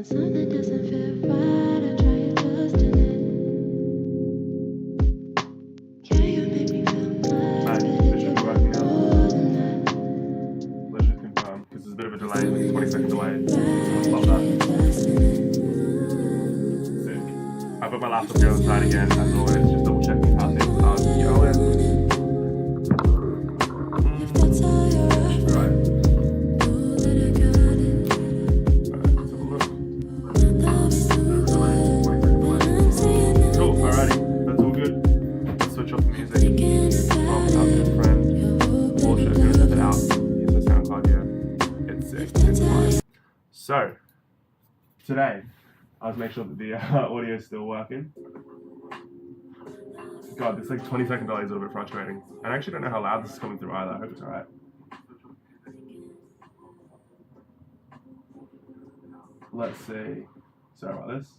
something doesn't feel right, I try adjusting it. Yeah, you make me feel nice, Right, but this it should gets be working now. more than that. Let's just confirm, because there's a bit of a delay, like a 20-second delay. So let's Right, stop try that. adjusting it. Sick. I've got my laptop here on the side again, as always, just double checking how things are going. If that's all you're Right. know that I got it. Let's have a look. Love is Bit of a delay, 20-second delay. I'm saying it. Cool, alrighty, that's all good. Let's switch off the music Thinking from our about good it. friend You're Porsche. hoping Gonna send it out. Use the SoundCloud here. It's sick, it's fine. So, today, I'll just make sure that the audio is still working. God, this like 20-second delay is a little bit frustrating. And I actually don't know how loud this is coming through either. I hope it's alright. Let's see. Sorry about this.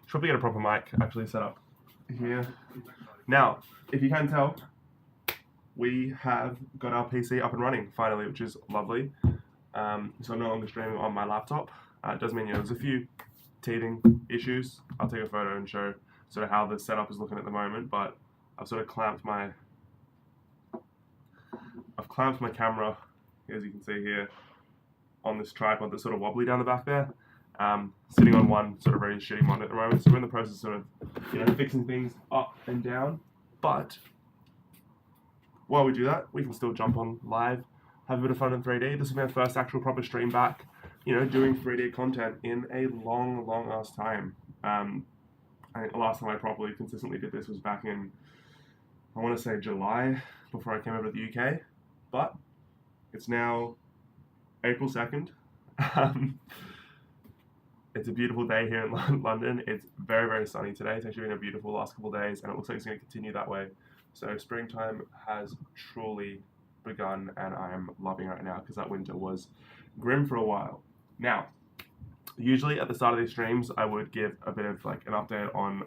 Should probably get a proper mic actually set up here. Now, if you can tell, we have got our PC up and running finally, which is lovely. So I'm no longer streaming on my laptop. It does mean there's a few teething issues. I'll take a photo and show sort of how the setup is looking at the moment, but I've sort of clamped my camera, as you can see here, on this tripod that's sort of wobbly down the back there. Sitting on one sort of very shitty monitor at the moment, so we're in the process of sort of fixing things up and down. But while we do that, we can still jump on live, have a bit of fun in 3D. This will be our first actual proper stream back, doing 3D content in a long, long ass time. I think the last time I properly consistently did this was back in, I want to say July, before I came over to the UK, but it's now April 2nd. It's a beautiful day here in London. It's very, very sunny today. It's actually been a beautiful last couple of days, and it looks like it's going to continue that way. So springtime has truly begun, and I am loving it right now because that winter was grim for a while. Now, usually at the start of these streams, I would give a bit of like an update on,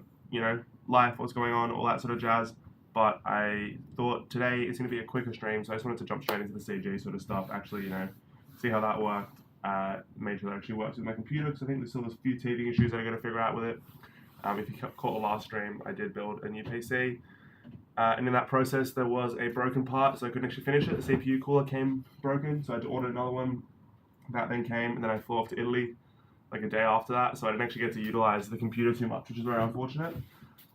life, what's going on, all that sort of jazz. But I thought today is going to be a quicker stream, so I just wanted to jump straight into the CG sort of stuff, actually, see how that worked. Made sure that actually works with my computer, because I think there's still a few teething issues that I got to figure out with it. If you caught the last stream, I did build a new PC. And in that process, there was a broken part, so I couldn't actually finish it. The CPU cooler came broken, so I had to order another one. That then came, and then I flew off to Italy like a day after that, so I didn't actually get to utilize the computer too much, which is very unfortunate.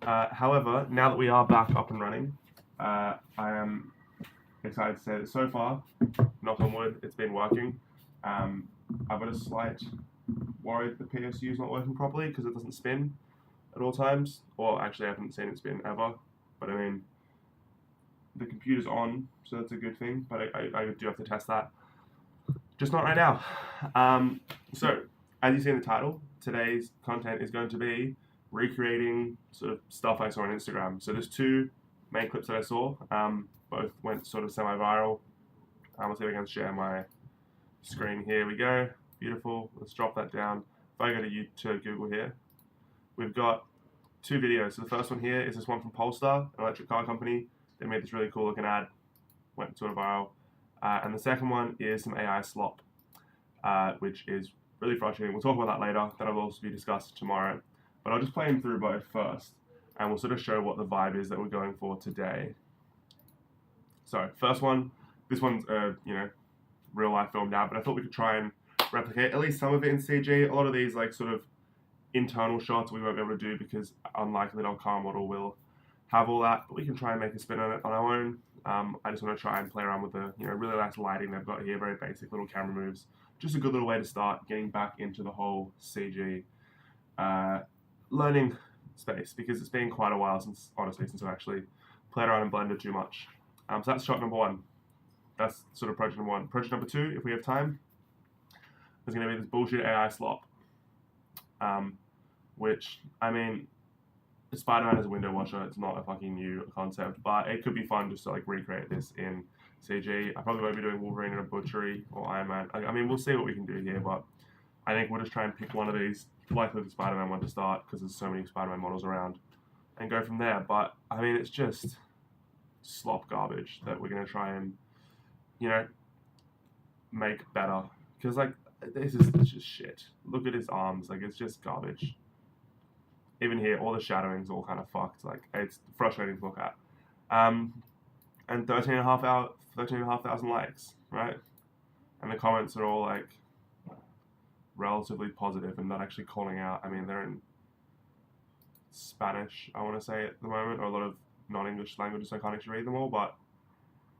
However, now that we are back up and running, I am excited to say that so far, knock on wood, it's been working. I've got a slight worry that the PSU is not working properly because it doesn't spin at all times, or actually I haven't seen it spin ever, but I mean, the computer's on, so that's a good thing, but I do have to test that. Just not right now. So, as you see in the title, today's content is going to be recreating sort of stuff I saw on Instagram. So there's two main clips that I saw, both went sort of semi-viral. I'll see if I can share my screen. Here we go, beautiful. Let's drop that down. If I go to Google here, we've got two videos. So the first one here is this one from Polestar, an electric car company. They made this really cool looking ad, went sort of viral. And the second one is some AI slop, which is really frustrating. We'll talk about that later. That'll also be discussed tomorrow. But I'll just play them through both first, and we'll sort of show what the vibe is that we're going for today. So first one, this one's real life filmed out, but I thought we could try and replicate at least some of it in CG. A lot of these like sort of internal shots we won't be able to do because unlikely our car model will have all that, but we can try and make a spin on it on our own. I just want to try and play around with the really nice lighting they've got here, very basic little camera moves. Just a good little way to start getting back into the whole CG learning space, because it's been quite a while since I've actually played around in Blender too much. So that's shot number one. That's sort of project number one. Project number two, if we have time, is going to be this bullshit AI slop. Which, I mean, Spider-Man is a window washer. It's not a fucking new concept, but it could be fun just to like recreate this in CG. I probably won't be doing Wolverine in a butchery or Iron Man. I mean, we'll see what we can do here, but I think we'll just try and pick one of these, likely the Spider-Man one to start, because there's so many Spider-Man models around, and go from there. But I mean, it's just slop garbage that we're going to try and you know, make better. Because, like, this is just shit. Look at his arms. Like, it's just garbage. Even here, all the shadowing's all kind of fucked. Like, it's frustrating to look at. And 13,500 likes, right? And the comments are all, like, relatively positive and not actually calling out. I mean, they're in Spanish, I want to say, at the moment, or a lot of non-English languages, so I can't actually read them all, but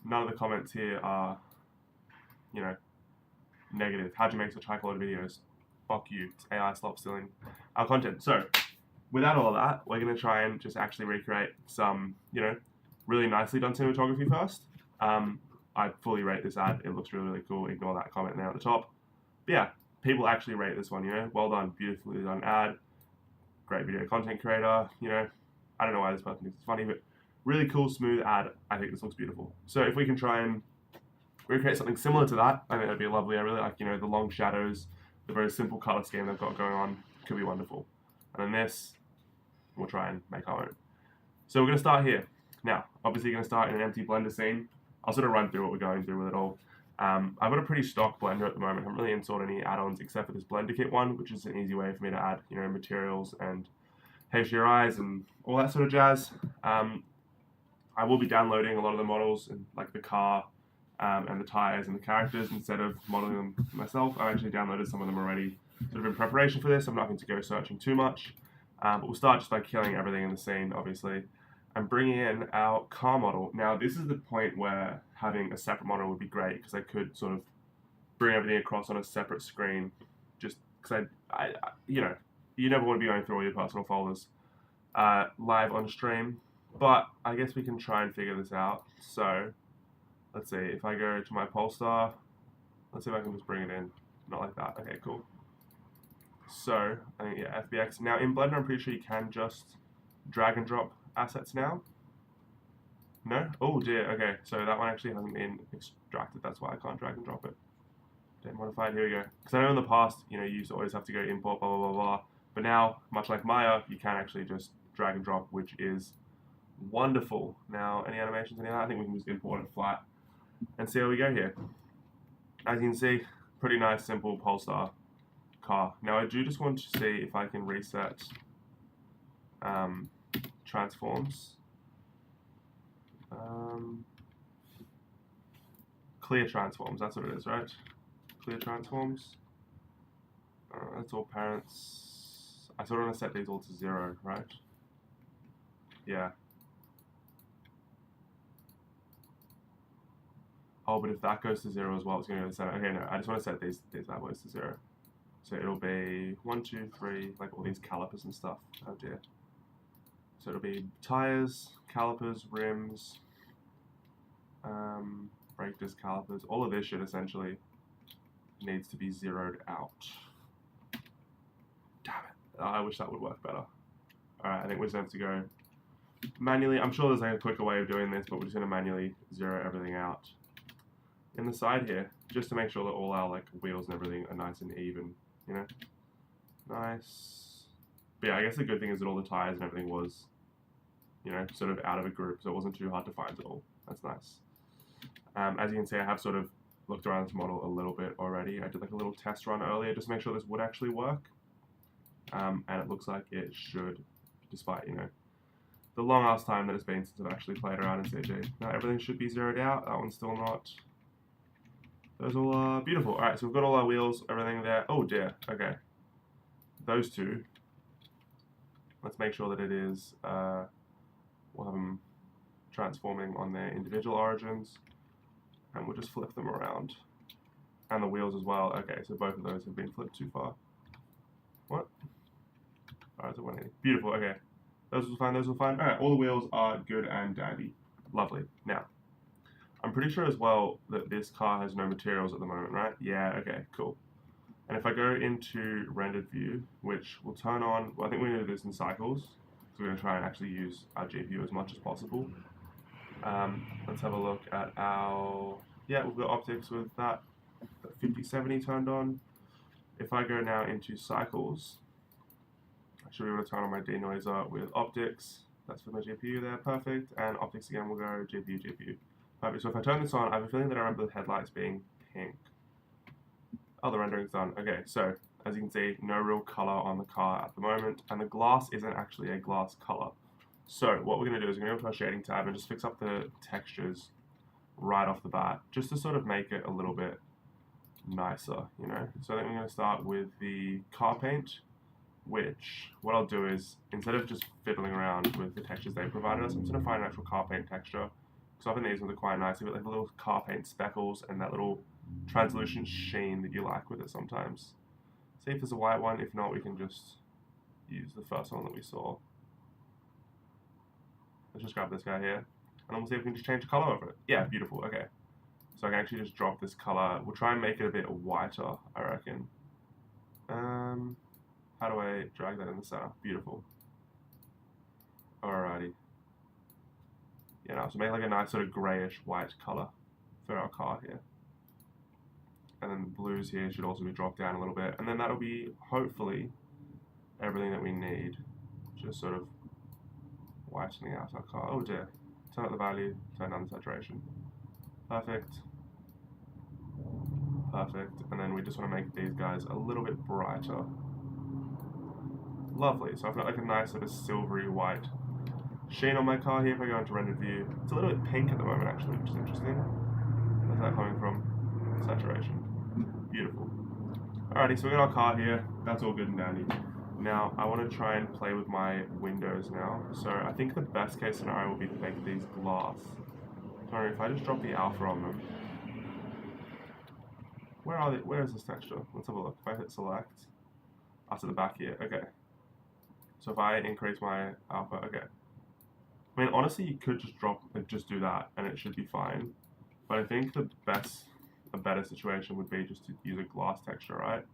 none of the comments here are, you know, negative. How'd you make such high quality videos? Fuck you. It's AI slop stealing our content. So, without all of that, we're going to try and just actually recreate some, you know, really nicely done cinematography first. I fully rate this ad. It looks really, really cool. Ignore that comment there at the top. But yeah, people actually rate this one, you know. Well done, beautifully done ad. Great video content creator, you know. I don't know why this person thinks it's funny, but really cool, smooth ad. I think this looks beautiful. So if we can try and recreate something similar to that, I think that'd be lovely. I really like, you know, the long shadows, the very simple color scheme they've got going on. Could be wonderful. And then this, we'll try and make our own. So we're going to start here. Now, obviously, you're going to start in an empty blender scene. I'll sort of run through what we're going through with it all. I've got a pretty stock blender at the moment. I haven't really installed any add-ons except for this blender kit one, which is an easy way for me to add, you know, materials and HDRIs and all that sort of jazz. I will be downloading a lot of the models, and like the car and the tires and the characters, instead of modeling them myself. I actually downloaded some of them already, sort of in preparation for this. I'm not going to go searching too much, but we'll start just by killing everything in the scene, obviously, and bringing in our car model. Now, this is the point where having a separate model would be great, because I could sort of bring everything across on a separate screen, just because I you know, you never want to be going through all your personal folders live on stream. But I guess we can try and figure this out. So let's see, if I go to my Polestar, let's see if I can just bring it in. Not like that. Okay, cool. So I think, yeah, FBX. Now in Blender, I'm pretty sure you can just drag and drop assets now. No? Oh dear. Okay, so that one actually hasn't been extracted. That's why I can't drag and drop it. Didn't modify it. Here we go. Because I know in the past, you know, you used to always have to go import, blah, blah, blah, blah. But now, much like Maya, you can actually just drag and drop, which is wonderful. Now, any animations, any of that? I think we can just import it flat and see how we go here. As you can see, pretty nice, simple Polestar car. Now, I do just want to see if I can reset transforms. Clear transforms, that's what it is, right? Clear transforms. That's all parents. I sort of want to set these all to 0, right? Yeah. Oh, but if that goes to 0 as well, it's going to go to 7. Okay, no, I just want to set these bad boys to 0. So it'll be 1, 2, 3, like all these calipers and stuff. Oh dear. So it'll be tires, calipers, rims, brake disc calipers. All of this shit essentially needs to be zeroed out. Damn it. I wish that would work better. Alright, I think we're just going to have to go manually. I'm sure there's like a quicker way of doing this, but we're just going to manually zero everything out in the side here, just to make sure that all our like wheels and everything are nice and even, you know? Nice. But yeah, I guess the good thing is that all the tires and everything was, you know, sort of out of a group, so it wasn't too hard to find at all. That's nice. As you can see, I have sort of looked around this model a little bit already. I did like a little test run earlier just to make sure this would actually work. And it looks like it should, despite, you know, the long ass time that it's been since I've actually played around in CG. Now everything should be zeroed out. That one's still not. Those all are beautiful. Alright, so we've got all our wheels, everything there. Oh dear, okay. Those two. Let's make sure that it is, we'll have them transforming on their individual origins. And we'll just flip them around. And the wheels as well. Okay, so both of those have been flipped too far. What? Alright, so 180. Beautiful, okay. Those will fine, those will fine. Alright, all the wheels are good and dandy. Lovely. Now, I'm pretty sure as well that this car has no materials at the moment, right? Yeah, okay, cool. And if I go into rendered view, which will turn on, well, I think we're going to do this in cycles, so we're going to try and actually use our GPU as much as possible. Let's have a look at our, yeah, we've got optics with that 5070 turned on. If I go now into cycles, I should be able to turn on my denoiser with optics. That's for my GPU there, perfect. And optics again, we'll go GPU, GPU. Perfect. So if I turn this on, I have a feeling that I remember the headlights being pink. Oh, the rendering's done. Okay, so as you can see, no real color on the car at the moment, and the glass isn't actually a glass color. So what we're going to do is we're going to go to our shading tab and just fix up the textures right off the bat, just to sort of make it a little bit nicer, you know? So I think we're going to start with the car paint, which what I'll do is, instead of just fiddling around with the textures they provided us, I'm just going to find an actual car paint texture, because often these ones are quite nice. They've got like the little car paint speckles and that little translucent sheen that you like with it sometimes. See if there's a white one. If not, we can just use the first one that we saw. Let's just grab this guy here, and then we'll see if we can just change the color over it. Yeah, beautiful. Okay, so I can actually just drop this color. We'll try and make it a bit whiter, I reckon. How do I drag that in the center? Beautiful. Alrighty. Yeah, now so make like a nice sort of grayish white color for our car here. And then the blues here should also be dropped down a little bit. And then that'll be, hopefully, everything that we need. Just sort of whitening out our car. Oh dear. Turn up the value, turn down the saturation. Perfect. Perfect. And then we just want to make these guys a little bit brighter. Lovely. So I've got like a nice sort of silvery white sheen on my car here. If I go into rendered view, it's a little bit pink at the moment actually, which is interesting. Where's that coming from? Saturation. Beautiful. Alrighty, so we got our car here. That's all good and dandy. Now I want to try and play with my windows now. So I think the best case scenario will be to make these glass. Sorry, if I just drop the alpha on them. Where are they? Where is this texture? Let's have a look. If I hit select, that's at the back here. Okay. So if I increase my alpha, okay. I mean, honestly, you could just just do that, and it should be fine. But I think a better situation would be just to use a glass texture, right?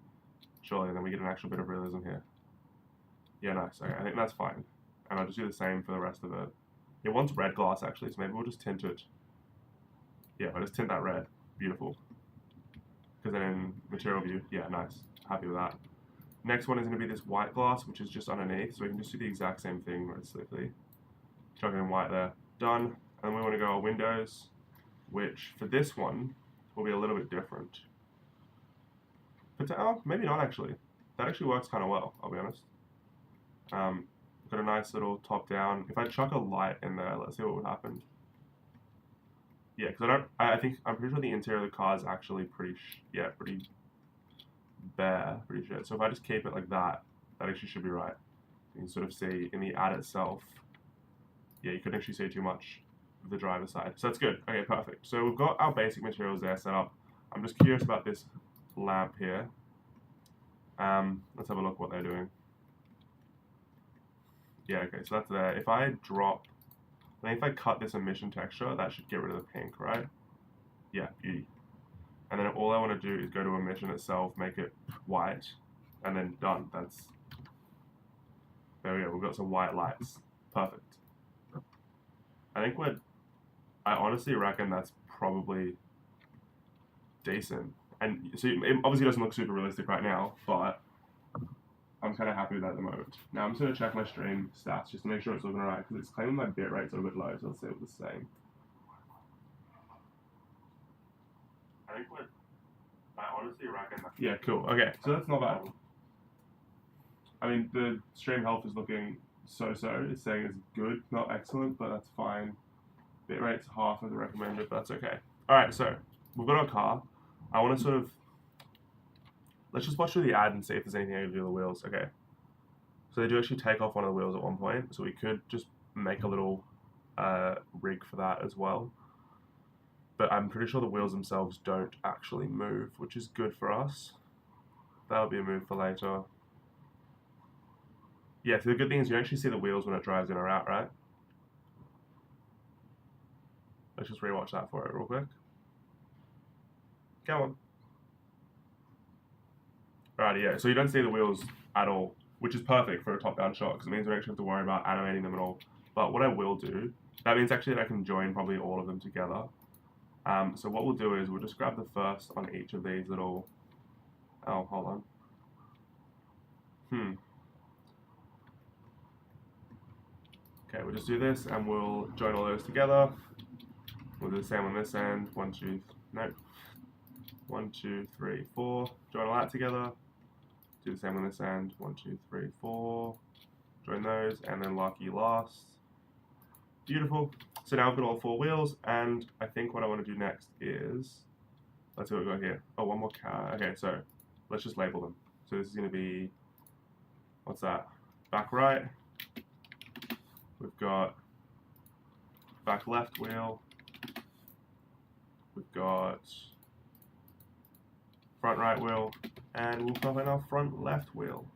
Surely, and then we get an actual bit of realism here. Yeah, nice. Okay, I think that's fine. And I'll just do the same for the rest of it. It wants red glass, actually, so maybe we'll just tint it. Yeah, I'll just tint that red. Beautiful. Because then in material view, yeah, nice. Happy with that. Next one is going to be this white glass, which is just underneath, so we can just do the exact same thing very slickly. Chuck it in white there. Done. And then we want to go our windows, which for this one will be a little bit different. But oh, maybe not actually. That actually works kind of well, I'll be honest. Got a nice little top down. If I chuck a light in there, let's see what would happen. Yeah, because I'm pretty sure the interior of the car is actually pretty bare, pretty shit. So if I just keep it like that, that actually should be right. You can sort of see in the ad itself, yeah, you couldn't actually see too much of the driver's side. So that's good. Okay, perfect. So we've got our basic materials there set up. I'm just curious about this lamp here. Let's have a look what they're doing. Yeah, okay, so that's there. If I drop, I think if I cut this emission texture, that should get rid of the pink, right? Yeah, beauty. And then all I want to do is go to emission itself, make it white, and then done. There we go, we've got some white lights. Perfect. I honestly reckon that's probably decent. And so it obviously doesn't look super realistic right now, but I'm kind of happy with that at the moment. Now I'm just going to check my stream stats just to make sure it's looking alright, because it's claiming my bit rate's a little bit low, so let's see if it's the same. I honestly reckon that. Yeah, cool. Okay, so that's not bad. I mean, the stream health is looking so-so. It's saying it's good, not excellent, but that's fine. Bit rate's half of the recommended, but that's okay. Alright, so we've got our car. I want to sort of, let's just watch through the ad and see if there's anything I can do with the wheels. Okay. So they do actually take off one of the wheels at one point, so we could just make a little rig for that as well. But I'm pretty sure the wheels themselves don't actually move, which is good for us. That'll be a move for later. Yeah, so the good thing is you actually see the wheels when it drives in or out, right? Let's just rewatch that for it real quick. Come on. Right, yeah, so you don't see the wheels at all, which is perfect for a top-down shot, because it means we don't actually have to worry about animating them at all. But what I will do, that means actually that I can join probably all of them together. So what we'll do is we'll just grab the first on each of these little, oh, hold on. Okay, we'll just do this and we'll join all those together. We'll do the same on this end. 1, 2, no. 1, 2, 3, 4. Join all that together. Do the same on this end. 1, 2, 3, 4. Join those, and then lucky last. Beautiful. So now I've got all 4 wheels, and I think what I want to do next is, let's see what we've got here. Oh, one more car. Okay, so let's just label them. So this is going to be, what's that? Back right. We've got back left wheel. We've got front right wheel, and we'll pop in our front left wheel.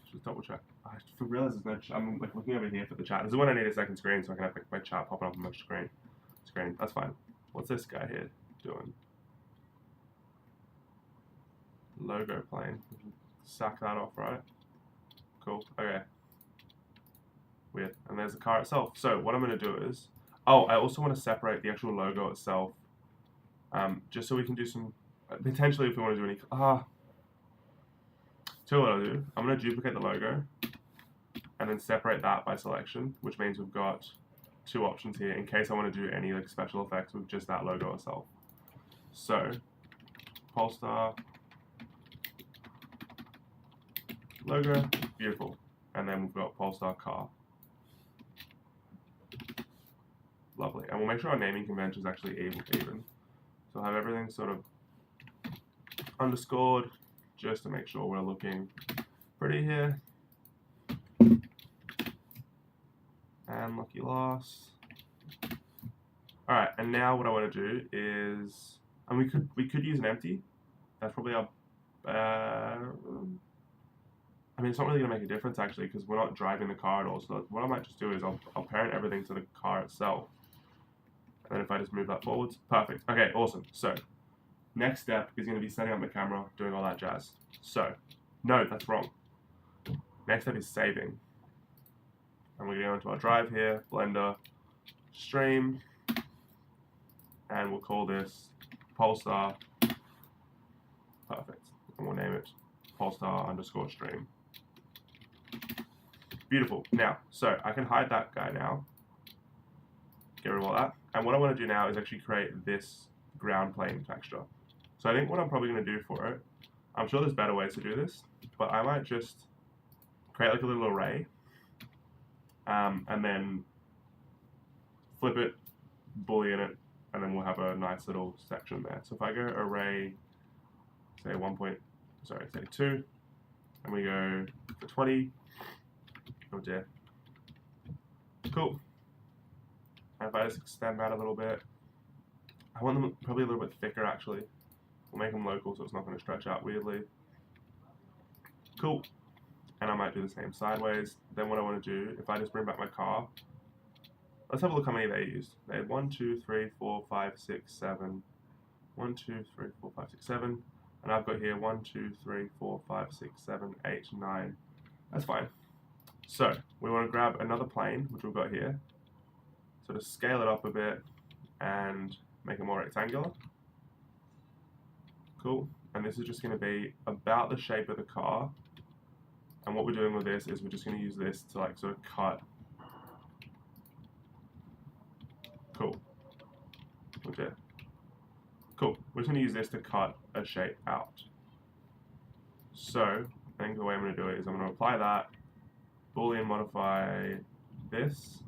Just double check. I realize there's no chat. I'm like looking over here for the chat. This is when I need a second screen so I can have my chat popping up on my screen. That's fine. What's this guy here doing? Logo plane. Sack that off, right? Cool. Okay. Weird. And there's the car itself. So what I'm going to do is, oh, I also want to separate the actual logo itself, just so we can do some, potentially if we want to do any, so what I'll do, I'm going to duplicate the logo, and then separate that by selection, which means we've got 2 options here in case I want to do any like special effects with just that logo itself. So, Polestar, logo, beautiful. And then we've got Polestar car. Lovely. And we'll make sure our naming convention is actually even. So I'll have everything sort of underscored just to make sure we're looking pretty here. And lucky loss. Alright, and now what I want to do is, and we could use an empty. That's probably our, I mean, it's not really going to make a difference actually because we're not driving the car at all. So what I might just do is I'll parent everything to the car itself. And then if I just move that forwards, perfect. Okay, awesome. So next step is going to be setting up my camera, doing all that jazz. So, no, that's wrong. Next step is saving. And we're going to go into our drive here, Blender, Stream, and we'll call this Polestar. Perfect. And we'll name it Polestar_stream. Beautiful. Now, so I can hide that guy now. Get rid of all that. And what I want to do now is actually create this ground plane texture. So I think what I'm probably going to do for it, I'm sure there's better ways to do this, but I might just create like a little array, and then flip it, boolean it, and then we'll have a nice little section there. So if I go array, say 2, and we go for 20, oh dear. Cool. And if I just extend that a little bit, I want them probably a little bit thicker actually. We'll make them local so it's not going to stretch out weirdly. Cool. And I might do the same sideways. Then what I want to do, if I just bring back my car, let's have a look how many they used. They had 1, 2, 3, 4, 5, 6, 7. 1, 2, 3, 4, 5, 6, 7. And I've got here 1, 2, 3, 4, 5, 6, 7, 8, 9. That's fine. So we want to grab another plane, which we've got here. Sort of scale it up a bit and make it more rectangular. Cool. And this is just going to be about the shape of the car. And what we're doing with this is we're just going to use this to like sort of cut. Cool. Okay. Cool. We're just going to use this to cut a shape out. So I think the way I'm going to do it is I'm going to apply that, Boolean modify this,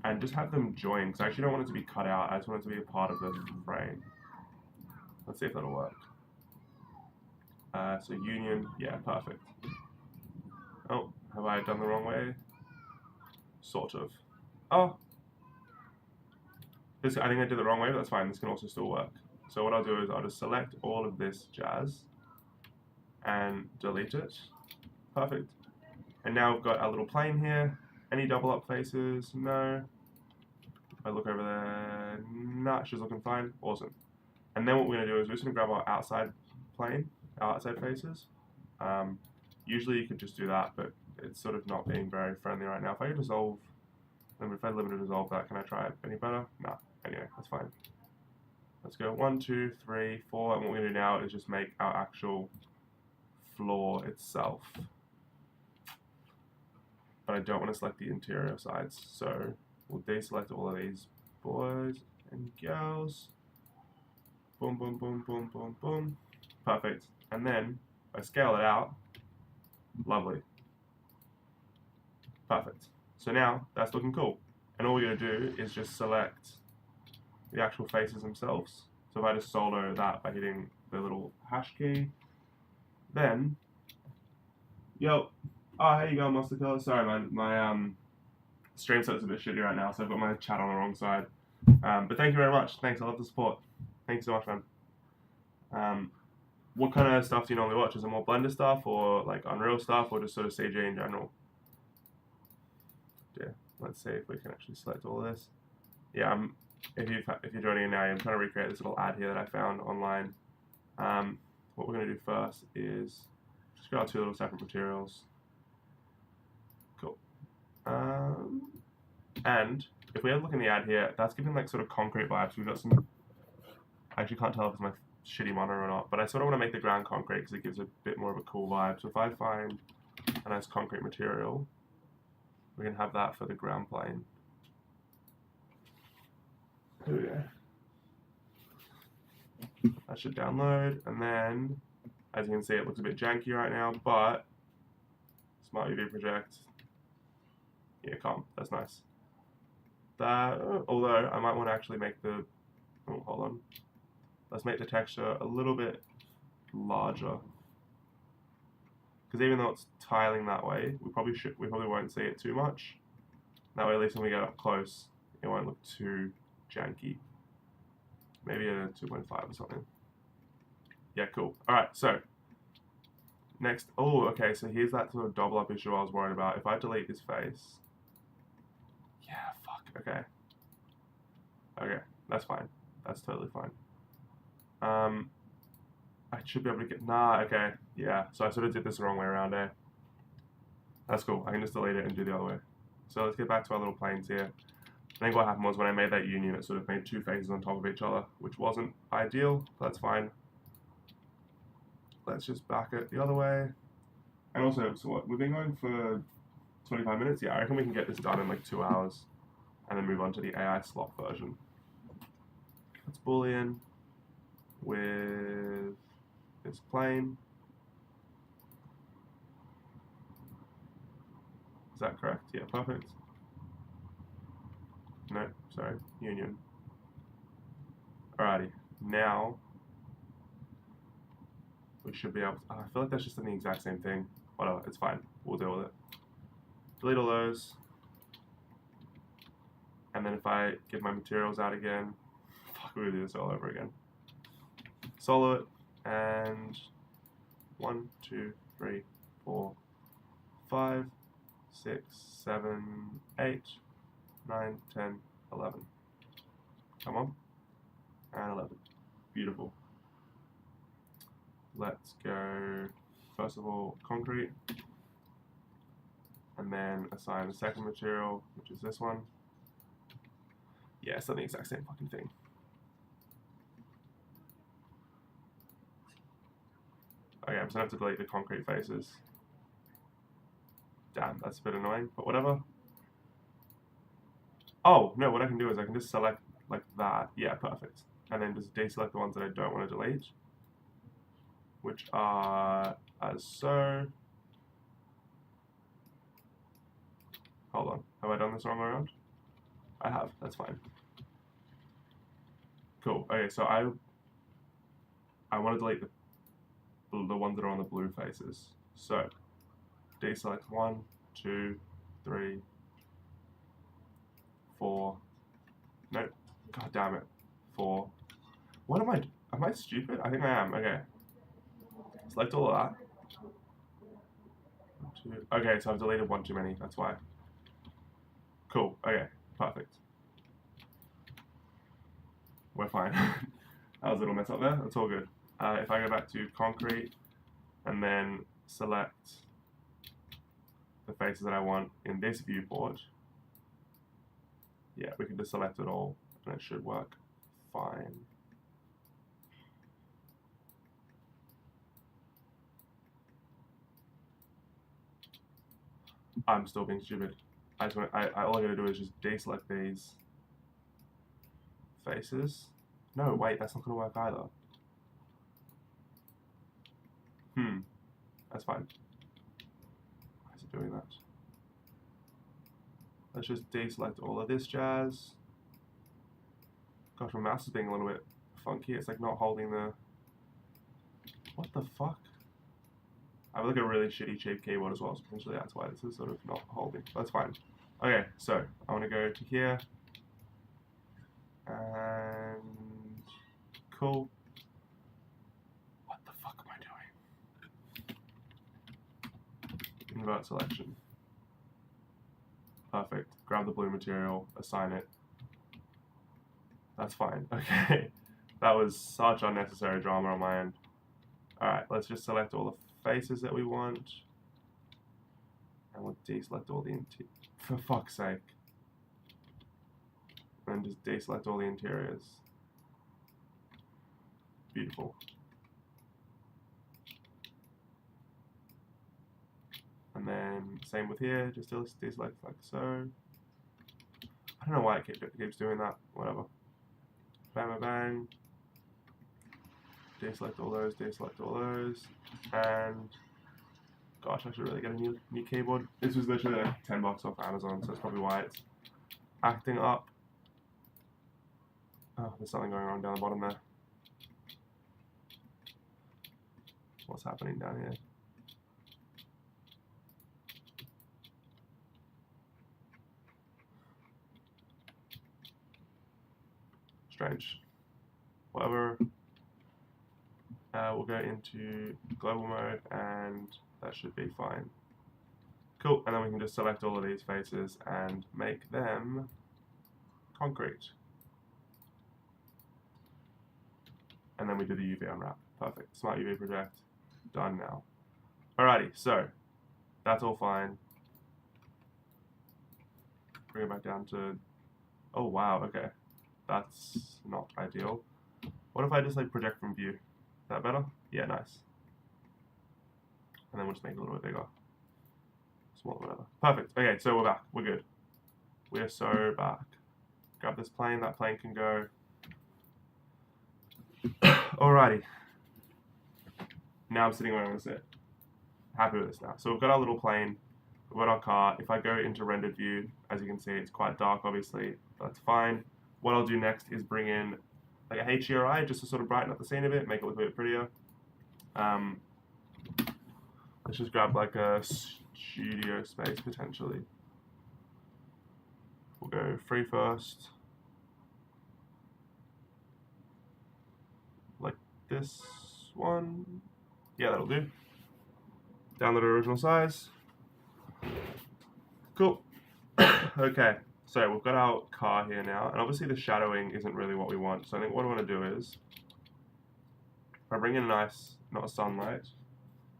and just have them join, because I actually don't want it to be cut out, I just want it to be a part of the frame. Let's see if that'll work. So union, yeah, perfect. Oh, have I done the wrong way? Sort of. Oh! I think I did the wrong way, but that's fine, this can also still work. So what I'll do is I'll just select all of this jazz and delete it. Perfect. And now we've got our little plane here. Any double up faces? No. If I look over there, nah, she's looking fine. Awesome. And then what we're going to do is we're just going to grab our outside plane, our outside faces. Usually you could just do that, but it's sort of not being very friendly right now. If I dissolve, then if I limit to dissolve that, can I try it any better? Nah. Anyway, that's fine. Let's go 1, 2, 3, 4, and what we're going to do now is just make our actual floor itself. But I don't want to select the interior sides, so We'll deselect all of these boys and girls. Boom, boom, boom, boom, boom, boom. Perfect. And then I scale it out. Lovely. Perfect. So now that's looking cool. And all we're going to do is just select the actual faces themselves. So if I just solo that by hitting the little hash key, then, yo, oh, here you go, Monster Killer. Sorry, my stream set's a bit shitty right now, so I've got my chat on the wrong side. But thank you very much. Thanks, I love the support. Thank you so much, man. What kind of stuff do you normally watch? Is it more Blender stuff, or like Unreal stuff, or just sort of CG in general? Yeah, let's see if we can actually select all of this. Yeah, if you're joining in now, I'm trying to recreate this little ad here that I found online. What we're going to do first is just go out to little separate materials. Cool. And if we have a look in the ad here, that's giving like sort of concrete vibes. We've got some. I actually can't tell if it's my shitty monitor or not, but I sort of want to make the ground concrete because it gives a bit more of a cool vibe. So if I find a nice concrete material, we can have that for the ground plane. Here we go. That should download, and then, as you can see, it looks a bit janky right now, but Smart UV project. Yeah, calm. That's nice. That, although I might want to actually make the. Oh, hold on. Let's make the texture a little bit larger, because even though it's tiling that way, we probably won't see it too much. That way, at least when we get up close, it won't look too janky. Maybe a 2.5 or something. Yeah, cool. All right, so next. Oh, okay. So here's that sort of double up issue I was worried about. If I delete his face. Yeah, fuck. Okay. Okay, that's fine. That's totally fine. I should be able to get. Nah. Okay. Yeah. So I sort of did this the wrong way around, eh? That's cool. I can just delete it and do the other way. So let's get back to our little planes here. I think what happened was when I made that union, it sort of made two faces on top of each other, which wasn't ideal, but that's fine. Let's just back it the other way. And also, so what, we've been going for 25 minutes? Yeah, I reckon we can get this done in like 2 hours and then move on to the AI slop version. Let's boolean with this plane. Is that correct? Yeah, perfect. No, sorry, union. Alrighty, now we should be able to, I feel like that's just the exact same thing. Whatever, it's fine, we'll deal with it. Delete all those. And then if I get my materials out again, fuck, we'll do this all over again. Solo it, and 1, 2, 3, 4, 5, 6, 7, 8, 9, 10, 11. Come on. And 11. Beautiful. Let's go, first of all, concrete. And then assign the second material, which is this one. Yeah, it's done the exact same fucking thing. Okay, I'm just gonna have to delete the concrete faces. Damn, that's a bit annoying, but whatever. Oh, no, what I can do is I can just select like that. Yeah, perfect. And then just deselect the ones that I don't want to delete, which are as so. Hold on, have I done this wrong around? I have, that's fine. Cool, okay, so I want to delete the ones that are on the blue faces. So, deselect 1, 2, 3, 4, no, god damn it, 4. What am I stupid? I think I am, okay. Select all of that. 1, 2, okay, so I've deleted one too many, that's why. Cool, okay, perfect. We're fine. That was a little mess up there, that's all good. If I go back to concrete and then select the faces that I want in this viewport, yeah, we can just select it all and it should work fine. I'm still being stupid. all I gotta do is just deselect these faces. No, wait, that's not gonna work either. That's fine. Why is it doing that? Let's just deselect all of this jazz. Gosh, my mouse is being a little bit funky. It's like not holding the... What the fuck? I have like a really shitty cheap keyboard as well, so potentially that's why this is sort of not holding. That's fine. Okay, so I want to go to here. And... Cool. What the fuck am I doing? Invert selection. Perfect. Grab the blue material, assign it. That's fine. Okay. That was such unnecessary drama on my end. Alright, let's just select all the faces that we want. And we'll deselect all the interiors. For fuck's sake. And just deselect all the interiors. Beautiful. And then same with here, just deselect like so. I don't know why it keeps doing that. Whatever. Bang, bang, bang. Deselect all those, and gosh, I should really get a new keyboard. This was literally like $10 off Amazon, so that's probably why it's acting up. Oh, there's something going on down the bottom there. What's happening down here? Strange. Whatever. We'll go into global mode and that should be fine. Cool, and then we can just select all of these faces and make them concrete. And then we do the UV unwrap. Perfect. Smart UV project. Done now. Alrighty, so that's all fine. Bring it back down to... Oh wow, okay. That's not ideal. What if I just like project from view? Is that better? Yeah, nice. And then we'll just make it a little bit bigger. Smaller, whatever. Perfect. Okay, so we're back. We're good. We are so back. Grab this plane. That plane can go. Alrighty. Now I'm sitting where I want to sit. Happy with this now. So we've got our little plane. We've got our car. If I go into rendered view, as you can see, it's quite dark, obviously. That's fine. What I'll do next is bring in like a HDRI just to sort of brighten up the scene a bit, make it look a bit prettier. Let's just grab like a studio space potentially. We'll go free first. Like this one. Yeah, that'll do. Download original size. Cool. Okay, so we've got our car here now, and obviously the shadowing isn't really what we want. So I think what I want to do is, if I bring in a nice, not a sunlight,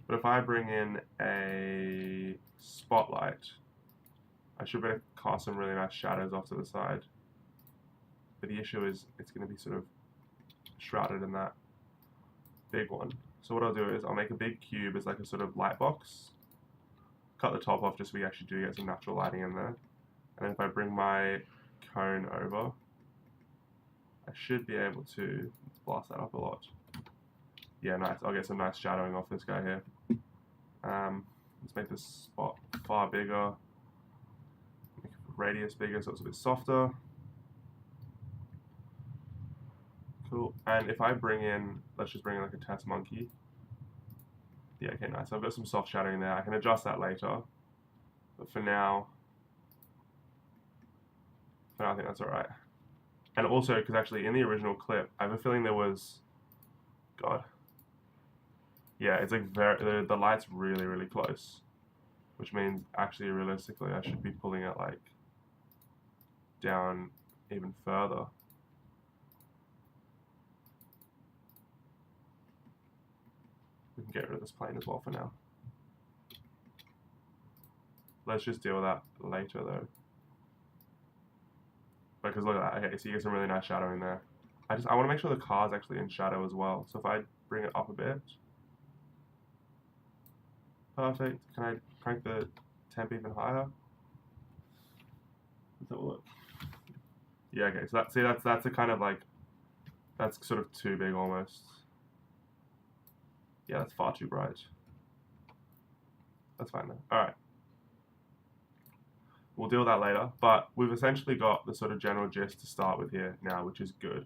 but if I bring in a spotlight, I should be able to cast some really nice shadows off to the side. But the issue is it's going to be sort of shrouded in that big one. So what I'll do is I'll make a big cube as like a sort of light box, cut the top off just so we actually do get some natural lighting in there. And then if I bring my cone over, I should be able to blast that up a lot. Yeah, nice. I'll get some nice shadowing off this guy here. Let's make this spot far bigger. Make the radius bigger so it's a bit softer. Cool. And if I bring in, let's just bring in like a test monkey. Yeah, okay, nice. I've got some soft shadowing there. I can adjust that later. But for now I think that's alright. And also, because actually in the original clip, I have a feeling there was, God. Yeah, it's like the light's really, really close. Which means actually realistically I should be pulling it like down even further. We can get rid of this plane as well for now. Let's just deal with that later though. Because look at that, okay, so you get some really nice shadowing there. I want to make sure the car's actually in shadow as well. So if I bring it up a bit. Perfect. Can I crank the temp even higher? Let's have a look. Yeah, okay, so that's a kind of like, that's sort of too big almost. Yeah, that's far too bright. That's fine though. Alright. We'll deal with that later, but we've essentially got the sort of general gist to start with here now, which is good.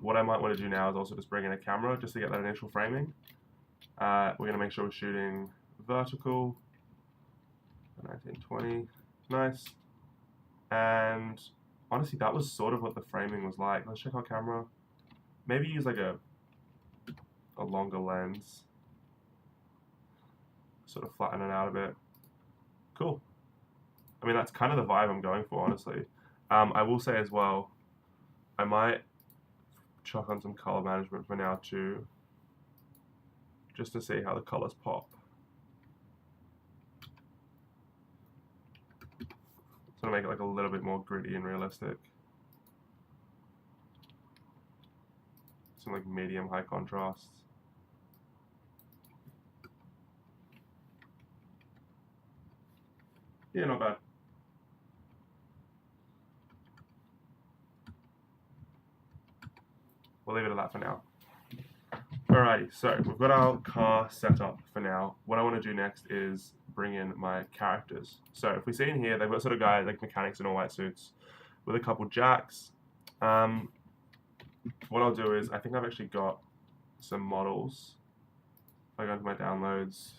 What I might want to do now is also just bring in a camera just to get that initial framing. We're going to make sure we're shooting vertical, 1920, nice. And honestly, that was sort of what the framing was like. Let's check our camera. Maybe use like a longer lens, sort of flatten it out a bit. Cool. I mean, that's kind of the vibe I'm going for, honestly. I will say as well, I might chuck on some color management for now too, just to see how the colors pop. So to make it like a little bit more gritty and realistic. Some like medium high contrasts. Yeah, not bad. We'll leave it at that for now. Alrighty, so we've got our car set up for now. What I want to do next is bring in my characters. So if we see in here, they've got sort of guys like mechanics in all white suits with a couple jacks. What I'll do is, I think I've actually got some models. If I go into my downloads,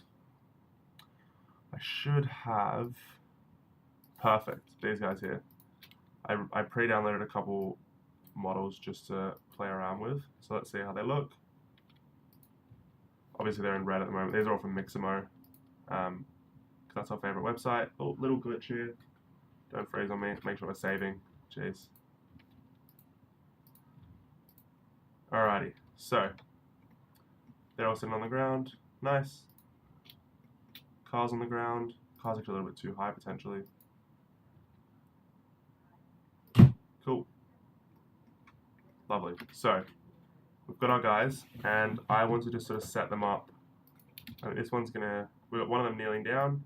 I should have, perfect, these guys here. I pre-downloaded a couple models just to play around with. So let's see how they look. Obviously they're in red at the moment. These are all from Mixamo. That's our favorite website. Oh, little glitch here. Don't freeze on me. Make sure we're saving. Jeez. Alrighty, so they're all sitting on the ground. Nice. Cars on the ground. Cars actually a little bit too high potentially. Cool. Lovely. So we've got our guys, and I want to just sort of set them up. This one's gonna. We've got one of them kneeling down.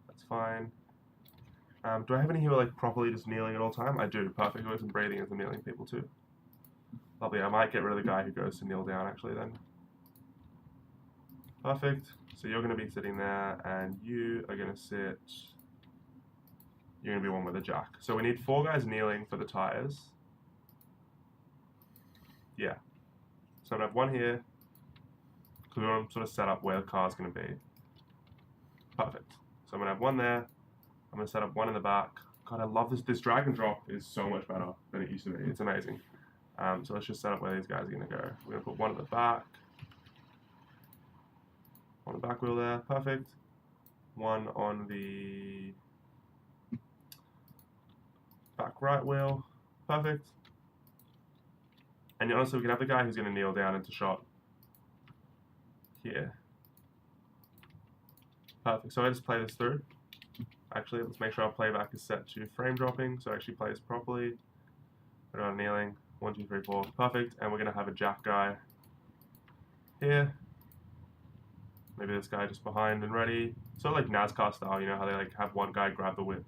That's fine. Do I have any who are like properly just kneeling at all time? I do. Perfect. Who isn't breathing as the kneeling people too. Lovely. I might get rid of the guy who goes to kneel down actually then. Perfect. So you're going to be sitting there, and you are going to sit. You're going to be one with a jack. So we need 4 guys kneeling for the tires. Yeah. So I'm going to have one here, because we want to sort of set up where the car's going to be. Perfect. So I'm going to have one there. I'm going to set up one in the back. God, I love this. This drag and drop is so much better than it used to be. It's amazing. So let's just set up where these guys are going to go. We're going to put one at the back. On the back wheel there. Perfect. One on the back right wheel. Perfect. And honestly, we can have the guy who's going to kneel down into shot here. Perfect. So I just play this through. Actually, let's make sure our playback is set to frame dropping, so it actually plays properly. Put it on kneeling. 1, 2, 3, 4. Perfect. And we're going to have a jack guy here. Maybe this guy just behind and ready. Sort of like NASCAR style, you know how they like have one guy grab the wheel.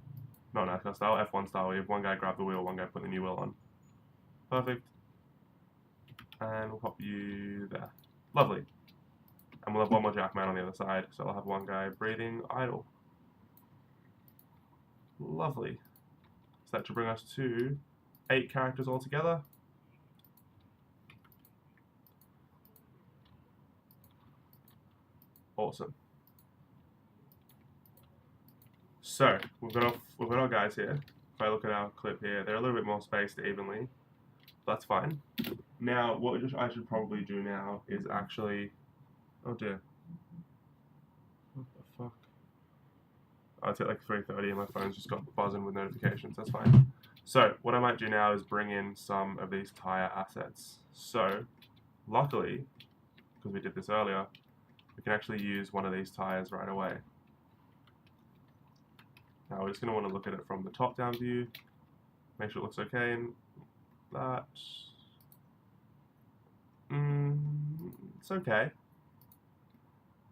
Not NASCAR style, F1 style, where you have one guy grab the wheel, one guy put the new wheel on. Perfect. And we'll pop you there. Lovely. And we'll have one more jackman on the other side, so I'll have one guy breathing idle. Lovely. So that should bring us to 8 characters altogether. Awesome. So we've got our guys here. If I look at our clip here, they're a little bit more spaced evenly. That's fine. Now, what I should probably do now is actually, oh dear, what the fuck? Oh, it's at like 3:30 and my phone's just got buzzing with notifications. That's fine. So what I might do now is bring in some of these tire assets. So luckily, because we did this earlier, we can actually use one of these tires right away. Now we're just going to want to look at it from the top-down view, make sure it looks okay, and that, it's okay.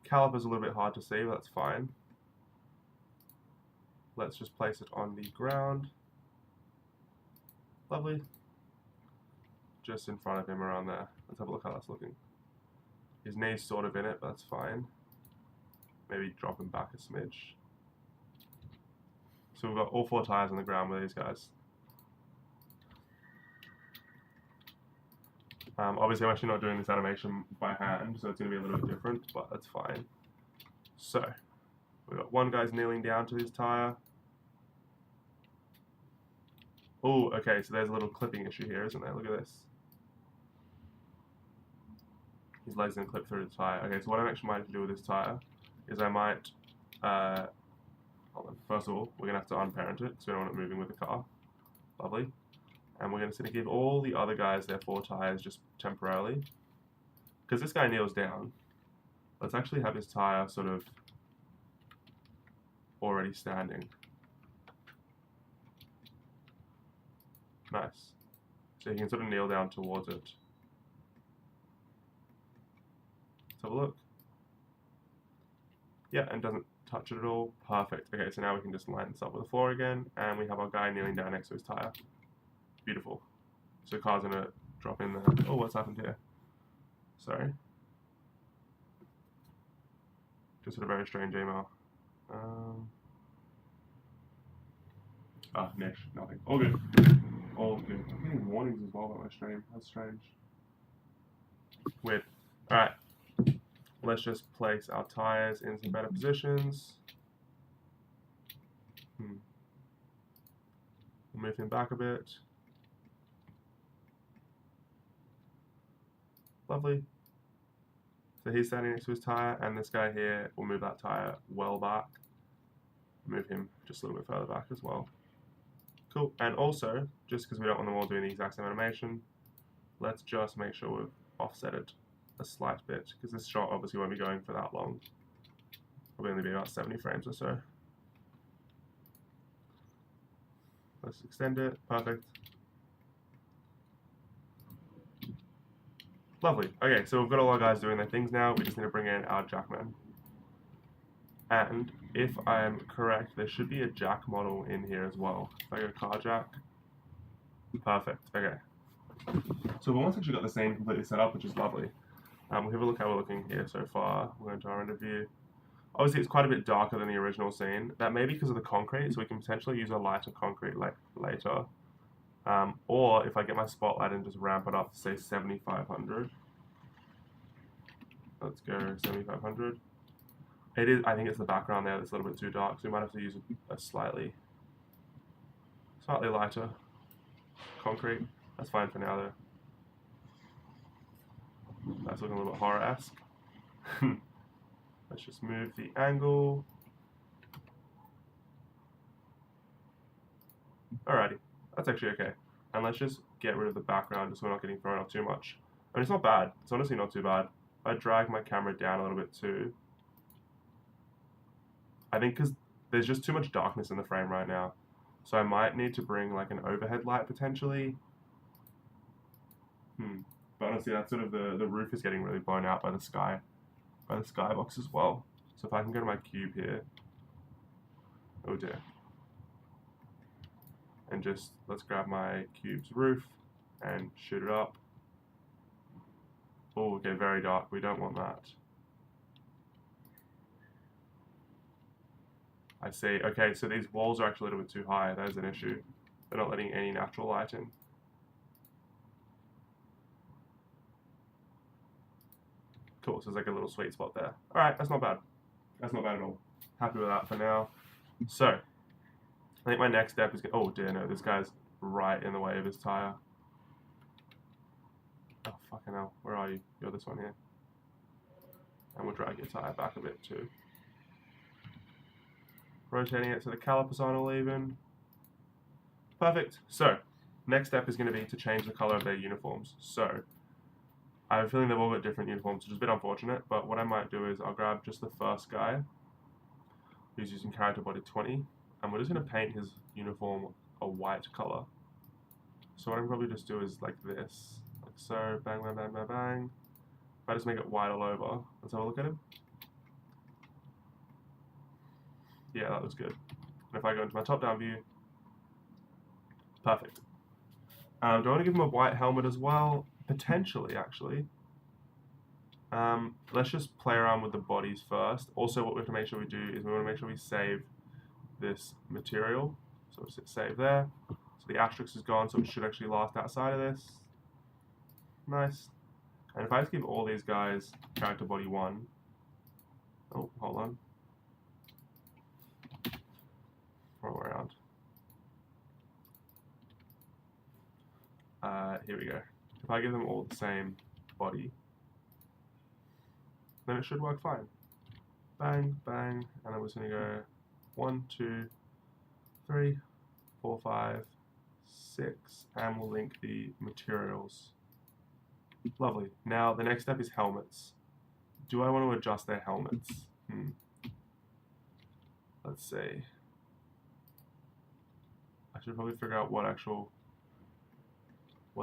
Caliper's a little bit hard to see, but that's fine. let's just place it on the ground. Lovely. Just in front of him around there. Let's have a look how that's looking. His knee's sort of in it, but that's fine. Maybe drop him back a smidge. So we've got all 4 tires on the ground with these guys. Obviously, I'm actually not doing this animation by hand, so it's going to be a little bit different, but that's fine. So, we've got one guy's kneeling down to his tire. Oh, okay, so there's a little clipping issue here, isn't there? Look at this. His leg's going to clip through the tire. Okay, so what I actually might do with this tire is I might, hold on. First of all, we're going to have to unparent it, because we don't want it moving with the car. Lovely. And we're going to give all the other guys their 4 tires just temporarily. Because this guy kneels down, let's actually have his tire sort of already standing. Nice. So you can sort of kneel down towards it. Let's have a look. Yeah, and doesn't touch it at all. Perfect. Okay, so now we can just line this up with the floor again, and we have our guy kneeling down next to his tire. Beautiful. So the car's gonna drop in there. Oh, what's happened here? Sorry. Just had a very strange email. Nish, nothing. All good. All good. I'm getting warnings as well about my stream. That's strange. Weird. Alright. Let's just place our tires in some better positions. We'll move him back a bit. Lovely. So he's standing next to his tire, and this guy here will move that tire well back. Move him just a little bit further back as well. Cool. And also, just because we don't want them all doing the exact same animation, let's just make sure we've offset it a slight bit, because this shot obviously won't be going for that long. Probably only be about 70 frames or so. Let's extend it. Perfect. Lovely. Okay, so we've got all our guys doing their things now. We just need to bring in our jackman. And if I'm correct, there should be a jack model in here as well. If I go car jack. Perfect. Okay. So we've almost actually got the scene completely set up, which is lovely. We'll have a look how we're looking here so far. We're into our interview. Obviously, it's quite a bit darker than the original scene. That may be because of the concrete, so we can potentially use a lighter concrete later. Or if I get my spotlight and just ramp it up to say 7500. Let's go 7500. It is. I think it's the background there that's a little bit too dark, so we might have to use a slightly lighter concrete. That's fine for now, though. That's looking a little bit horror-esque. Let's just move the angle. Alrighty, that's actually okay. And let's just get rid of the background just so we're not getting thrown off too much. I mean, it's not bad. It's honestly not too bad. If I drag my camera down a little bit too, I think because there's just too much darkness in the frame right now. So I might need to bring like an overhead light potentially. But honestly, that's sort of the roof is getting really blown out by the skybox as well. So if I can go to my cube here, oh dear, and just let's grab my cube's roof and shoot it up. Oh, okay, very dark. We don't want that. I see. Okay, so these walls are actually a little bit too high. That is an issue. They're not letting any natural light in. Cool, so there's like a little sweet spot there. Alright, that's not bad. That's not bad at all. Happy with that for now. So, I think my next step is... Oh dear, no, this guy's right in the way of his tire. Oh, fucking hell. Where are you? You're this one here. And we'll drag your tire back a bit too. Rotating it so the calipers aren't all even. Perfect. So, next step is going to be to change the color of their uniforms. So, I have a feeling they've all got different uniforms, which is a bit unfortunate, but what I might do is I'll grab just the first guy who's using character body 20, and we're just going to paint his uniform a white color. So what I can probably just do is like this. Like so, bang, bang, bang, bang, bang. If I just make it white all over, let's have a look at him. Yeah, that looks good. if I go into my top-down view, perfect. Do I want to give him a white helmet as well? Potentially, actually. Let's just play around with the bodies first. Also, what we have to make sure we do is we want to make sure we save this material. So we'll save there. So the asterisk is gone, so it should actually last outside of this. Nice. And if I just give all these guys character body 1. Oh, hold on. Wrong way around. Here we go. If I give them all the same body, then it should work fine. Bang, bang, and I'm just going to go 1, 2, 3, 4, 5, 6, and we'll link the materials. Lovely. Now the next step is helmets. Do I want to adjust their helmets? Let's see. I should probably figure out what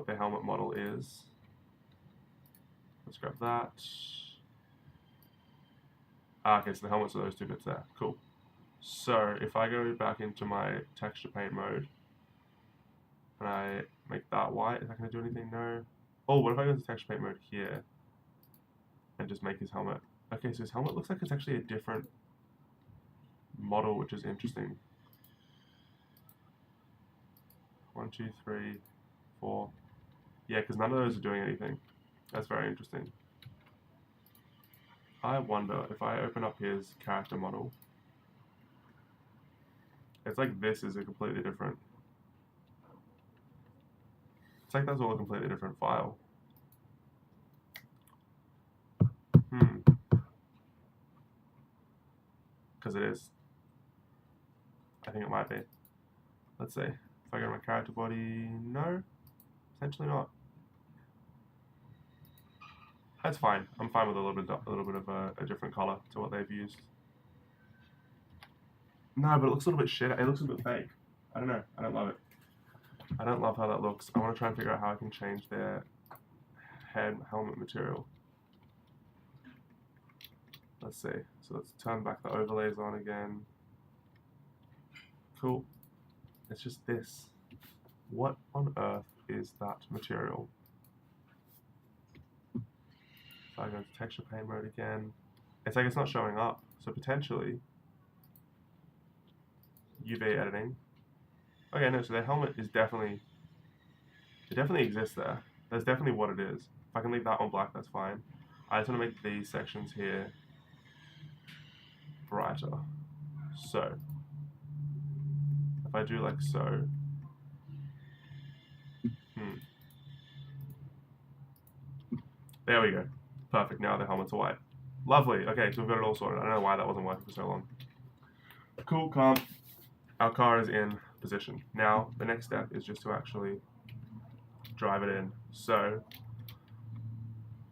their helmet model is. Let's grab that. Okay, so the helmets are those 2 bits there. Cool. So if I go back into my texture paint mode and I make that white, is that going to do anything? No. Oh, what if I go into texture paint mode here and just make his helmet? Okay, so his helmet looks like it's actually a different model, which is interesting. 1, 2, 3, 4. Yeah, because none of those are doing anything. That's very interesting. I wonder if I open up his character model. It's like this is a completely different. It's like that's all a completely different file. Because it is. I think it might be. Let's see. If I go to my character body, no. Essentially not. That's fine. I'm fine with a little bit of a different color to what they've used. No, but it looks a little bit shit. It looks a bit fake. I don't know. I don't love it. I don't love how that looks. I want to try and figure out how I can change their helmet material. Let's see. So let's turn back the overlays on again. Cool. It's just this. What on earth is that material? If I go to texture paint mode again, it's like it's not showing up. So potentially, UV editing. Okay, no, so their helmet is definitely, it definitely exists there. That's definitely what it is. If I can leave that on black, that's fine. I just want to make these sections here brighter. So, if I do like so, there we go. Perfect, now the helmets are white. Lovely, okay, so we've got it all sorted. I don't know why that wasn't working for so long. Cool, calm. Our car is in position. Now, the next step is just to actually drive it in. So,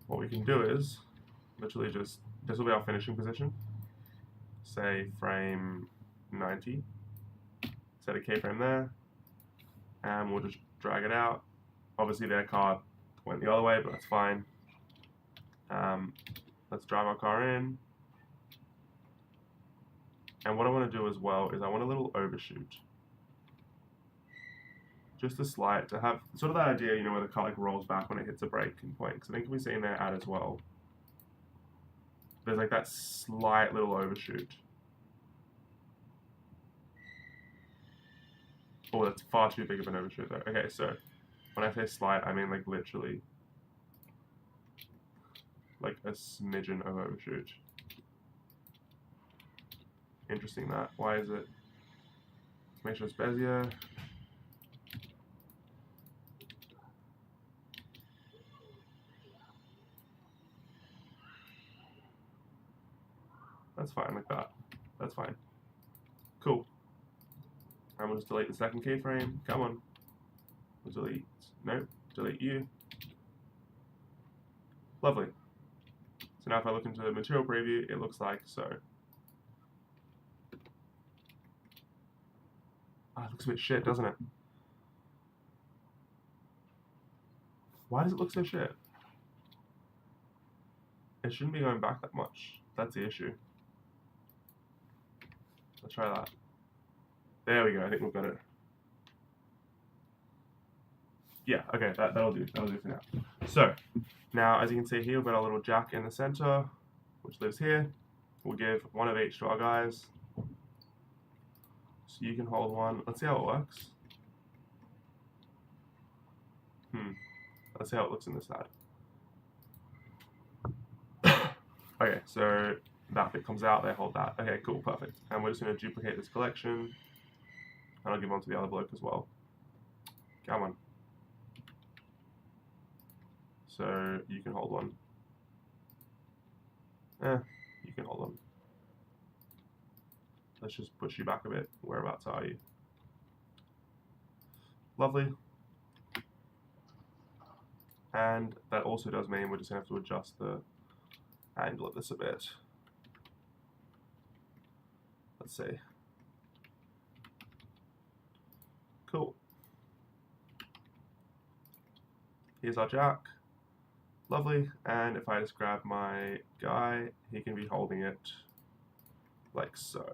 what we can do is literally just, this will be our finishing position. Say frame 90. Set a keyframe there. And we'll just drag it out. Obviously their car went the other way, but that's fine. Let's drive our car in. And what I want to do as well is I want a little overshoot. Just a slight, to have sort of that idea, you know, where the car like rolls back when it hits a braking point. Because I think we've seen their ad as well. There's like that slight little overshoot. Oh, that's far too big of an overshoot though. Okay, so when I say slight, I mean like literally like a smidgen of overshoot. Interesting that. Why is it? Let's make sure it's Bezier. That's fine like that. That's fine. Cool. I'm gonna just delete the second keyframe. Come on. We'll delete. Nope. Delete you. Lovely. So now if I look into the material preview, it looks like so. Ah, it looks a bit shit, doesn't it? Why does it look so shit? It shouldn't be going back that much. That's the issue. Let's try that. There we go. I think we've got it. Yeah, okay, that'll do. That'll do for now. So, now as you can see here, we've got our little jack in the center, which lives here. We'll give one of each to our guys. So you can hold one. Let's see how it works. Let's see how it looks in this side. Okay, so that bit comes out, they hold that. Okay, cool, perfect. And we're just going to duplicate this collection, and I'll give one to the other bloke as well. Come on. So you can hold one. You can hold one. Let's just push you back a bit. Whereabouts are you? Lovely. And that also does mean we're just going to have to adjust the angle of this a bit. Let's see. Cool. Here's our jack. Lovely. And if I just grab my guy, he can be holding it like so.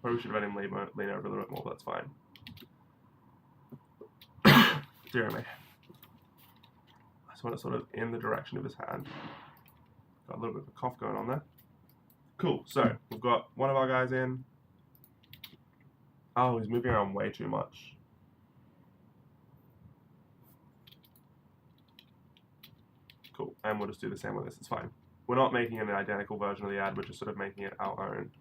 Probably should have let him lean over a little bit more, but that's fine. Dear me. I just want it sort of in the direction of his hand. Got a little bit of a cough going on there. Cool, so we've got one of our guys in. Oh, he's moving around way too much. Cool, and we'll just do the same with this, it's fine. We're not making an identical version of the ad, we're just sort of making it our own.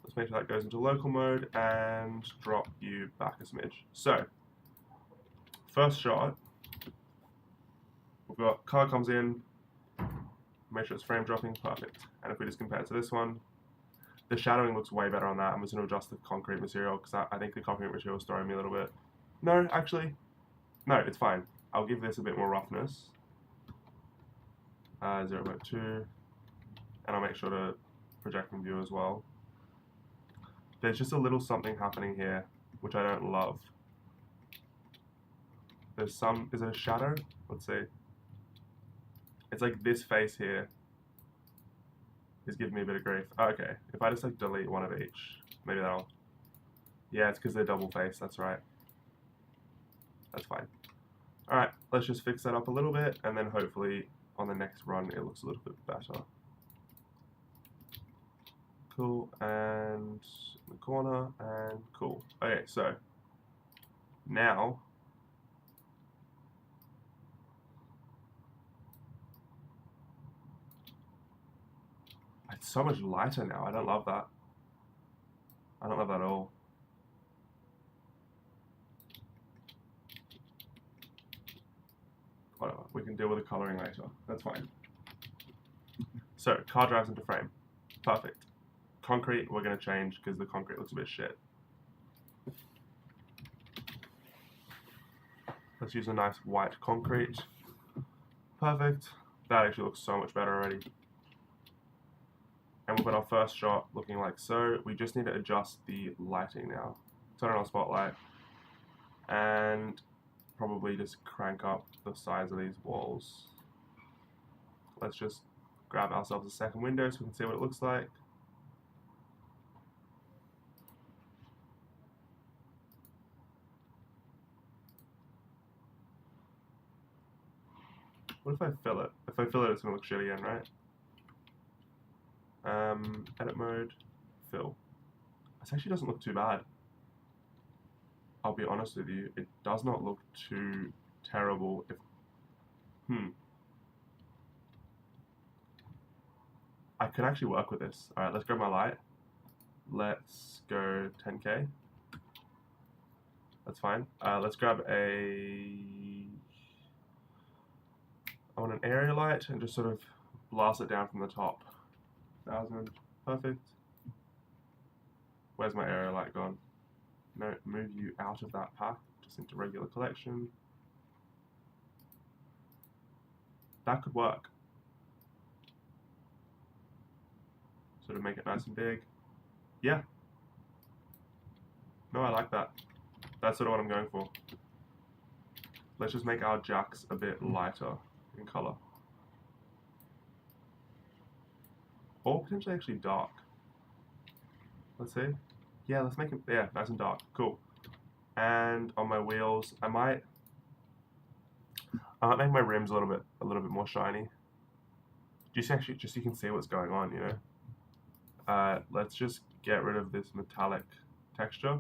Let's make sure that goes into local mode and drop you back a smidge. So, first shot, we've got car comes in, make sure it's frame dropping, perfect. And if we just compare it to this one, the shadowing looks way better on that. I'm just going to adjust the concrete material because I think the concrete material is throwing me a little bit. No, actually, no, it's fine. I'll give this a bit more roughness. 0.2, and I'll make sure to project from view as well. There's just a little something happening here, which I don't love. There's some, is it a shadow? Let's see. It's like this face here is giving me a bit of grief. Oh, okay, if I just like delete one of each, maybe that'll, yeah, it's because they're double face, that's right. That's fine. All right, let's just fix that up a little bit, and then hopefully on the next run it looks a little bit better. Cool, and the corner, and cool. Okay, so now it's so much lighter now. I don't love that. I don't love that at all. Whatever, we can deal with the coloring later. That's fine. So, car drives into frame. Perfect. Concrete, we're going to change because the concrete looks a bit shit. Let's use a nice white concrete. Perfect. That actually looks so much better already. And we've got our first shot looking like so. We just need to adjust the lighting now. Turn on our spotlight. And probably just crank up the size of these walls. Let's just grab ourselves a second window so we can see what it looks like. What if I fill it? If I fill it, it's going to look shit again, right? Edit mode, fill. This actually doesn't look too bad. I'll be honest with you, it does not look too terrible. I could actually work with this. Alright, let's grab my light. Let's go 10K. That's fine. Let's grab I want an area light and just sort of blast it down from the top. 1000, perfect. Where's my area light gone? No, move you out of that pack, just into regular collection. That could work. Sort of make it nice and big. Yeah. No, I like that. That's sort of what I'm going for. Let's just make our jacks a bit lighter in color. Or potentially actually dark. Let's see. Yeah, let's make it, yeah, nice and dark. Cool. And on my wheels, I might make my rims a little bit more shiny. Just actually, just so you can see what's going on, you know. Let's just get rid of this metallic texture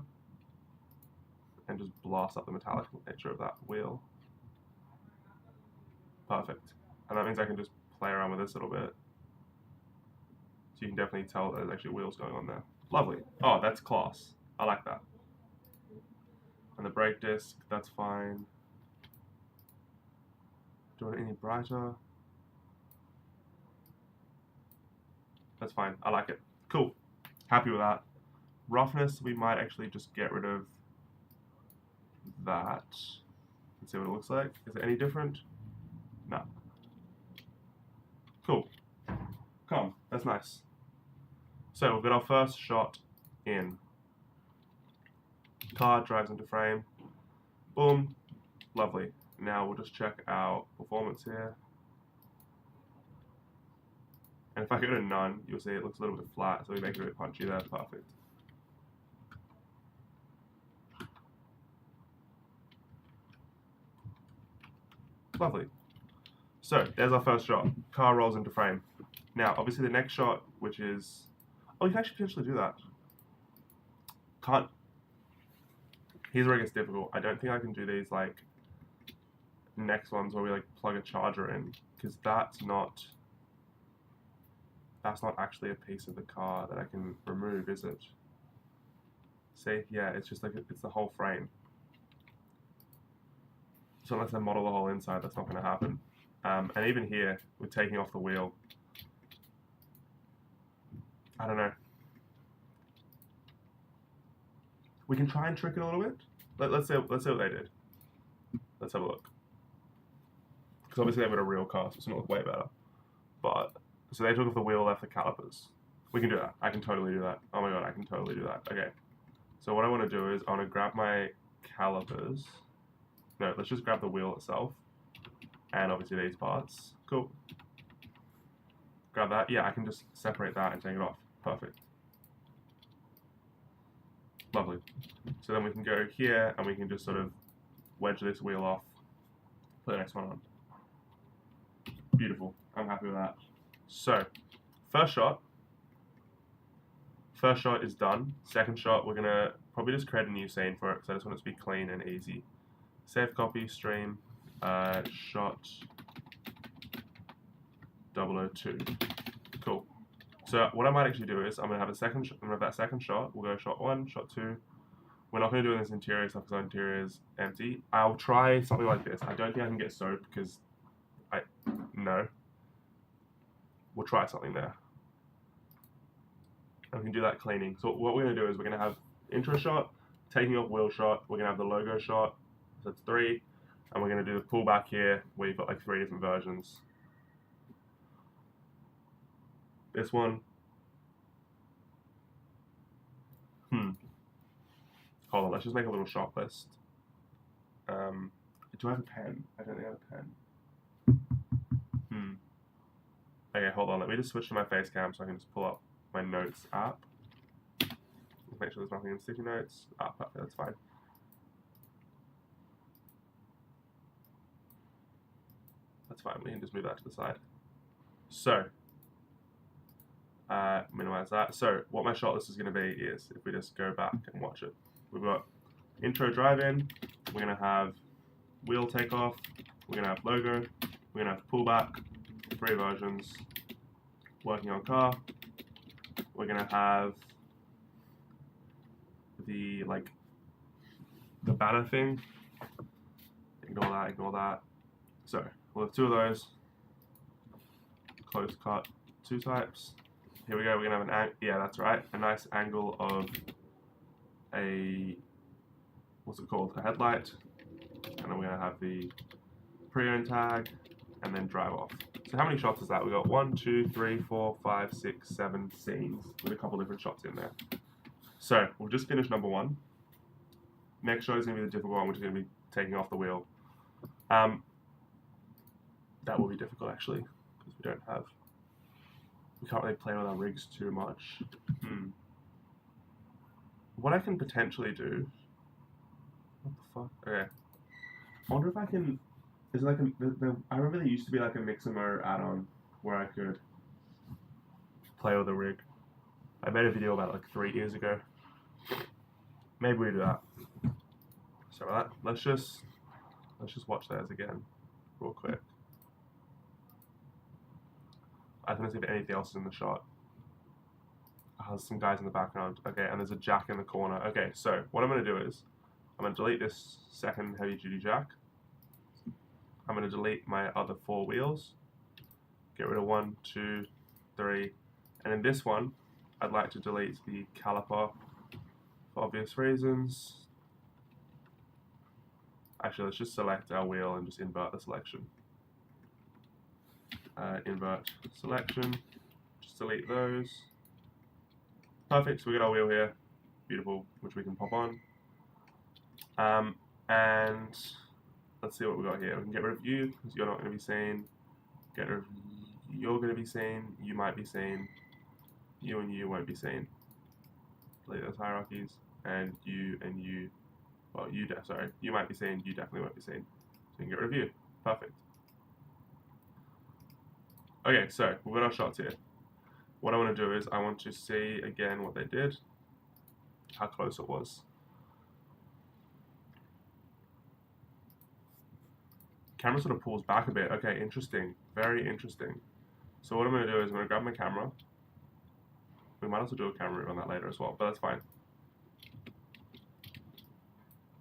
and just blast up the metallic nature of that wheel. Perfect. And that means I can just play around with this a little bit. So you can definitely tell there's actually wheels going on there. Lovely. Oh, that's class. I like that. And the brake disc, that's fine. Do you want it any brighter? That's fine. I like it. Cool. Happy with that. Roughness, we might actually just get rid of that. Let's see what it looks like. Is it any different? No. Cool. Calm. That's nice. So we've got our first shot in. Car drives into frame. Boom. Lovely. Now we'll just check our performance here. And if I go to none, you'll see it looks a little bit flat, so we make it a bit punchy there. Perfect. Lovely. So there's our first shot. Car rolls into frame. Now, obviously the next shot, which is... Oh, you can actually potentially do that. Can't... Here's where it gets difficult. I don't think I can do these, like, next ones where we, like, plug a charger in, because that's not actually a piece of the car that I can remove, is it? See, yeah, it's just like, it's the whole frame. So unless I model the whole inside, that's not going to happen. And even here, with taking off the wheel, I don't know. We can try and trick it a little bit. Let's see what they did. Let's have a look. Because obviously they've got a real car, so it's going to look way better. But, so they took off the wheel, left the calipers. We can do that. I can totally do that. Oh my god, I can totally do that. Okay. So what I want to do is, I want to grab my calipers. No, let's just grab the wheel itself. And obviously these parts. Cool. Grab that. Yeah, I can just separate that and take it off. Perfect. Lovely. So then we can go here and we can just sort of wedge this wheel off. Put the next one on. Beautiful. I'm happy with that. So, first shot. First shot is done. Second shot, we're going to probably just create a new scene for it because I just want it to be clean and easy. Save copy, stream, shot 002. Cool. So what I might actually do is I'm gonna have that second shot. We'll go shot 1, shot 2. We're not gonna do this interior stuff because our interior is empty. I'll try something like this. I don't think I can get soap because no. We'll try something there. And we can do that cleaning. So what we're gonna do is we're gonna have intro shot, taking off wheel shot. We're gonna have the logo shot. So that's 3. And we're going to do the pullback here, where you've got like 3 different versions. This one. Hold on, let's just make a little shot list. Do I have a pen? I don't think I have a pen. Okay, hold on, let me just switch to my face cam so I can just pull up my notes app. Let's make sure there's nothing in sticky notes. Perfect, that's fine. That's fine, we can just move that to the side. So, minimize that. So, what my shot list is going to be is, if we just go back and watch it, we've got intro drive-in, we're going to have wheel takeoff, we're going to have logo, we're going to have pullback, 3 versions, working on car, we're going to have the banner thing, ignore that. So, we'll have 2 of those, close cut, 2 types. Here we go, we're going to have yeah, that's right, a nice angle of a, what's it called, a headlight, and then we're going to have the pre-owned tag, and then drive off. So how many shots is that? We've got 1, 2, 3, 4, 5, 6, 7 scenes, with a couple different shots in there. So, we've just finished number 1. Next shot is going to be the difficult one, which is going to be taking off the wheel. That will be difficult actually, because we can't really play with our rigs too much. what I can potentially do. What the fuck? Okay. I wonder if I can. Is it like I remember there used to be like a Mixamo add-on where I could play with the rig. I made a video about it like 3 years ago. Maybe we do that. So let's just watch those again, real quick. I just want to see if anything else is in the shot. There's some guys in the background. Okay, and there's a jack in the corner. Okay, so what I'm going to do is I'm going to delete this second heavy-duty jack. I'm going to delete my other 4 wheels. Get rid of 1, 2, 3, and in this one, I'd like to delete the caliper for obvious reasons. Actually, let's just select our wheel and just invert the selection. Invert selection, just delete those. Perfect, so we got our wheel here, beautiful, which we can pop on. And let's see what we got here. We can get rid of you, because you're not going to be seen. Get rid of you're going to be seen, you might be seen, you and you won't be seen. Delete those hierarchies, and you, well, you might be seen, you definitely won't be seen. So you can get rid of you. Perfect. Okay, so we've got our shots here. What I want to do is I want to see again what they did, how close it was. Camera sort of pulls back a bit. Okay, interesting. Very interesting. So what I'm going to do is I'm going to grab my camera. We might also do a camera move on that later as well, but that's fine.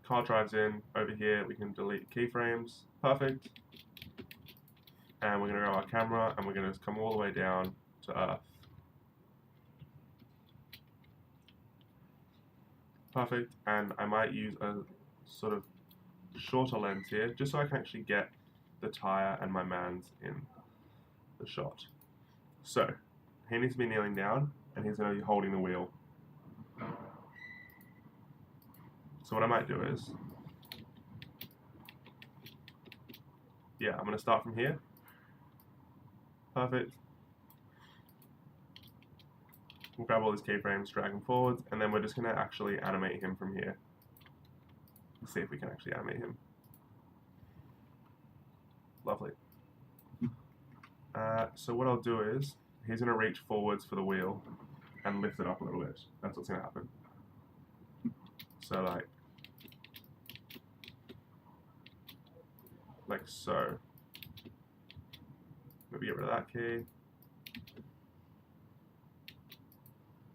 Car drives in. Over here, we can delete keyframes. Perfect. And we're going to grab our camera and we're going to come all the way down to Earth. Perfect. And I might use a sort of shorter lens here, just so I can actually get the tire and my man's in the shot. So he needs to be kneeling down and he's going to be holding the wheel. So what I might do is, yeah, I'm going to start from here. Perfect. We'll grab all these keyframes, drag them forwards, and then we're just going to actually animate him from here. Let's see if we can actually animate him. Lovely. So what I'll do is, he's going to reach forwards for the wheel and lift it up a little bit. That's what's going to happen. So like so. Maybe get rid of that key.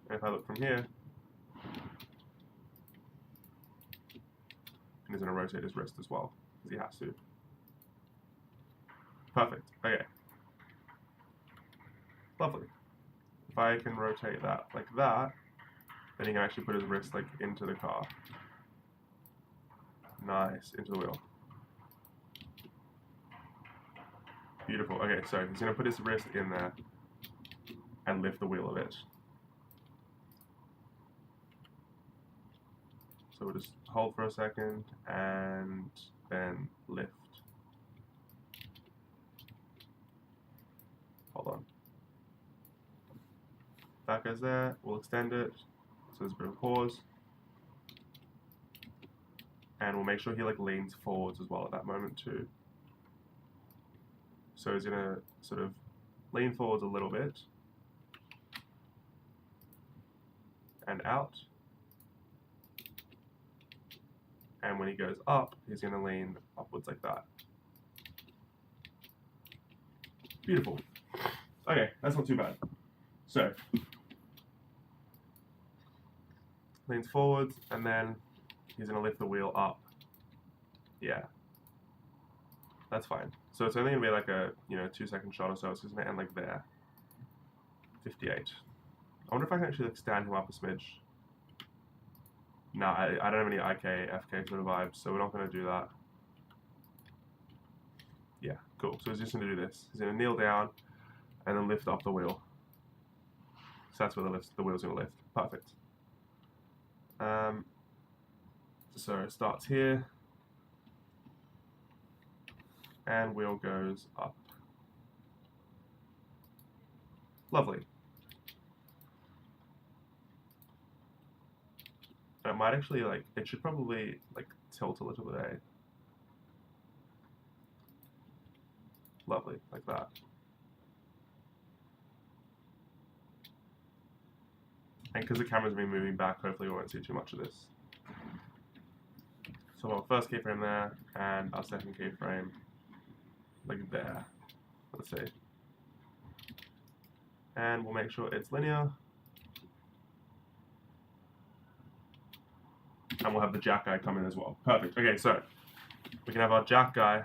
And if I look from here, and he's going to rotate his wrist as well, because he has to. Perfect. Okay. Lovely. If I can rotate that like that, then he can actually put his wrist like into the car. Nice. Into the wheel. Beautiful. Okay, so he's going to put his wrist in there and lift the wheel a bit. So we'll just hold for a second and then lift. Hold on. That goes there. We'll extend it. So there's a bit of a pause. And we'll make sure he like leans forwards as well at that moment too. So he's gonna sort of lean forwards a little bit and out. And when he goes up, he's gonna lean upwards like that. Beautiful. Okay, that's not too bad. So leans forwards and then he's gonna lift the wheel up. Yeah. That's fine. So it's only gonna be like a 2-second shot or so. It's just gonna end like there. 58. I wonder if I can actually like stand him up a smidge. Nah, I don't have any IK, FK sort of vibes, so we're not gonna do that. Yeah, cool. So he's just gonna do this. He's gonna kneel down and then lift up the wheel. So that's where the wheel's gonna lift. Perfect. So it starts here. And wheel goes up. Lovely. might actually like, it should probably like tilt a little bit, eh? Lovely, like that. And because the camera's been moving back, hopefully we won't see too much of this. So our first keyframe there, and our second keyframe like there. Let's see. And we'll make sure it's linear. And we'll have the jack guy come in as well. Perfect. Okay, so we can have our jack guy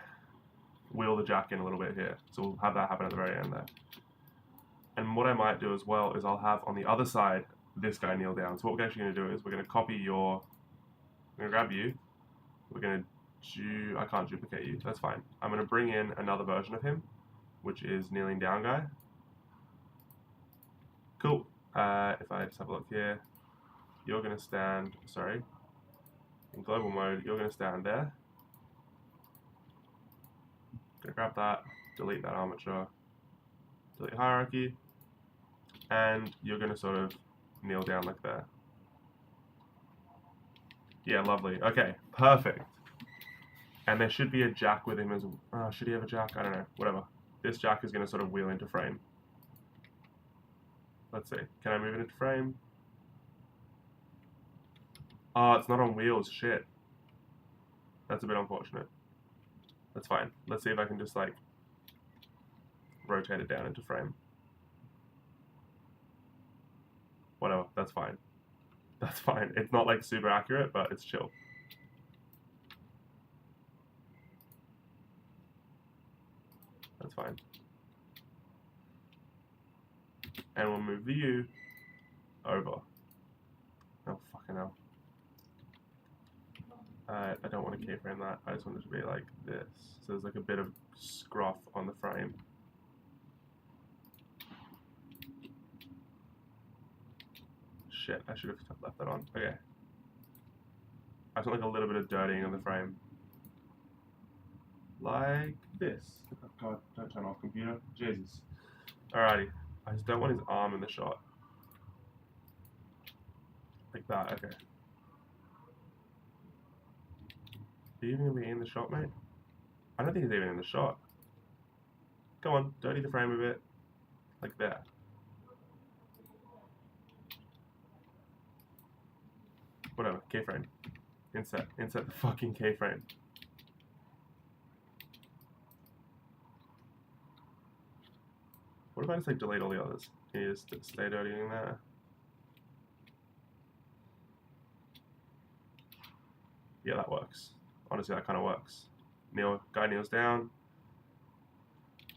wheel the jack in a little bit here. So we'll have that happen at the very end there. And what I might do as well is I'll have on the other side this guy kneel down. So what we're actually going to do is we're going to copy your, I'm going to grab you. We're going to I can't duplicate you. That's fine. I'm going to bring in another version of him, which is kneeling down guy. Cool. If I just have a look here, you're going to stand, sorry, in global mode, you're going to stand there. Going to grab that, delete that armature, delete hierarchy, and you're going to sort of kneel down like that. Yeah, lovely. Okay, perfect. And there should be a jack with him as well. Should he have a jack? I don't know. Whatever. This jack is going to sort of wheel into frame. Let's see. Can I move it into frame? Oh, it's not on wheels. Shit. That's a bit unfortunate. That's fine. Let's see if I can just like rotate it down into frame. Whatever. That's fine. That's fine. It's not like super accurate, but it's chill. That's fine. And we'll move view over. Oh, fucking hell. I don't want to keyframe that. I just want it to be like this. So there's like a bit of scruff on the frame. Shit, I should have left that on. Okay. I just want like a little bit of dirtying on the frame. Like this. Oh god, don't turn off computer. Jesus. Alrighty. I just don't want his arm in the shot. Like that, okay. Are you even gonna be in the shot, mate? I don't think he's even in the shot. Come on, dirty the frame a bit. Like that. Whatever, keyframe. Insert the fucking keyframe. What if I just like delete all the others? Can you just stay dirtying there? Yeah, that works. Honestly, that kind of works. Guy kneels down.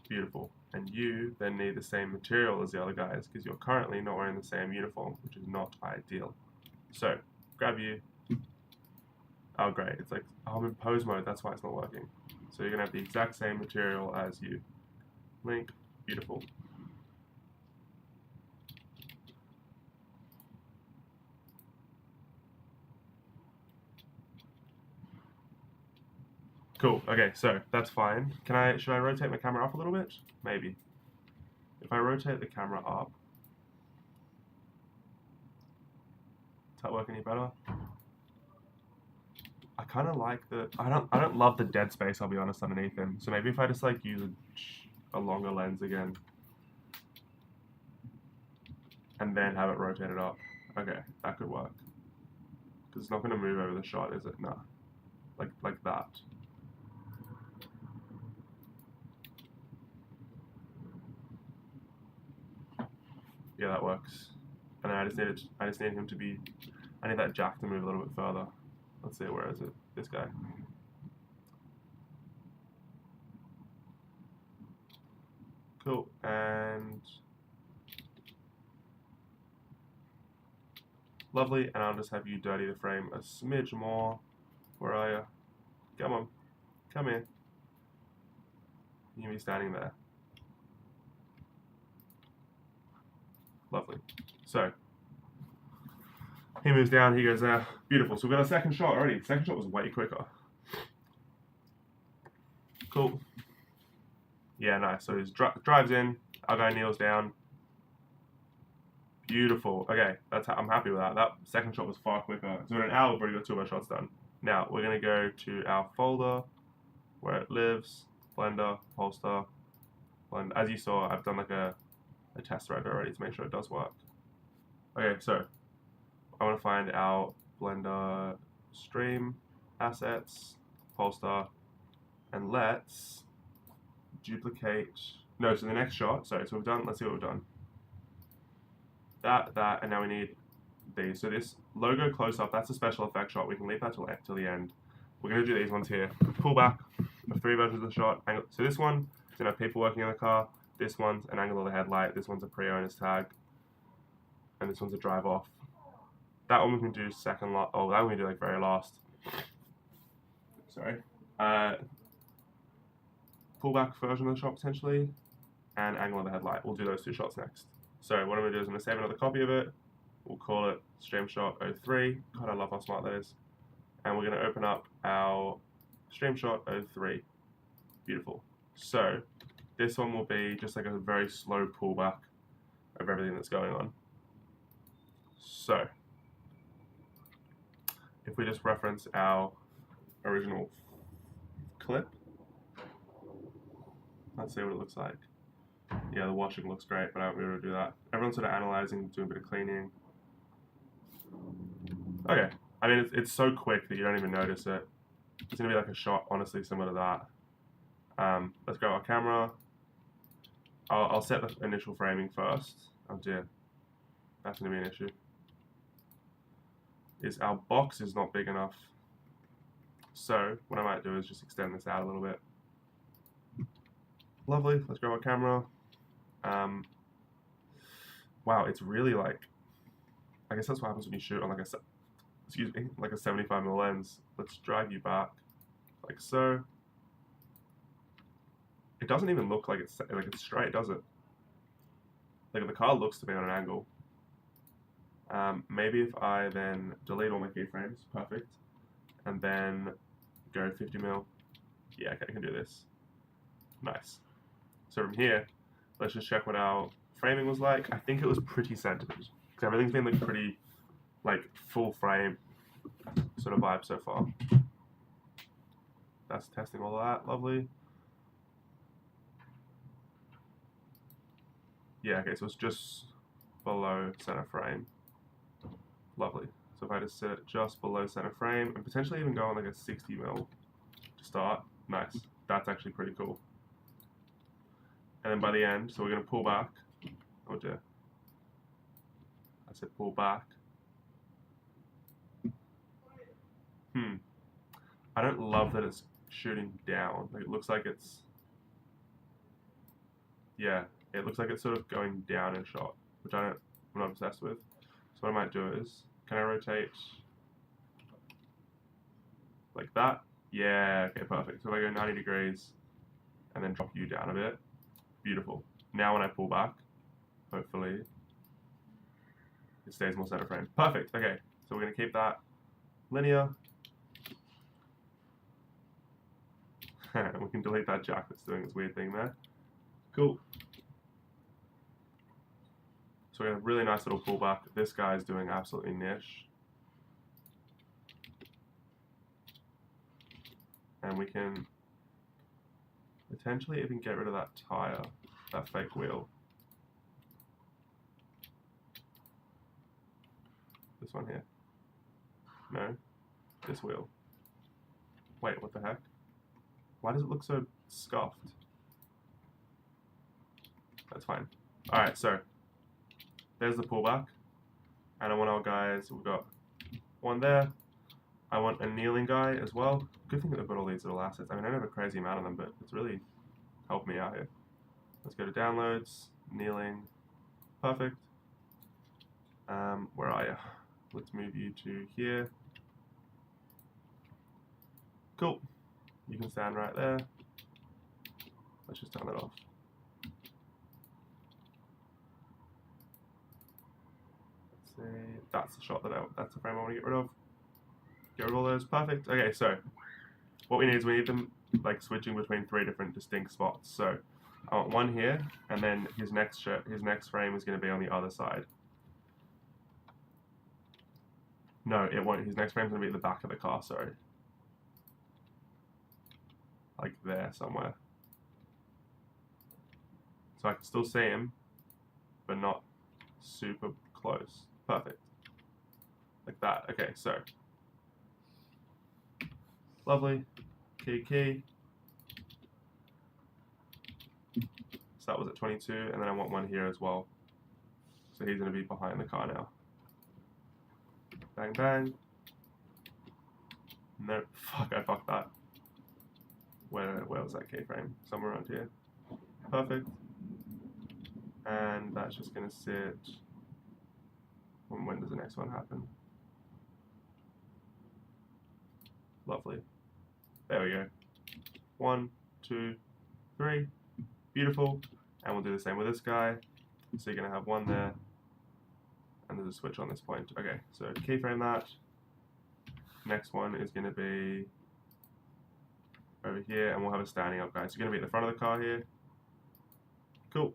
Beautiful. And you then need the same material as the other guys because you're currently not wearing the same uniform, which is not ideal. So, grab you. Oh, great. It's like, I'm in pose mode. That's why it's not working. So you're going to have the exact same material as you. Link. Beautiful. Cool. Okay, so that's fine. Should I rotate my camera up a little bit? Maybe. If I rotate the camera up, does that work any better? I kind of like I don't love the dead space, I'll be honest, underneath him. So maybe if I just like use a longer lens again and then have it rotated up. Okay, that could work. Because it's not going to move over the shot, is it? No. Like that. Yeah, that works. And then I just need him to be, I need that jack to move a little bit further. Let's see, where is it? This guy. Cool, and lovely, and I'll just have you dirty the frame a smidge more. Where are you? Come on, come here. You can be standing there. Lovely. So, he moves down, he goes there. Beautiful. So we've got a second shot already. Second shot was way quicker. Cool. Yeah, nice. So he drives in, our guy kneels down. Beautiful. Okay, I'm happy with that. That second shot was far quicker. So in an hour, we've already got 2 of our shots done. Now we're gonna go to our folder where it lives, Blender, Polestar, Blend. As you saw, I've done like a test thread already to make sure it does work. Okay, so I want to find our Blender stream assets, Polestar, and let's duplicate. No, so the next shot. Sorry, so we've done. Let's see what we've done. That, and now we need these. So this logo close up, that's a special effect shot. We can leave that till the end. We're going to do these ones here. Pull back, the 3 versions of the shot. Angle. So this one is going to have people working in the car. This one's an angle of the headlight. This one's a pre-owner's tag. And this one's a drive off. That one we can do second last. Oh, that one we can do like very last. Sorry. Pull back version of the shot potentially. And angle of the headlight. We'll do those 2 shots next. So what I'm going to do is I'm going to save another copy of it. We'll call it Stream Shot 03. God, I love how smart that is. And we're going to open up our Stream Shot 03. Beautiful. So this one will be just like a very slow pullback of everything that's going on. So if we just reference our original clip, let's see what it looks like. Yeah, the washing looks great, but I won't be able to do that. Everyone's sort of analyzing, doing a bit of cleaning. Okay, I mean, it's so quick that you don't even notice it. It's going to be like a shot, honestly, similar to that. Let's grab our camera. I'll set the initial framing first. Oh dear, that's going to be an issue. Is our box is not big enough. So what I might do is just extend this out a little bit. Lovely, let's grab our camera. Wow, it's really like, I guess that's what happens when you shoot on like like a 75mm lens. Let's drag you back, like so. It doesn't even look like it's straight, does it? Like the car looks to me on an angle. Maybe if I then delete all my keyframes, perfect, and then go 50mm. Yeah, okay, I can do this. Nice. So from here, let's just check what our framing was like. I think it was pretty centered because everything's been like pretty, like full frame sort of vibe so far. That's testing all that. Lovely. Yeah, okay, so it's just below center frame. Lovely. So if I just set it just below center frame and potentially even go on like a 60mm to start, nice. That's actually pretty cool. And then by the end, so we're going to pull back. Oh dear. I said pull back. I don't love that it's shooting down. Like it looks like it's, yeah, it looks like it's sort of going down in shot, which I'm not obsessed with. So what I might do is, can I rotate like that? Yeah, okay, perfect. So if I go 90 degrees and then drop you down a bit, beautiful. Now when I pull back, hopefully it stays more center frame. Perfect, okay. So we're gonna keep that linear. And we can delete that jack that's doing its weird thing there. Cool. So we have a really nice little pullback. This guy's doing absolutely niche. And we can potentially even get rid of that tire, that fake wheel. This one here. No, this wheel. Wait, what the heck? Why does it look so scuffed? That's fine. Alright, so there's the pullback. And I want our guys, we've got one there. I want a kneeling guy as well. Good thing that they've got all these little assets. I mean, I don't have a crazy amount of them, but it's really helped me out here. Let's go to downloads, kneeling, perfect. Where are you? Let's move you to here. Cool. You can stand right there. Let's just turn that off. Let's see. That's the shot that's the frame I want to get rid of. Get rid of all those. Perfect. Okay, so what we need is we need them like switching between 3 different distinct spots. So I want one here, and then his next frame is going to be on the other side. No, it won't. His next frame's going to be at the back of the car, sorry. Like there somewhere. So I can still see him, but not super close. Perfect. Like that. Okay, so. Lovely. Key. So that was at 22, and then I want one here as well. So he's going to be behind the car now. Bang, bang. No, fuck, I fucked that. Where was that keyframe? Somewhere around here. Perfect. And that's just going to sit. When does the next one happen? Lovely. There we go. 1, 2, 3. Beautiful. And we'll do the same with this guy. So you're going to have one there. And there's a switch on this point. Okay, so keyframe that. Next one is going to be over here, and we'll have a standing up guy. So you're going to be at the front of the car here. Cool.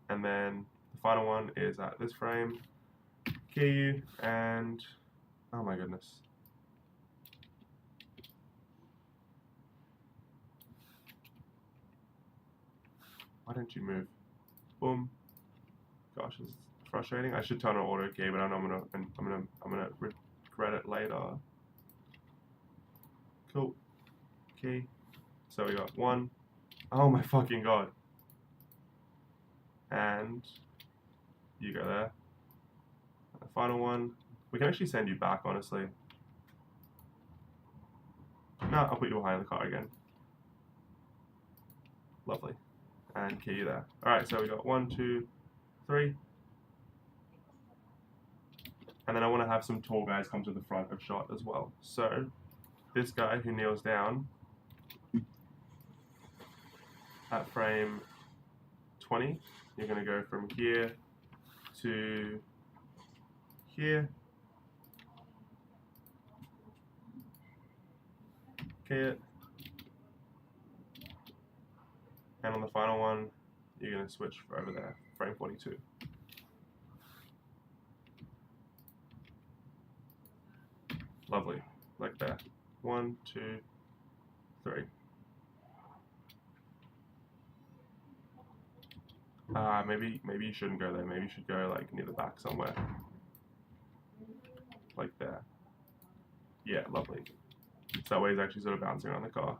And then the final one is at this frame. Key you, and oh my goodness. Why don't you move? Boom. Gosh, it's frustrating. I should turn on auto key, but I know I'm gonna regret it later. Cool. Key. So we got one. Oh my fucking god. And you go there. And the final one. We can actually send you back, honestly. No, I'll put you behind the car again. Lovely. And key you there. Alright, so we got 1, 2, 3. And then I want to have some tall guys come to the front of shot as well. So this guy who kneels down at frame 20, you're going to go from here to here. Key it. And on the final one, you're going to switch for over there, frame 42. Lovely, like that. 1, 2, 3. Maybe you shouldn't go there. Maybe you should go like near the back somewhere. Like there. Yeah, lovely. So that way he's actually sort of bouncing around the car.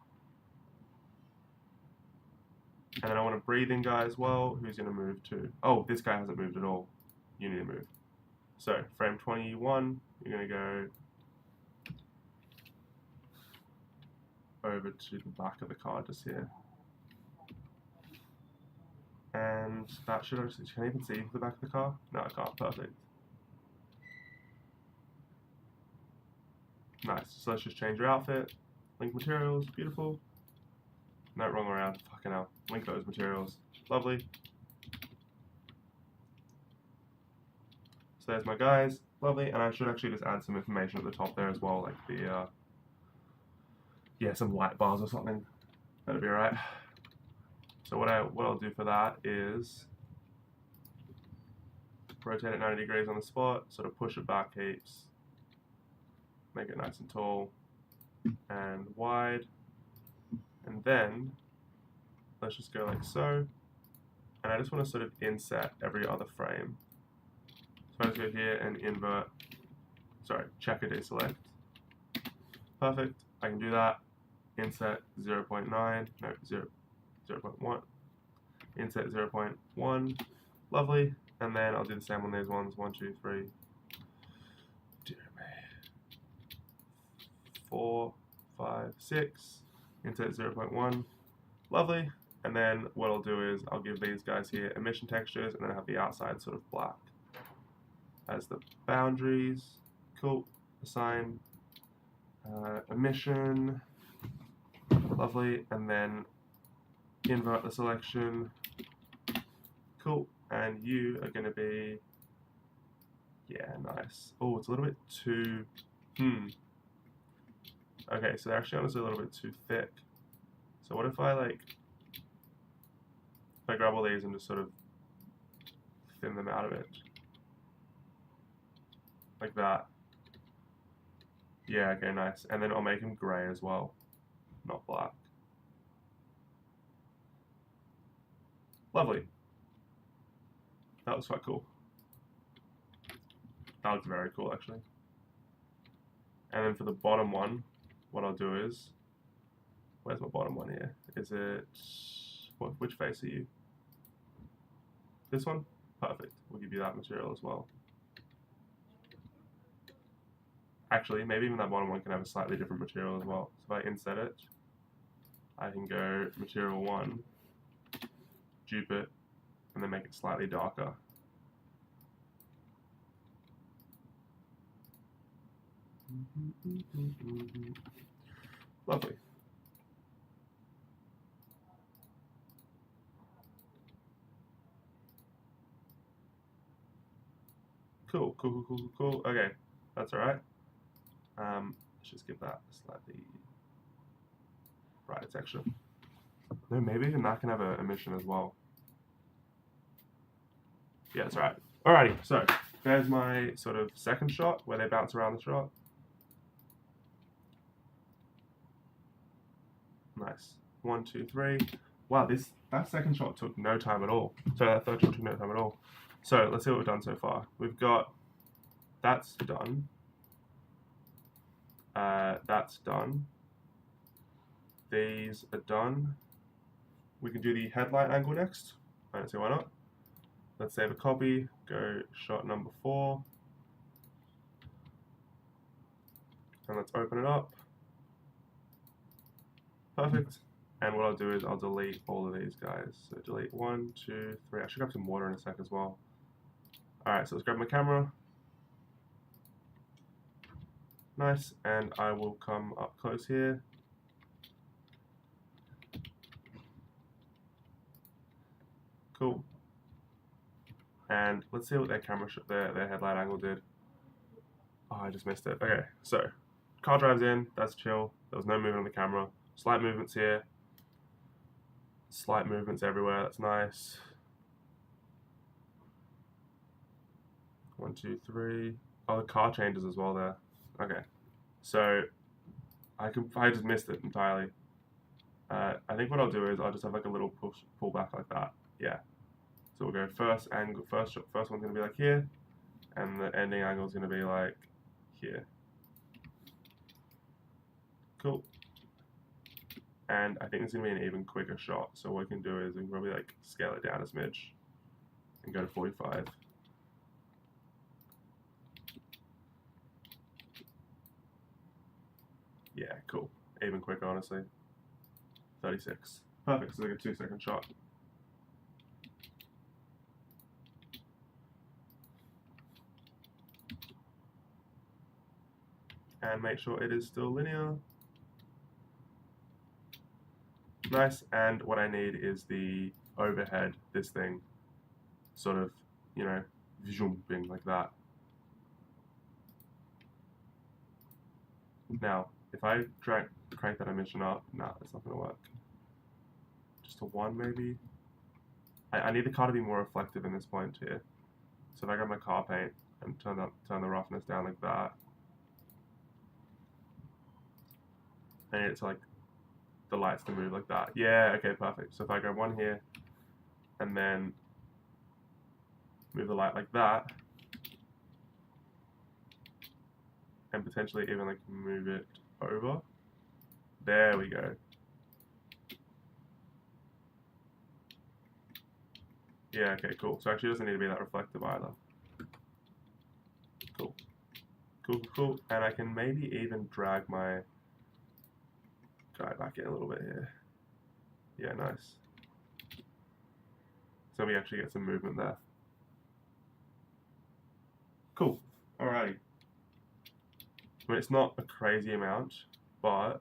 And then I want a breathing guy as well, who's going to move to... Oh, this guy hasn't moved at all. You need to move. So, frame 21, you're going to go over to the back of the car just here. And that should actually... Can I even see the back of the car? No, I can't. Perfect. Nice. So let's just change your outfit. Link materials. Beautiful. No, wrong around. Fucking hell. Link those materials. Lovely. So there's my guys. Lovely. And I should actually just add some information at the top there as well, like the, yeah, some light bars or something. That'll be alright. So what I'll do for that is rotate it 90 degrees on the spot, sort of push it back heaps, make it nice and tall and wide. And then let's just go like so, and I just want to sort of inset every other frame. So I just go here and invert, checker deselect. Perfect, I can do that. Inset 0.9, no, 0.1, inset 0.1, lovely. And then I'll do the same on these ones, 1, 2, 3, 4, 5, 6. Inset 0.1, lovely. And then what I'll do is I'll give these guys here emission textures, and then I have the outside sort of black as the boundaries. Cool. Assign emission, lovely. And then invert the selection. Cool. And you are going to be, yeah, nice. Oh, it's a little bit too, Okay, so they're actually honestly a little bit too thick. So what if I grab all these and just sort of thin them out a bit. Like that. Yeah, okay, nice. And then I'll make him grey as well, not black. Lovely. That was quite cool. That looks very cool, actually. And then for the bottom one, what I'll do is, where's my bottom one here? Is it, which face are you? This one? Perfect. We'll give you that material as well. Actually, maybe even that bottom one can have a slightly different material as well. So if I inset it, I can go material 1, dupe it, and then make it slightly darker. Lovely. Cool. Okay, that's all right. Let's just give that a slightly brighter texture. No, maybe even that can have an emission as well. Yeah, that's right. Alrighty, so there's my sort of second shot where they bounce around the shot. Nice. 1, 2, 3. Wow, that second shot took no time at all. So that third shot took no time at all. So let's see what we've done so far. We've got that's done. That's done. These are done. We can do the headlight angle next. I don't see why not. Let's save a copy. Go shot number 4. And let's open it up. Perfect. And what I'll do is I'll delete all of these guys. So delete 1, 2, 3. I should grab some water in a sec as well. Alright, so let's grab my camera. Nice, and I will come up close here. Cool. And let's see what their camera, their headlight angle did. Oh, I just missed it. Okay, so car drives in, that's chill. There was no movement on the camera. Slight movements here. Slight movements everywhere, that's nice. 1, 2, 3. Oh, the car changes as well there. Okay, so I just missed it entirely. I think what I'll do is I'll just have like a little pull back like that. Yeah. So we'll go first angle. First one's gonna be like here, and the ending angle is gonna be like here. Cool. And I think it's gonna be an even quicker shot. So what we can do is we can probably like scale it down a smidge and go to 45. Yeah, cool. Even quicker, honestly. 36. Perfect. So like a 2-second shot. And make sure it is still linear. Nice. And what I need is the overhead, this thing, sort of, you know, zooming like that. Now, if I crank that emission up, nah, that's not going to work. Just a 1 maybe. I need the car to be more reflective in this point here. So if I grab my car paint and turn the roughness down like that, I need it to like the lights to move like that. Yeah, okay, perfect. So if I grab one here and then move the light like that, and potentially even like move it over. There we go. Yeah, okay, cool. So actually it doesn't need to be that reflective either. Cool. And I can maybe even drag my guy back in a little bit here. Yeah, nice. So we actually get some movement there. Cool. Alrighty. I mean, it's not a crazy amount, but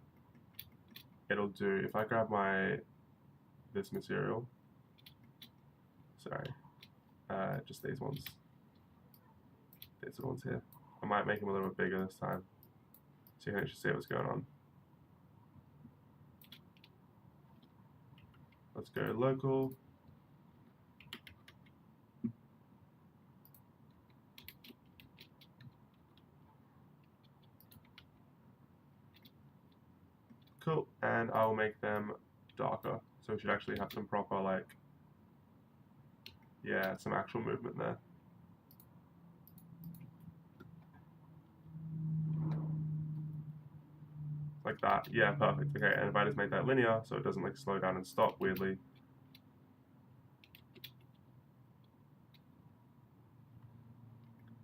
it'll do. If I grab this material, sorry, just these ones. These are the ones here. I might make them a little bit bigger this time, so you can actually see what's going on. Let's go local. make them darker. So we should actually have some proper, like, yeah, some actual movement there. Like that. Yeah, perfect. Okay, and if I just make that linear so it doesn't like slow down and stop weirdly.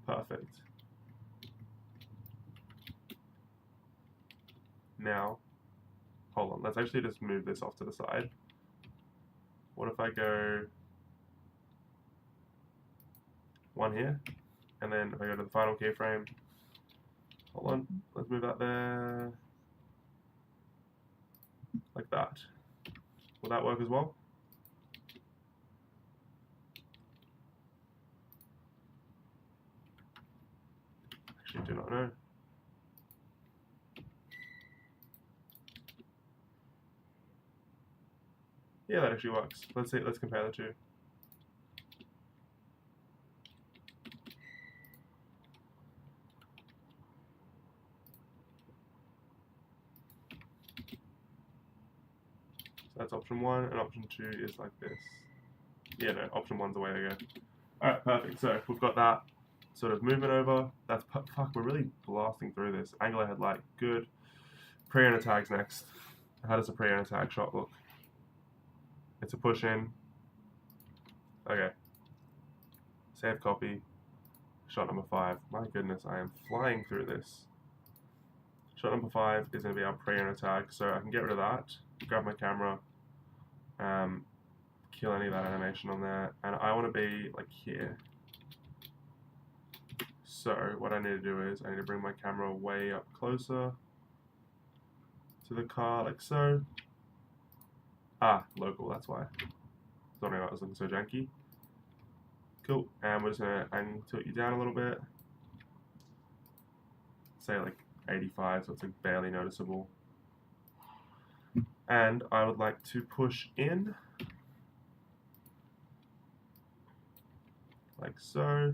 Perfect. Now, hold on, let's actually just move this off to the side. What if I go one here, and then if I go to the final keyframe, hold on, let's move that there, like that. Will that work as well? Actually, do not know. Yeah, that actually works. Let's see. Let's compare the two. So that's option 1, and option 2 is like this. Yeah, no, option 1's the way to go. Alright, perfect. So we've got that sort of movement over. That's fuck, we're really blasting through this. Angular headlight, good. Pre-owner tags next. How does a pre-owner tag shot look? It's a push in. Okay. Save copy. Shot number 5. My goodness, I am flying through this. Shot number 5 is going to be our pre-owner tag, so I can get rid of that. Grab my camera. Kill any of that animation on there, and I want to be like here. So what I need to do is I need to bring my camera way up closer to the car, like so. Ah, local, that's why. Sorry, I was looking so janky. Cool, and we're just gonna tilt you down a little bit. Say like 85, so it's like barely noticeable. And I would like to push in. Like so.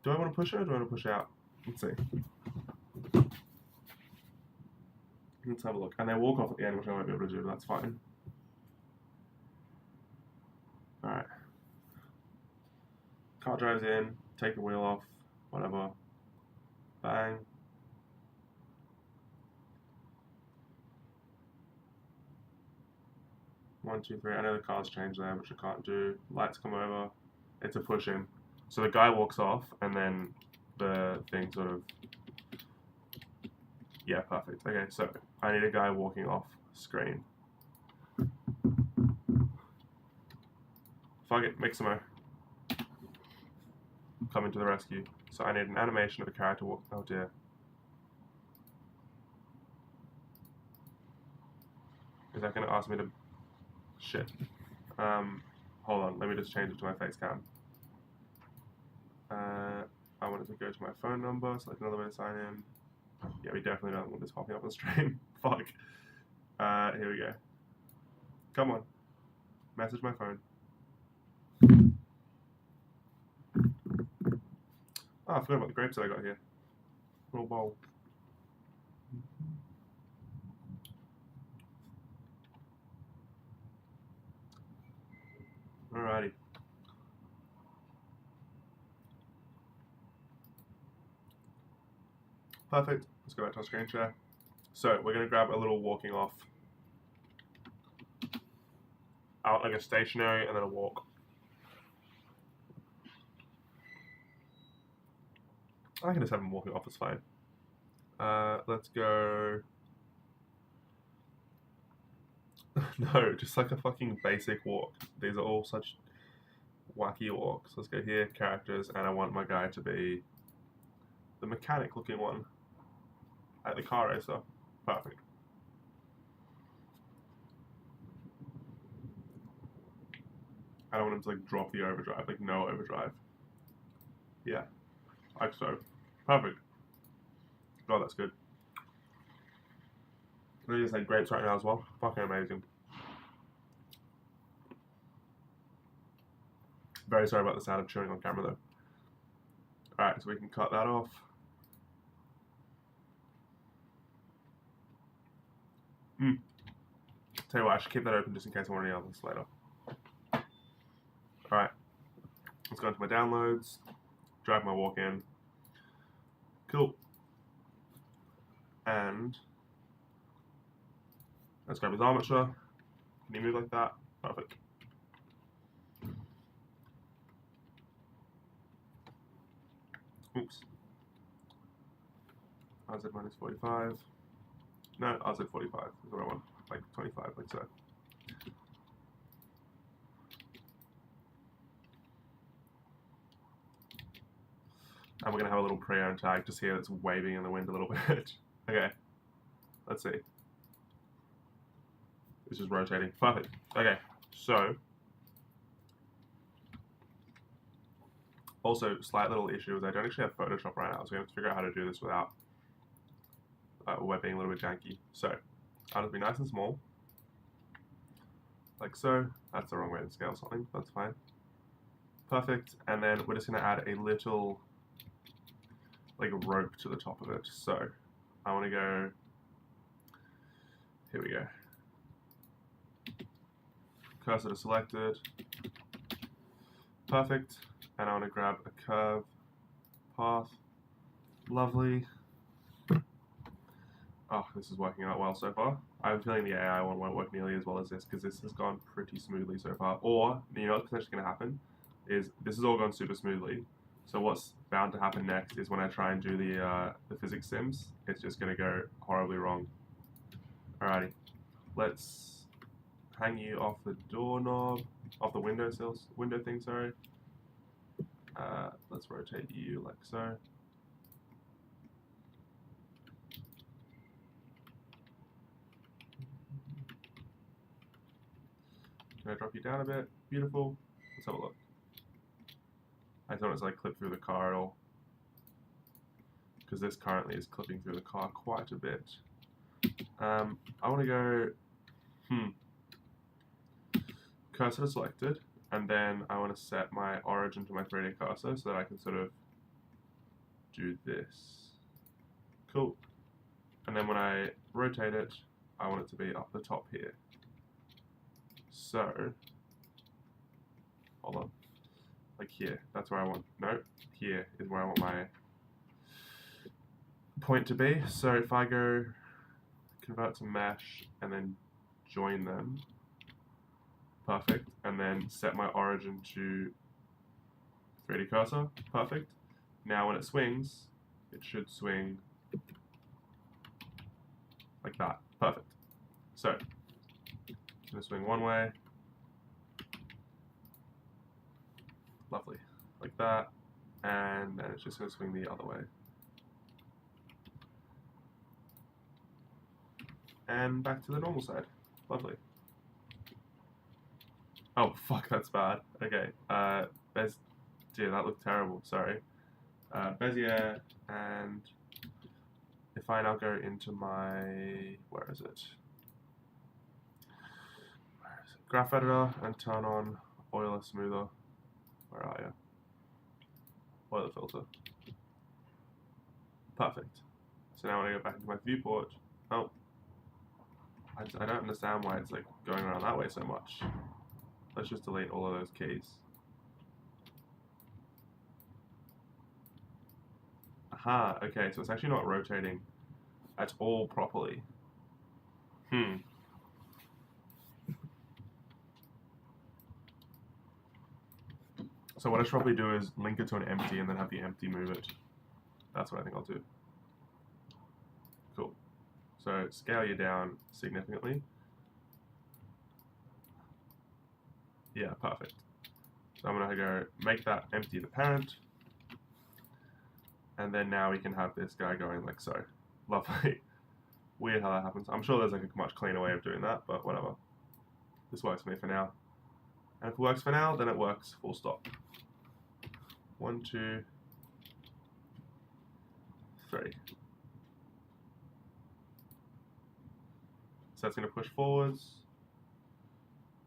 Do I want to push in or do I want to push out? Let's see. Let's have a look. And they walk off at the end, which I won't be able to do, but that's fine. Alright. Car drives in, take the wheel off, whatever. Bang. One, two, three. I know the car's changed there, which I can't do. Lights come over. It's a push in. So the guy walks off, and then the thing sort of. Yeah, perfect. Okay, so I need a guy walking off screen. Fuck it, make some more. Coming to the rescue. So I need an animation of a character walk. Oh dear. Is that going to ask me to. Shit. Hold on, let me just change it to my face cam. I wanted to go to my phone number, select another way to sign in. Yeah, we definitely don't want this popping up on the screen. Fuck. Here we go. Come on. Message my phone. Oh, I forgot about the grapes that I got here. Little bowl. Alrighty. Perfect. Let's go back to our screen share. So we're going to grab a little walking off. Out like a stationary and then a walk. I can just have him walking off, it's fine. Let's go. No, just like a fucking basic walk. These are all such wacky walks. Let's go here, characters, and I want my guy to be the mechanic looking one. Like the car racer. Perfect. I don't want him to like drop the overdrive, like no overdrive. Yeah, like so. Perfect. God, that's good. They just like grapes right now as well. Fucking amazing. Very sorry about the sound of chewing on camera though. Alright, so we can cut that off. Tell you what, I should keep that open just in case I want any others later. Alright, let's go into my downloads, drag my walk in. Cool. And let's grab his armature. Can he move like that? Perfect. Oops. RZ minus 45. No, RZ 45 is what I want. Like 25, like so. And we're going to have a little pre-own tag just here that's waving in the wind a little bit. Okay. Let's see. This is rotating. Perfect. Okay. So. Also, slight little issue is I don't actually have Photoshop right now, so we have to figure out how to do this without web being a little bit janky. So, I'll just be nice and small. Like so. That's the wrong way to scale something. That's fine. Perfect. And then we're just going to add a little like a rope to the top of it. So I want to go, here we go. Cursor to selected. Perfect. And I want to grab a curve path. Lovely. Oh, this is working out well so far. I'm feeling the AI one won't work nearly as well as this because this has gone pretty smoothly so far. Or, you know what's potentially going to happen is this has all gone super smoothly. So what's bound to happen next is when I try and do the physics sims, it's just going to go horribly wrong. Alrighty, let's hang you off the doorknob, off the window thing, sorry. Let's rotate you like so. Can I drop you down a bit? Beautiful. Let's have a look. I thought it was like clip through the car at all. Because this currently is clipping through the car quite a bit. I want to go, cursor to selected, and then I want to set my origin to my 3D cursor so that I can sort of do this. Cool. And then when I rotate it, I want it to be up the top here. So, hold on. Like here, that's where I want, no, here is where I want my point to be. So if I go convert to mesh and then join them, perfect, and then set my origin to 3D cursor, perfect. Now when it swings, it should swing like that, perfect. So, it's gonna swing one way, lovely, like that, and then it's just gonna swing the other way. And back to the normal side, lovely. Oh, fuck, that's bad. Okay, dear, that looked terrible, sorry. Bezier, and if I now go into my, where is it? Graph editor and turn on oiler smoother. Where are you? Oiler filter. Perfect. So now when I go back into my viewport, oh, I don't understand why it's like going around that way so much. Let's just delete all of those keys. Aha, okay, so it's actually not rotating at all properly. So what I should probably do is link it to an empty and then have the empty move it. That's what I think I'll do. Cool. So scale you down significantly. Yeah, perfect. So I'm gonna go make that empty the parent. And then now we can have this guy going like so. Lovely. Weird how that happens. I'm sure there's like a much cleaner way of doing that, but whatever. This works for me for now. And if it works for now, then it works full stop. 1, 2, 3. So that's going to push forwards.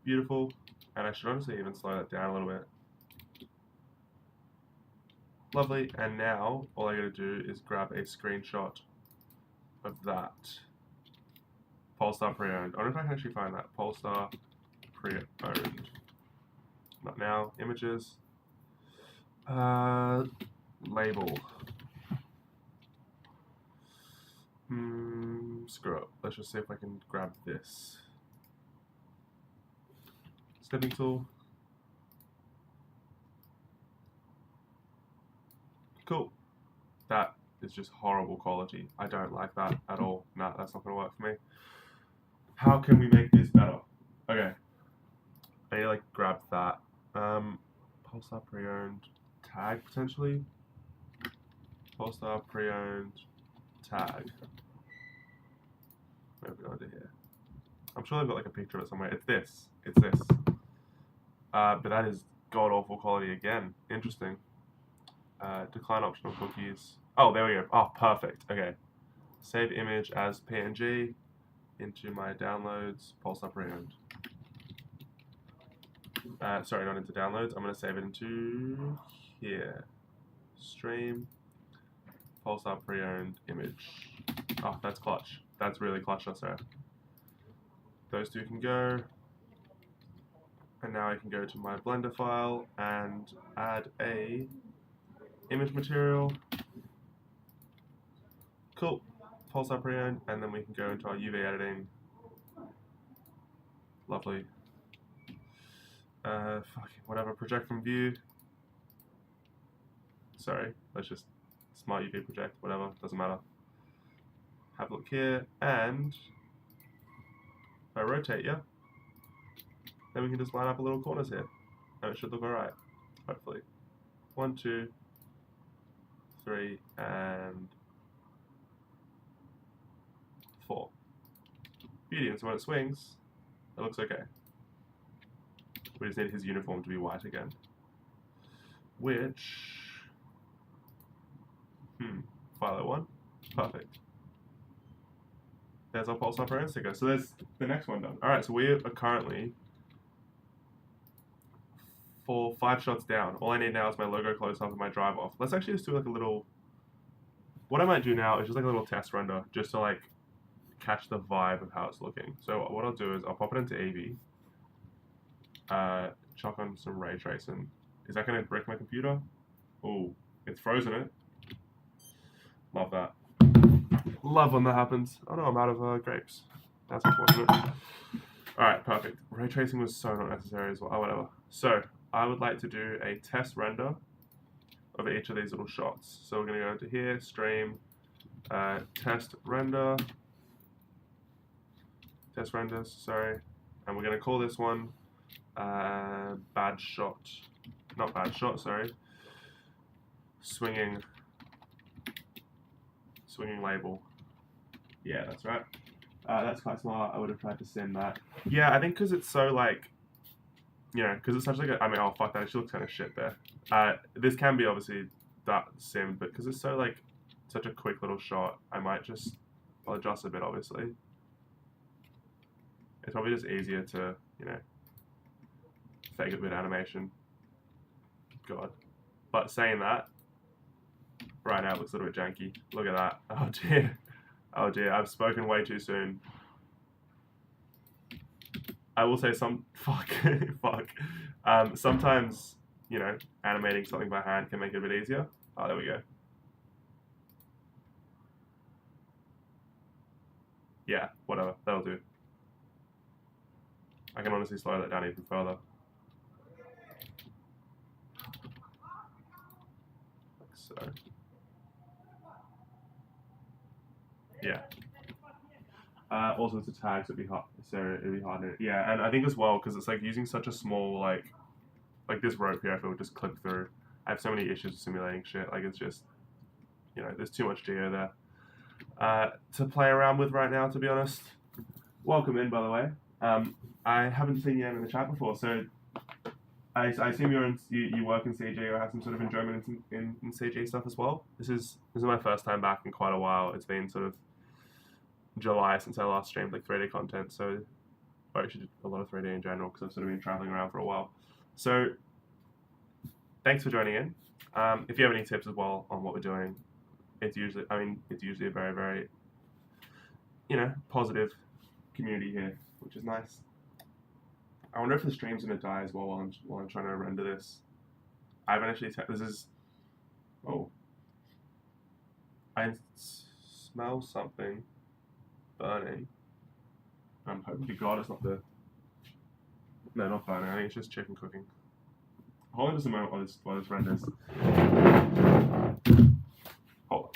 Beautiful. And I should honestly even slow that down a little bit. Lovely. And now all I got to do is grab a screenshot of that Polestar pre-owned. I wonder if I can actually find that. Polestar pre-owned. Not now. Images. Label. Screw it. Let's just see if I can grab this. Snipping tool. Cool. That is just horrible quality. I don't like that at all. No, that's not going to work for me. How can we make this better? Okay. I need to like grab that. Polestar pre-owned tag potentially. Polestar pre-owned tag. Where have we gone here? I'm sure they've got like a picture of it somewhere. It's this. It's this. But that is god awful quality again. Interesting. Decline optional cookies. Oh, there we go. Oh, perfect. Okay. Save image as PNG into my downloads. Polestar pre-owned. Sorry, not into downloads. I'm going to save it into here. Stream. Polestar pre-owned image. Oh, that's clutch. That's really clutch, sorry. Those two can go. And now I can go to my Blender file and add a image material. Cool. Pulsar pre-owned, and then we can go into our UV editing. Lovely. Whatever, project from view. Sorry, let's just smart UV project, whatever, doesn't matter. Have a look here, and if I rotate, yeah, then we can just line up a little corners here, and it should look alright, hopefully. 1, 2, 3, and 4. Beauty, and so when it swings, it looks okay. We just need his uniform to be white again. Which, Philo 1, perfect. There's our Pulsar Pro sticker. So there's the next one done. Alright, so we are currently 5 shots down. All I need now is my logo close up and my drive off. Let's actually just do like a little, what I might do now is just like a little test render, just to like catch the vibe of how it's looking. So what I'll do is I'll pop it into Eevee, chuck on some ray tracing. Is that going to break my computer? Oh, it's frozen it. Love that. Love when that happens. Oh no, I'm out of grapes. That's unfortunate. Alright, perfect. Ray tracing was so not necessary as well. Oh, whatever. So, I would like to do a test render of each of these little shots. So we're going to go into here, stream, test render, test renders, sorry. And we're going to call this one bad shot. Not bad shot, sorry. Swinging label. Yeah, that's right. That's quite smart. I would have tried to sim that. Yeah, I think because it's so like, you know, because it's such like a, I mean, oh fuck that, it actually looks kind of shit there. This can be obviously that sim, but because it's so like, such a quick little shot, I might just, I'll adjust a bit obviously. It's probably just easier to, you know, fake a bit of animation. God. But saying that, right now it looks a little bit janky. Look at that. Oh dear. Oh dear, I've spoken way too soon. I will say fuck. Sometimes, you know, animating something by hand can make it a bit easier. Oh, there we go. Yeah, whatever, that'll do. I can honestly slow that down even further. Like so. Yeah. Also, it's a tag, so it'd be hard. Yeah, and I think as well because it's like using such a small like this rope here. If it would just clip through, I have so many issues with simulating shit. Like it's just, you know, there's too much geo there to play around with right now. To be honest, welcome in, by the way. I haven't seen you in the chat before, so I assume you work in CG or have some sort of enjoyment in CG stuff as well. This is my first time back in quite a while. It's been sort of July since I last streamed like 3D content, so I actually did a lot of 3D in general because I've sort of been traveling around for a while. So thanks for joining in. If you have any tips as well on what we're doing, it's usually a very, very, you know, positive community here, which is nice. I wonder if the stream's gonna die as well while I'm trying to render this. I haven't actually. This is. Oh, I smell something burning. I'm hoping to God it's not the. No, not burning. I think it's just chicken cooking. Hold on just a moment while this renders. Hold on.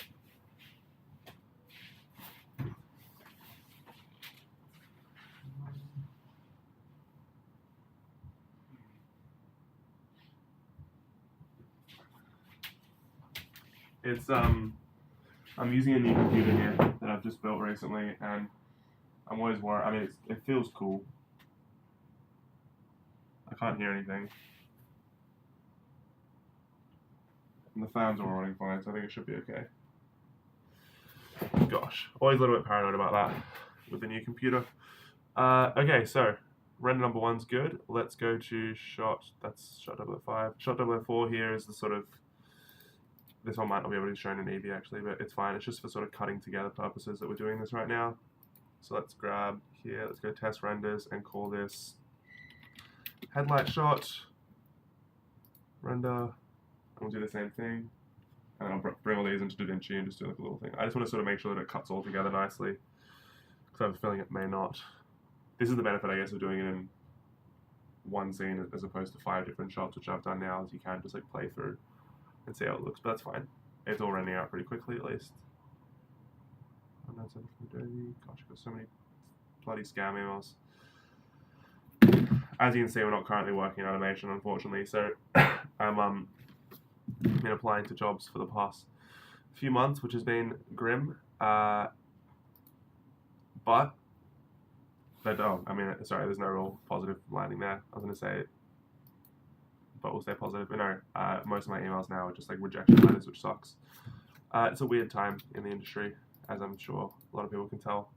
It's I'm using a new computer here that I've just built recently, and I'm always worried. I mean, it feels cool. I can't hear anything, and the fans are all running fine, so I think it should be okay. Gosh, always a little bit paranoid about that with the new computer. Okay, so render number one's good. Let's go to shot. That's shot 005. Shot 004 here is the sort of. This one might not be able to be shown in EV actually, but it's fine. It's just for sort of cutting together purposes that we're doing this right now. So let's grab here. Let's go test renders and call this headlight shot. Render. And we'll do the same thing. And I'll bring all these into DaVinci and just do like a little thing. I just want to sort of make sure that it cuts all together nicely, because I have a feeling it may not. This is the benefit, I guess, of doing it in one scene as opposed to 5 different shots, which I've done now, is you can just like play through and see how it looks, but that's fine. It's all rendering out pretty quickly, at least. And that's everything from Adobe. Gosh, I've got so many bloody scam emails. As you can see, we're not currently working in animation, unfortunately, so I'm been applying to jobs for the past few months, which has been grim. But oh, I mean, sorry, there's no real positive landing there. I was going to say it, but we'll stay positive. But no, most of my emails now are just like rejection letters, which sucks. It's a weird time in the industry, as I'm sure a lot of people can tell.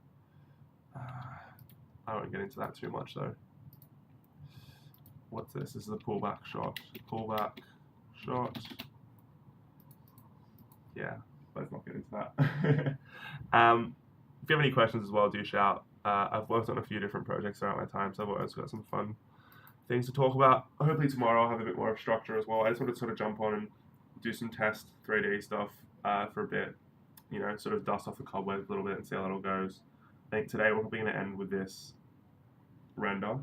I won't get into that too much though. What's this? This is a pullback shot. Pullback shot. Yeah, let's not get into that. If you have any questions as well, do shout. I've worked on a few different projects throughout my time, so I've always got some fun things to talk about. Hopefully tomorrow I'll have a bit more of structure as well. I just want to sort of jump on and do some test 3D stuff for a bit, you know, sort of dust off the cobwebs a little bit and see how that all goes. I think today we're probably going to end with this render,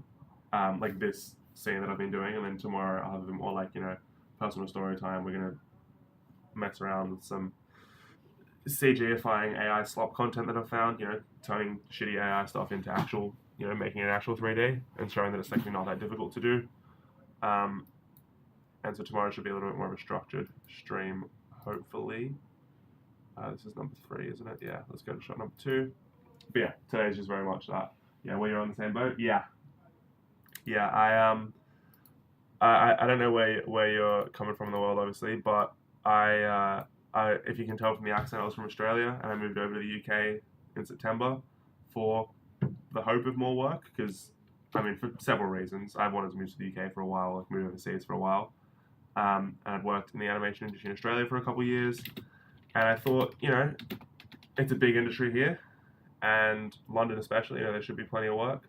like this scene that I've been doing, and then tomorrow I'll have a bit more like, you know, personal story time. We're going to mess around with some CGifying AI slop content that I've found, you know, turning shitty AI stuff into actual, you know, making it actual 3D and showing that it's actually not that difficult to do. And so tomorrow should be a little bit more of a structured stream, hopefully. This is number 3, isn't it? Yeah, let's go to shot number 2. But yeah, today's just very much that. Yeah, well, you're on the same boat? Yeah. Yeah, I don't know where you're coming from in the world, obviously, but if you can tell from the accent, I was from Australia and I moved over to the UK in September for the hope of more work, because, I mean, for several reasons. I've wanted to move to the UK for a while, like move overseas for a while, and I'd worked in the animation industry in Australia for a couple of years, and I thought, you know, it's a big industry here, and London especially, you know, there should be plenty of work.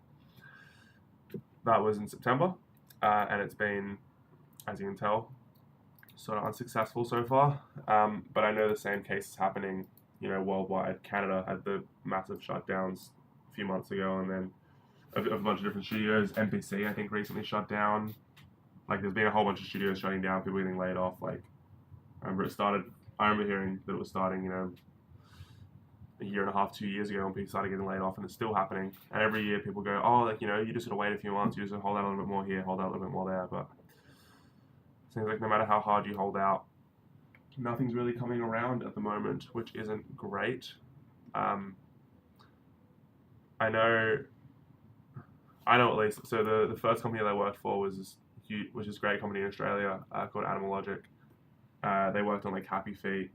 That was in September, and it's been, as you can tell, sort of unsuccessful so far, but I know the same case is happening, you know, worldwide. Canada had the massive shutdowns a few months ago, and then a bunch of different studios. NBC, I think, recently shut down. Like, there's been a whole bunch of studios shutting down, people getting laid off. Like, I remember hearing that it was starting, you know, a year and a half, 2 years ago, when people started getting laid off, and it's still happening. And every year people go, oh, like, you know, you just gotta wait a few months, you just gotta hold out a little bit more here, hold out a little bit more there, but it seems like no matter how hard you hold out, nothing's really coming around at the moment, which isn't great. I know at least. So the first company that I worked for was this great company in Australia called Animal Logic. They worked on like Happy Feet.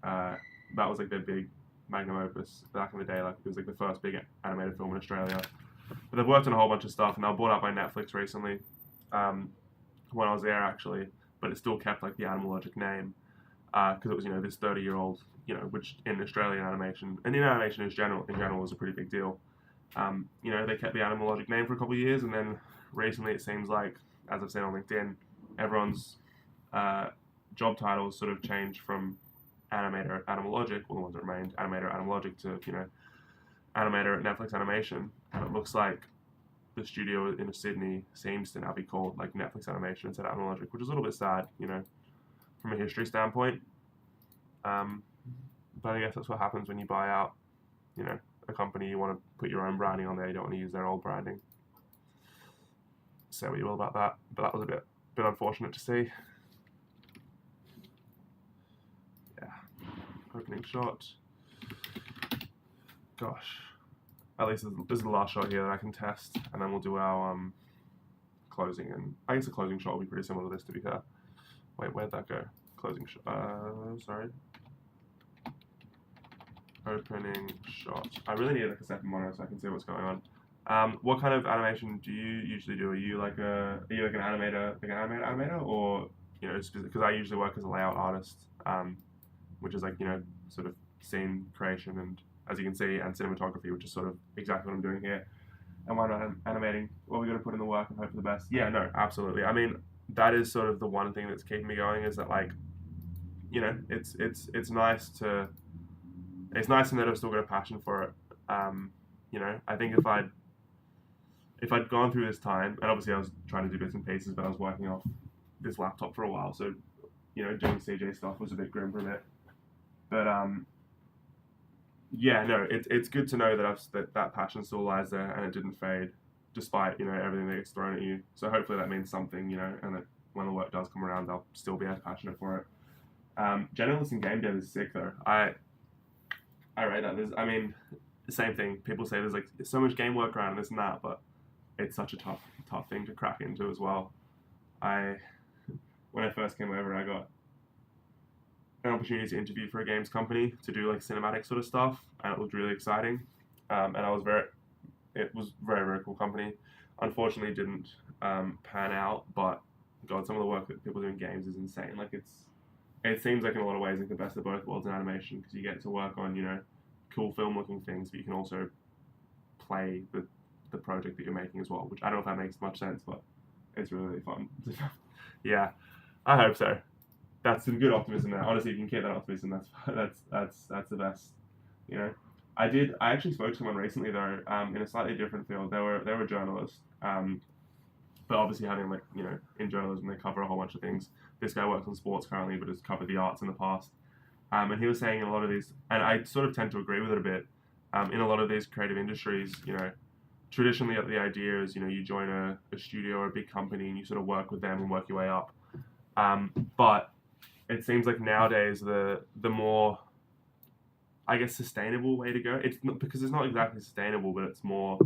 That was like their big magnum opus back in the day. Like, it was like the first big animated film in Australia. But they've worked on a whole bunch of stuff, and they were bought out by Netflix recently. When I was there, actually, but it still kept like the Animal Logic name, because it was, you know, this 30-year-old, you know, which in Australian animation and in animation in general was a pretty big deal. You know, they kept the Animalogic name for a couple of years, and then recently it seems like, as I've seen on LinkedIn, everyone's job titles sort of changed from animator at Animalogic, well, the ones that remained, animator at Animalogic, to, you know, animator at Netflix Animation. And it looks like the studio in Sydney seems to now be called like Netflix Animation instead of Animalogic, which is a little bit sad, you know, from a history standpoint. But I guess that's what happens when you buy out, you know, a company. You want to put your own branding on there. You don't want to use their old branding. Say what you will about that, but that was a bit unfortunate to see. Yeah, opening shot. Gosh, at least this is the last shot here that I can test, and then we'll do our closing. And I guess the closing shot will be pretty similar to this, to be fair. Wait, where'd that go? Closing shot. Sorry. Opening shot. I really need like a second monitor so I can see what's going on. What kind of animation do you usually do? Are you like an animator, or, you know, because I usually work as a layout artist, which is like, you know, sort of scene creation and, as you can see, and cinematography, which is sort of exactly what I'm doing here. And why not animating? Well, we got to put in the work and hope for the best. Yeah, no, absolutely. I mean, that is sort of the one thing that's keeping me going, is that, like, you know, it's nice to. It's nice to know that I've still got a passion for it. You know, I think if I'd gone through this time, and obviously I was trying to do bits and pieces, but I was working off this laptop for a while, so, you know, doing CJ stuff was a bit grim for a bit. But yeah, no, it's good to know that that passion still lies there and it didn't fade, despite, you know, everything that gets thrown at you. So hopefully that means something, you know, and that when the work does come around, I'll still be as passionate for it. Generalist in game dev is sick though. I rate that. I mean, the same thing. People say there's like so much game work around this and that, but it's such a tough thing to crack into as well. When I first came over, I got an opportunity to interview for a games company to do like cinematic sort of stuff, and it looked really exciting. And it was very cool company. Unfortunately, didn't pan out, but God, some of the work that people do in games is insane. Like it seems like in a lot of ways like the best of both worlds in animation, because you get to work on, you know, cool film looking things, but you can also play the project that you're making as well, which I don't know if that makes much sense, but it's really fun. Yeah, I hope so. That's some good optimism there. Honestly, if you can keep that optimism, that's the best. You know, I actually spoke to someone recently though, in a slightly different field. They were a journalist, but obviously having, like, you know, in journalism they cover a whole bunch of things. This guy works on sports currently, but has covered the arts in the past. And he was saying in a lot of these, and I sort of tend to agree with it a bit. In a lot of these creative industries, you know, traditionally the idea is, you know, you join a studio or a big company and you sort of work with them and work your way up. But it seems like nowadays the more, I guess, sustainable way to go. It's not, because it's not exactly sustainable, but it's more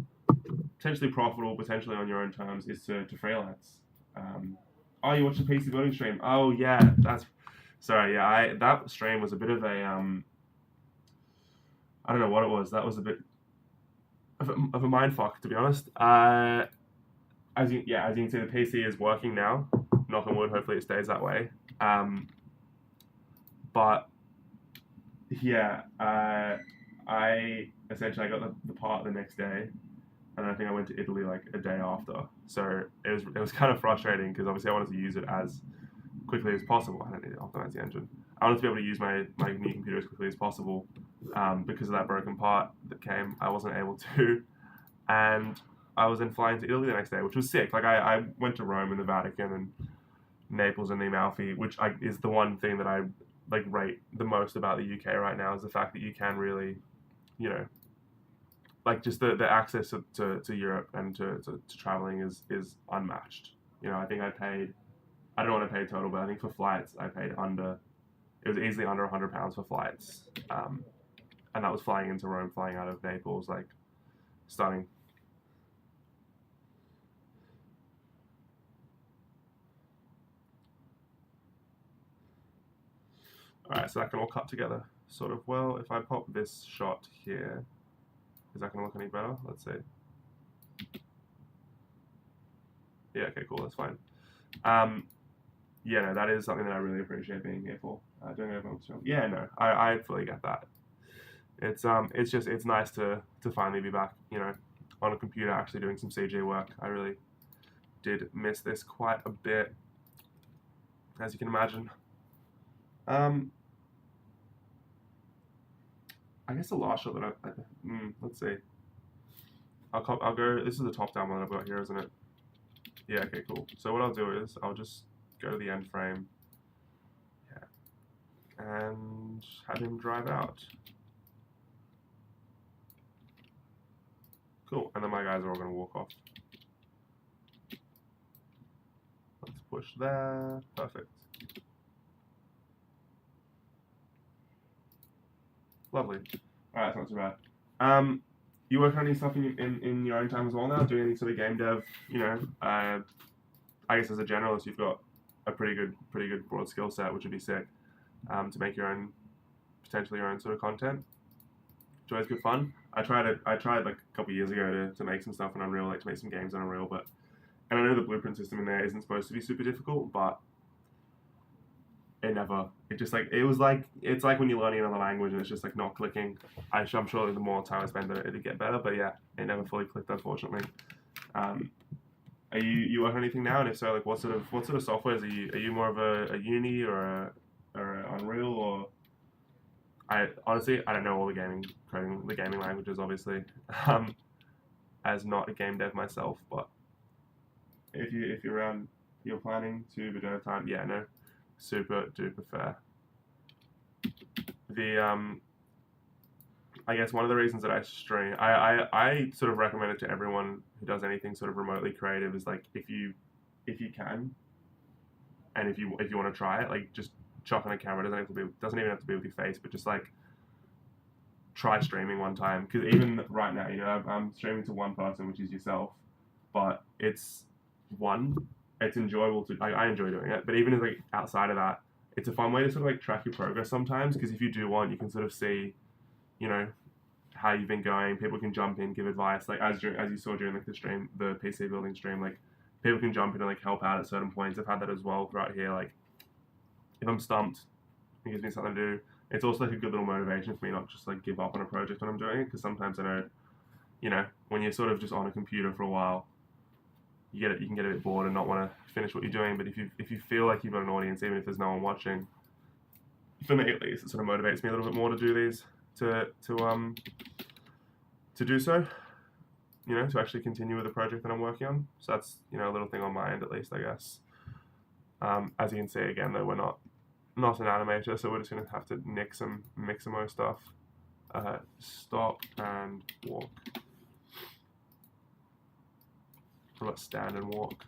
potentially profitable, potentially on your own terms, is to freelance. Oh, you watched the PC building stream? Oh yeah, sorry. Yeah, that stream was a bit of a I don't know what it was. That was a bit of a mind fuck, to be honest. As you can see, the PC is working now. Knock on wood. Hopefully, it stays that way. But yeah, I essentially got the part the next day, and I think I went to Italy like a day after. So it was kind of frustrating, because obviously I wanted to use it as quickly as possible. I don't need to optimize the engine. I wanted to be able to use my new computer as quickly as possible. Because of that broken part that came, I wasn't able to, and I was then flying to Italy the next day, which was sick. Like I went to Rome and the Vatican and Naples and the Amalfi, which is the one thing that I like rate the most about the UK right now, is the fact that you can really, you know, like just the access to Europe and to traveling is unmatched. You know, I think I don't know what I paid total, but I think for flights I paid it was easily under £100 for flights. And that was flying into Rome, flying out of Naples, like stunning. Alright, so that can all cut together sort of well. If I pop this shot here, is that going to look any better? Let's see. Yeah, okay, cool, that's fine. Yeah, no, that is something that I really appreciate being here for. Doing it on film. Yeah, no, I fully get that. It's nice to finally be back, you know, on a computer actually doing some CG work. I really did miss this quite a bit, as you can imagine. I guess the last shot that let's see. I'll go. This is the top down one I've got here, isn't it? Yeah. Okay. Cool. So what I'll do is I'll just go to the end frame. Yeah. And have him drive out. Cool. And then my guys are all going to walk off. Let's push there. Perfect. Lovely. All right, that's not too bad. You work on any stuff in your own time as well now? Doing any sort of game dev? You know, I guess as a generalist, you've got a pretty good broad skill set, which would be sick. To make your own, potentially your own sort of content. It's always good fun. I tried like a couple of years ago to make some stuff in Unreal, like to make some games on Unreal, and I know the blueprint system in there isn't supposed to be super difficult, but it's like when you're learning another language and it's just like not clicking. I'm sure the more time I spend on it, it'd get better, but yeah, it never fully clicked, unfortunately. Are you working on anything now? And if so, like what sort of softwares are you more of a Unity or a Unreal, or I honestly don't know all the gaming languages, obviously, as not a game dev myself, but if you're around, you're planning to, but don't have time, yeah, no, super duper fair. I guess one of the reasons that I stream, I sort of recommend it to everyone who does anything sort of remotely creative, is like if you can, and if you want to try it, like just chuck on a camera. Doesn't even have to be with your face, but just like try streaming one time, because even right now, you know, I'm streaming to one person, which is yourself, but it's enjoyable to, I enjoy doing it, but even if like outside of that, it's a fun way to sort of like track your progress sometimes, because if you do one, you can sort of see, you know, how you've been going. People can jump in, give advice, like as you saw during like the stream, the PC building stream, like people can jump in and like help out at certain points. I've had that as well right here. Like if I'm stumped, it gives me something to do. It's also like a good little motivation for me not just like give up on a project when I'm doing it, because sometimes I know, you know, when you're sort of just on a computer for a while, you can get a bit bored and not want to finish what you're doing. But if you feel like you've got an audience, even if there's no one watching, for me at least, it sort of motivates me a little bit more to do these, to do so, you know, to actually continue with the project that I'm working on. So that's, you know, a little thing on my end at least, I guess. As you can see again, though, we're not an animator, so we're just gonna have to mix some more stuff. Stop and walk. Let's stand and walk.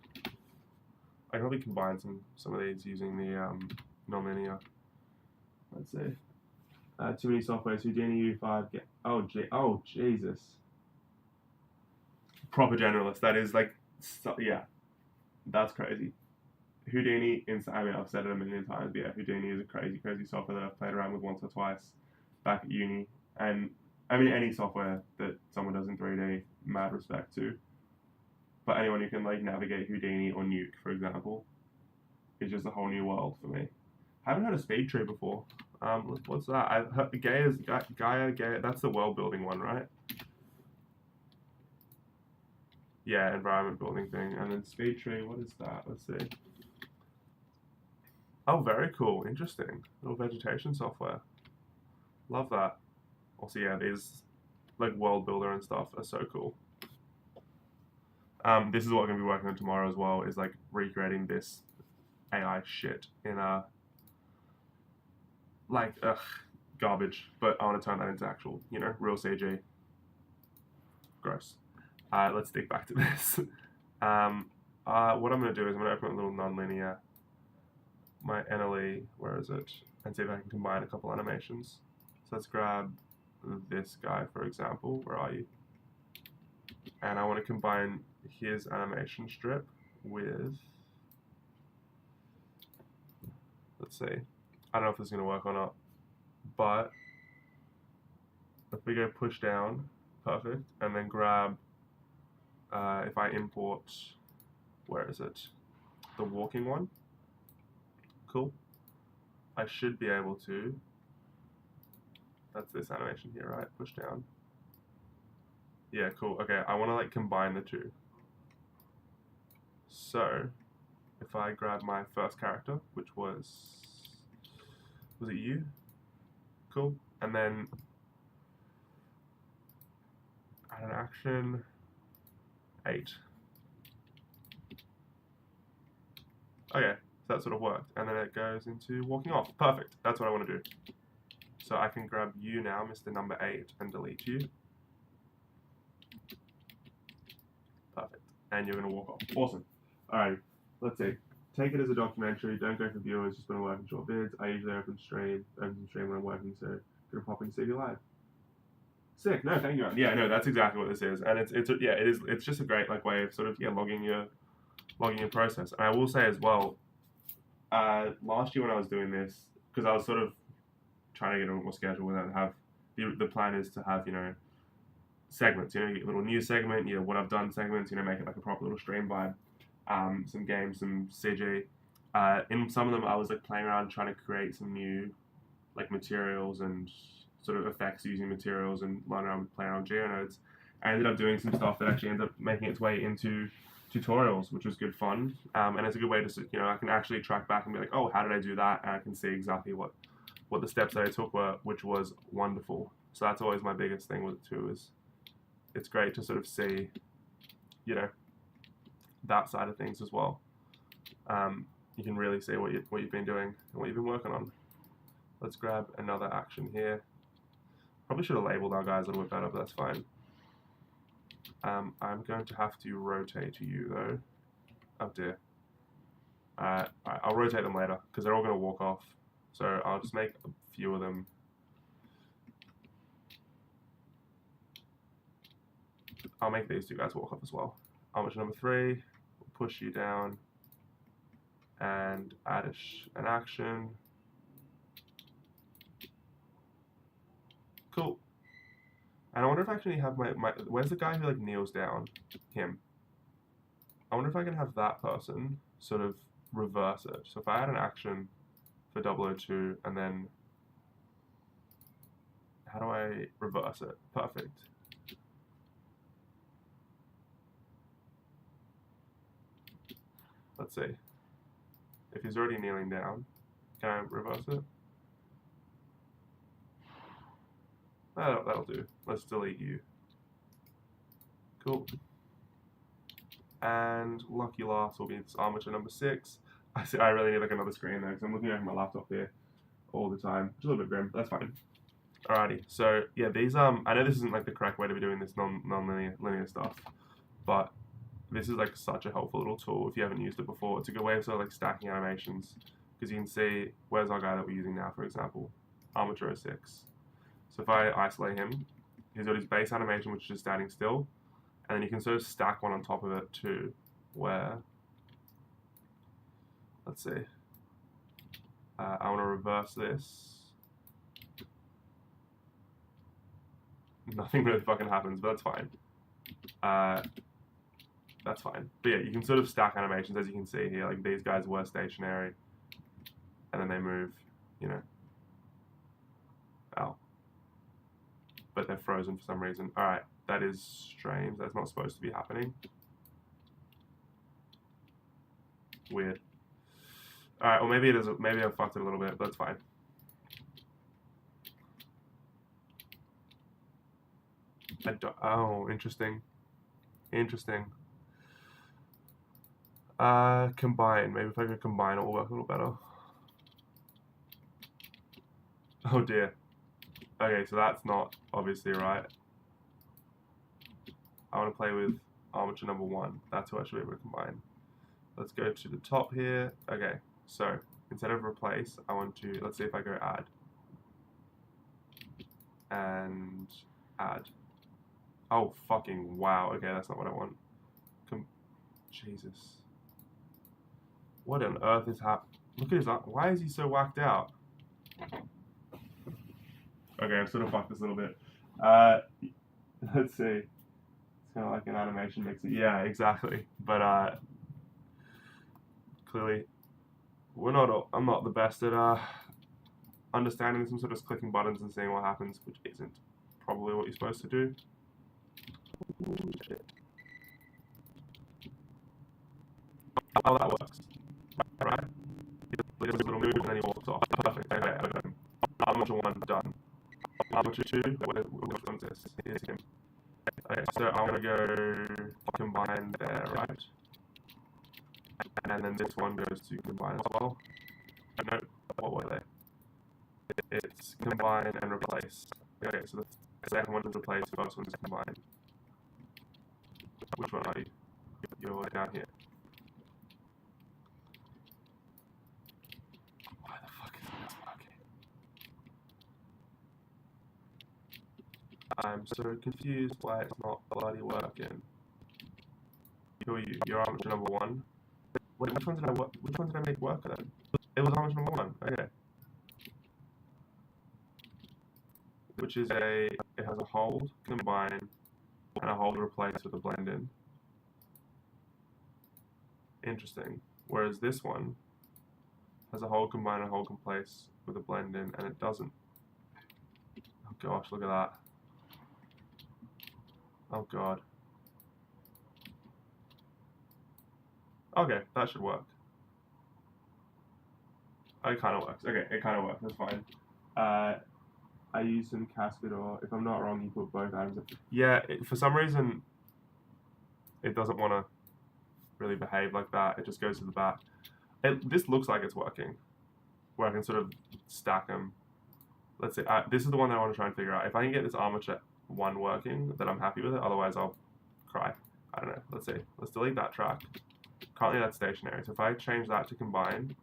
I can probably combine some of these using the non-linear. Let's see. Too many softwares. Houdini U5. Oh Jesus. Proper generalist. That is like, yeah, that's crazy. Houdini, I mean, I've said it a million times, but yeah, Houdini is a crazy software that I've played around with once or twice back at uni. And I mean, any software that someone does in 3D, mad respect to. But anyone who can like navigate Houdini or Nuke, for example, is just a whole new world for me. I haven't heard of Speed Tree before. What's that? I've heard Gaia. That's the world building one, right? Yeah, environment building thing. And then Speed Tree, what is that? Let's see. Oh, very cool. Interesting. Little vegetation software. Love that. Also, yeah, these like world builder and stuff are so cool. This is what I'm gonna be working on tomorrow as well. Is like recreating this AI shit in garbage, but I want to turn that into actual, you know, real CG. Gross. Let's stick back to this. What I'm gonna do is I'm gonna open a little non-linear, my NLE, where is it, and see if I can combine a couple animations. So let's grab this guy, for example. Where are you? And I want to combine his animation strip with, let's see, I don't know if this is going to work or not, but if we go push down, perfect, and then grab, if I import, where is it, the walking one, cool, I should be able to, that's this animation here, right, push down, Yeah, cool. Okay, I want to like combine the two. So, if I grab my first character, which was it you? Cool. And then add an action, 8. Okay, so that sort of worked. And then it goes into walking off. Perfect. That's what I want to do. So I can grab you now, Mr. Number 8, and delete you. Perfect. And you're going to walk off. Awesome. Alright, let's see. Take it as a documentary. Don't go for viewers. Just want to work in short vids. I usually open stream when I'm working, so gonna pop in to see you live. Sick. No, thank you. Yeah, no, that's exactly what this is, and it's just a great like way of sort of logging your process. And I will say as well, last year when I was doing this, because I was sort of trying to get a little more schedule and have the plan is to have segments. You get a little news segment, what I've done segments. Make it like a proper little stream vibe. Some games, some CG. In some of them, I was like playing around trying to create some new like materials and sort of effects using materials and playing around geonodes. I ended up doing some stuff that actually ended up making its way into tutorials, which was good fun. And it's a good way to I can actually track back and be like, oh, how did I do that? And I can see exactly what the steps that I took were, which was wonderful. So that's always my biggest thing with it too, is it's great to sort of see, that side of things as well. You can really see what you've been doing and what you've been working on. Let's grab another action here. Probably should have labeled our guys a little bit better, but that's fine. I'm going to have to rotate you though. Oh dear. I'll rotate them later because they're all going to walk off. So I'll just make a few of them. I'll make these two guys walk off as well. Armature number 3, we'll push you down and add an action. Cool. And I wonder if I actually have my where's the guy who like kneels down? Him. I wonder if I can have that person sort of reverse it. So if I add an action for 002 and then how do I reverse it? Perfect. Let's see. If he's already kneeling down, can I reverse it? That'll do. Let's delete you. Cool. And lucky last will be this armature number 6. I really need like another screen though, because I'm looking over my laptop here all the time. It's a little bit grim, but that's fine. Alrighty, so yeah, these I know this isn't like the correct way to be doing this non-linear stuff, but this is like such a helpful little tool if you haven't used it before. It's a good way of sort of like stacking animations, because you can see where's our guy that we're using now, for example, armature 06. So if I isolate him, he's got his base animation, which is just standing still, and then you can sort of stack one on top of it too, where, let's see, I want to reverse this. Nothing really fucking happens, but that's fine. That's fine. But yeah, you can sort of stack animations, as you can see here. Like these guys were stationary, and then they move, out. But they're frozen for some reason. Alright, that is strange. That's not supposed to be happening. Weird. Alright, well maybe it is. Maybe I fucked it a little bit, but that's fine. Oh, interesting. Interesting. Combine. Maybe if I could combine, it will work a little better. Oh dear. Okay, so that's not obviously right. I want to play with armature number 1. That's who I should be able to combine. Let's go to the top here. Okay, so instead of replace, I want to, let's see if I go add. And add. Oh, fucking wow. Okay, that's not what I want. Jesus. What on earth is happening? Look at his, why is he so whacked out? Okay, I've sort of fucked this a little bit. Let's see. It's kind of like an animation mix. Yeah, exactly. But clearly, I'm not the best at understanding this. I'm sort of clicking buttons and seeing what happens, which isn't probably what you're supposed to do. Ooh, shit. Oh, that works. Right? He does a little move and then he walks off. Perfect. Okay, I got him. Armature 1 done. Armature 2, which one's this? Here's him. Okay, so I'm gonna go combine there, right? And then this one goes to combine as well. No, what were they? It's combine and replace. Okay, so the second one is replace, the first one is combine. Which one are you? You're down here. Why the fuck is this working? I'm so confused why it's not bloody working. Who are you? You're armature number 1. Wait, which one did I make work then? It was armature number 1. Okay. Which is it has a hold, combine, and a hold replace with a blend in. Interesting. Whereas this one has a hold, combine, and a hold replace with a blend in, and it doesn't. Oh gosh, look at that. Oh god. Okay, that should work. Oh, it kind of works. Okay, it kind of works. That's fine. I use some Cascador. If I'm not wrong, you put both items in. Yeah, for some reason, it doesn't want to really behave like that. It just goes to the back. This looks like it's working, where I can sort of stack them. Let's see. This is the one that I want to try and figure out. If I can get this armature 1 working, then I'm happy with it. Otherwise, I'll cry. I don't know. Let's see. Let's delete that track. Currently, that's stationary. So if I change that to combine,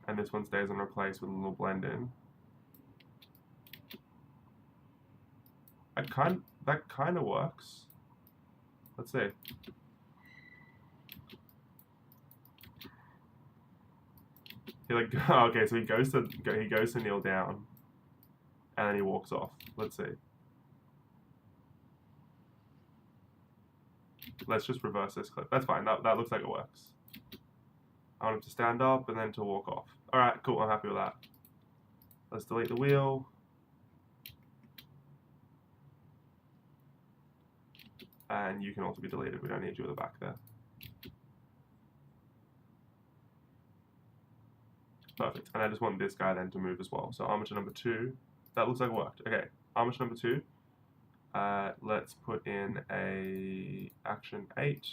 and this one stays on replace with a little blend in. That kind of works. Let's see. He okay, so he goes to kneel down, and then he walks off. Let's see. Let's just reverse this clip. That's fine. That looks like it works. I want him to stand up and then to walk off. All right, cool. I'm happy with that. Let's delete the wheel. And you can also be deleted. We don't need you at the back there. Perfect. And I just want this guy then to move as well. So armature number 2. That looks like it worked. Okay. Armature number 2. Let's put in a action 8.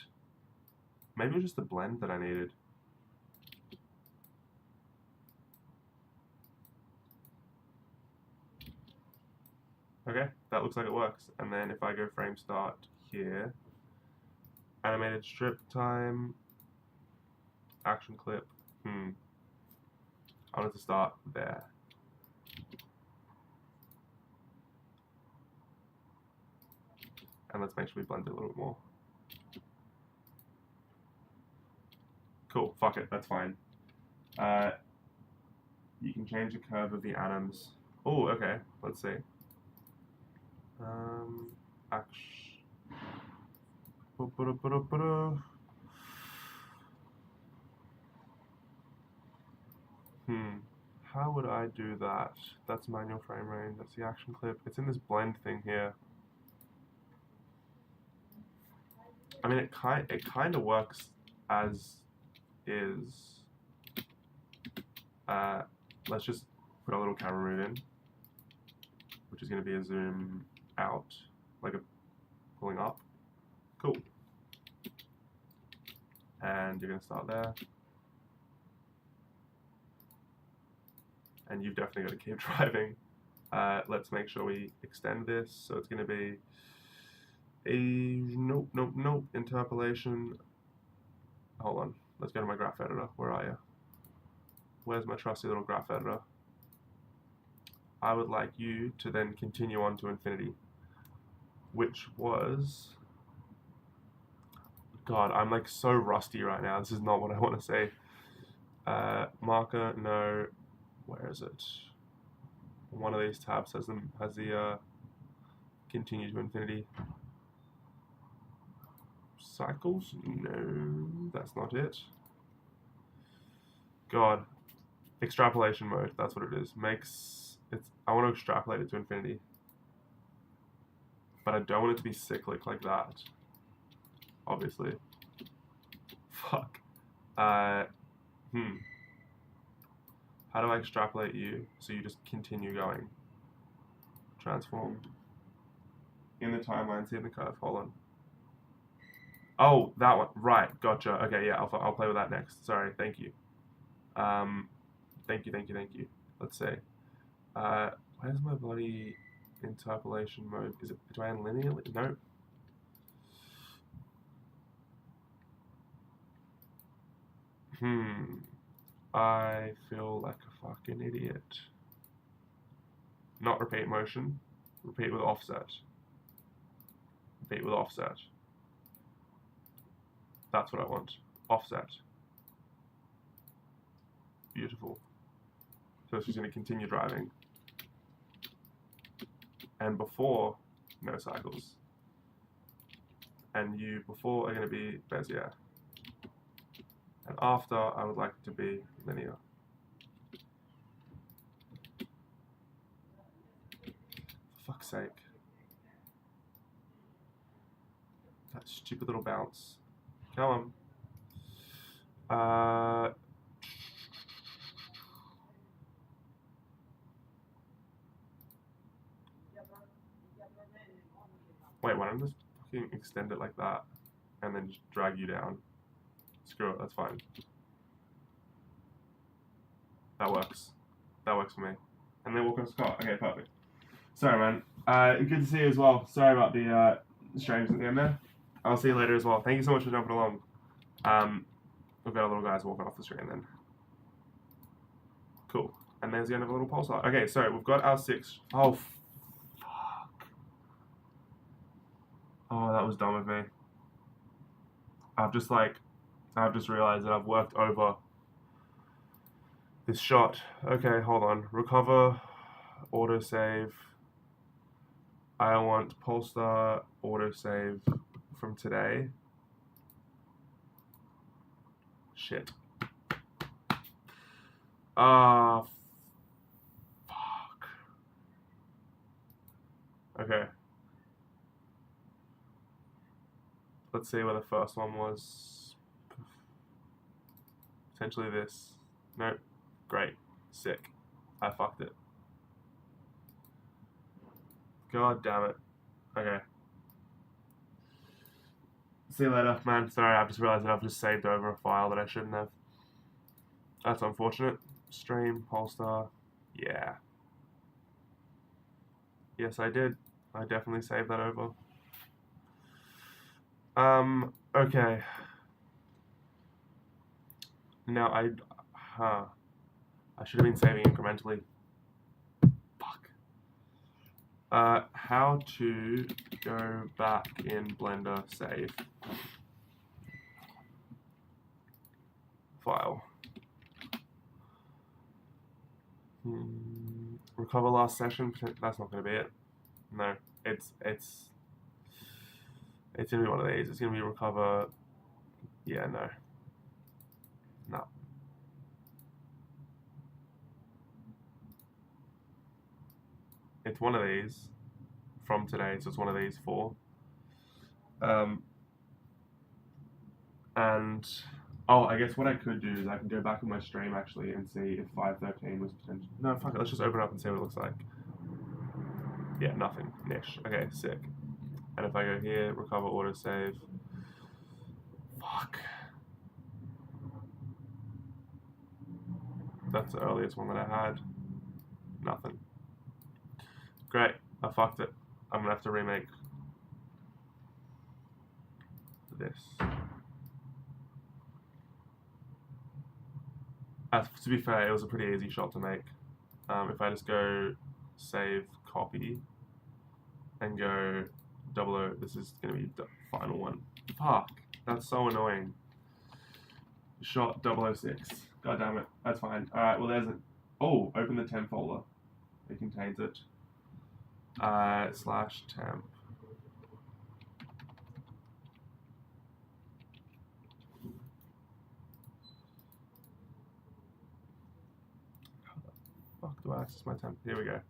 Maybe it was just the blend that I needed. Okay, that looks like it works. And then if I go frame start here, animated strip time, action clip. I wanted to start there. And let's make sure we blend it a little bit more. Cool, fuck it, that's fine. You can change the curve of the atoms. Oh, okay, let's see. How would I do that? That's manual frame range, that's the action clip. It's in this blend thing here. I mean, it kind of works as is. Let's just put a little camera move in, which is going to be a zoom out, like a pulling up. Cool. And you're going to start there. And you've definitely got to keep driving. Let's make sure we extend this. So it's going to be a nope, interpolation. Hold on. Let's go to my graph editor. Where are you? Where's my trusty little graph editor? I would like you to then continue on to infinity, which was... God, I'm like so rusty right now. This is not what I want to say. Marker, no. Where is it? One of these tabs has the continue to infinity. Cycles? No, that's not it. God. Extrapolation mode, that's what it is. I want to extrapolate it to infinity. but I don't want it to be cyclic like that. Obviously. Fuck. How do I extrapolate you so you just continue going? Transform. In the timeline, see in the curve. Hold on. Oh, that one. Right. Gotcha. Okay, yeah, I'll play with that next. Sorry. Thank you. Thank you. Let's see. Where's my bloody interpolation mode? Do I end linearly? No. I feel like a fucking idiot. Not repeat motion. Repeat with offset. Repeat with offset. That's what I want. Offset. Beautiful. So she's going to continue driving. And before, no cycles. And you before are going to be Bezier. And after, I would like it to be linear. For fuck's sake. That stupid little bounce. Come on. Wait, why don't I just fucking extend it like that and then just drag you down? Screw it, that's fine. That works. That works for me. And then walk on Scott. Okay, perfect. Sorry, man. Good to see you as well. Sorry about the streams at the end there. I'll see you later as well. Thank you so much for jumping along. We've got our little guys walking off the screen then. Cool. And there's the end of a little pulsar. Okay, so we've got our 6. Oh, fuck. Oh, that was dumb of me. I've just realized that I've worked over this shot. Okay, hold on. Recover, autosave. I want Polestar autosave from today. Shit. Fuck. Okay. Let's see where the first one was. Potentially this. Nope. Great. Sick. I fucked it. God damn it. Okay. See you later, man. Sorry, I've just realized that I've just saved over a file that I shouldn't have. That's unfortunate. Stream, Polestar. Yeah. Yes, I did. I definitely saved that over. Okay. Now I should have been saving incrementally. Fuck. How to go back in Blender, save. File. Recover last session. That's not going to be it. No, it's gonna be one of these. It's gonna be recover. Yeah, no. It's one of these from today, so it's one of these 4. And I guess what I could do is I can go back on my stream actually and see if 513 was potential. No, fuck it. Let's just open it up and see what it looks like. Yeah, nothing. Niche. Okay, sick. And if I go here, recover, autosave. Fuck. That's the earliest one that I had. Nothing. Great. I fucked it. I'm gonna have to remake this. To be fair, it was a pretty easy shot to make. If I just go save, copy, and go 00, this is going to be the final one. Fuck, that's so annoying. Shot 006. God damn it, that's fine. Alright, well there's open the temp folder. It contains it. /temp. Fuck, do I access my temp? Here we go.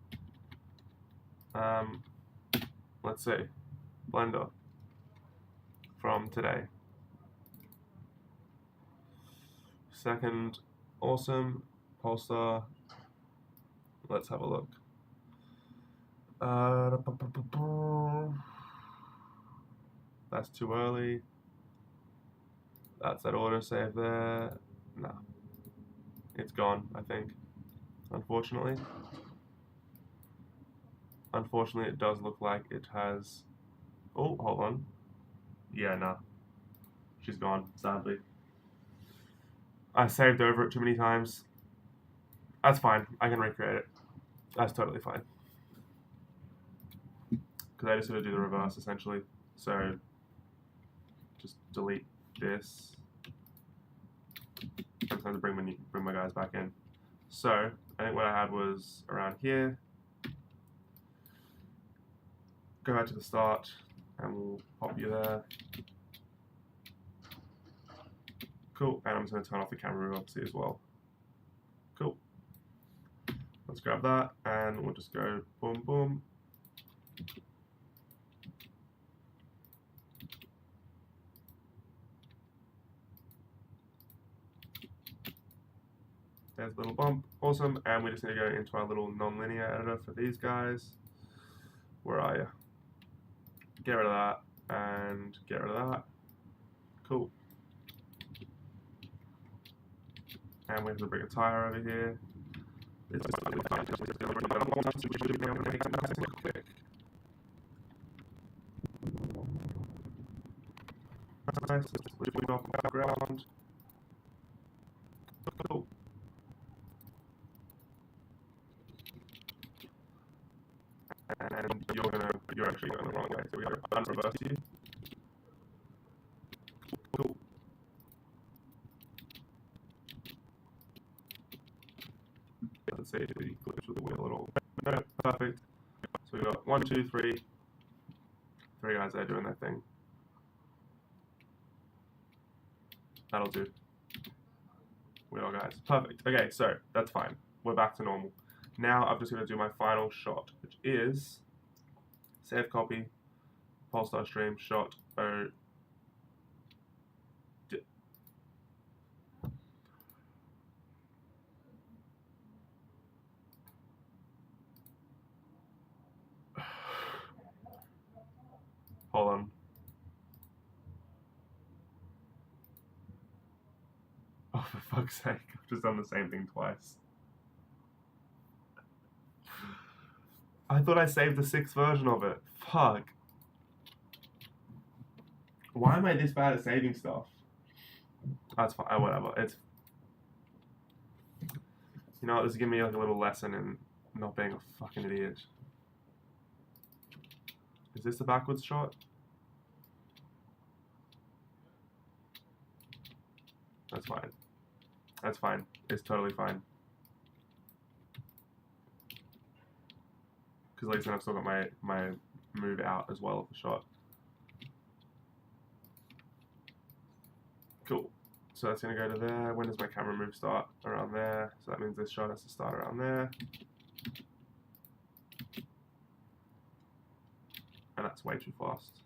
Let's see. Blender from today. Second, awesome. Polestar. Let's have a look. That's too early. That's that autosave there. No. It's gone, I think. Unfortunately. Unfortunately, it does look like it has... Oh, hold on. Yeah, no. She's gone, sadly. I saved over it too many times. That's fine. I can recreate it. That's totally fine. Because I just gotta do the reverse, essentially. So, just delete this. I'm trying to bring my guys back in. So, I think what I had was around here. Go back to the start, and we'll pop you there. Cool, and I'm just going to turn off the camera obviously as well. Cool. Let's grab that, and we'll just go boom, boom. There's a little bump, awesome, and we just need to go into our little non-linear editor for these guys. Where are you? Get rid of that, and get rid of that. Cool. And we have to bring a tire over here. This is quick. Nice, let's leave it off the background. Cool. And you're actually going the wrong way, so we gotta unreverse you. Cool. Let's say the glitch with the wheel at all. No, perfect. So we got 1, 2, 3. 3 guys there doing their thing. That'll do. We are guys. Perfect. Okay, so that's fine. We're back to normal. Now I'm just going to do my final shot, which is save copy, Polestar stream, shot, hold on. Oh, for fuck's sake, I've just done the same thing twice. I thought I saved the 6th version of it. Fuck. Why am I this bad at saving stuff? That's fine, whatever. It's... You know what, this is giving me like a little lesson in not being a fucking idiot. Is this the backwards shot? That's fine. That's fine. It's totally fine. Because at least then I've still got my move out as well of the shot. Cool. So that's going to go to there. When does my camera move start? Around there. So that means this shot has to start around there. And that's way too fast.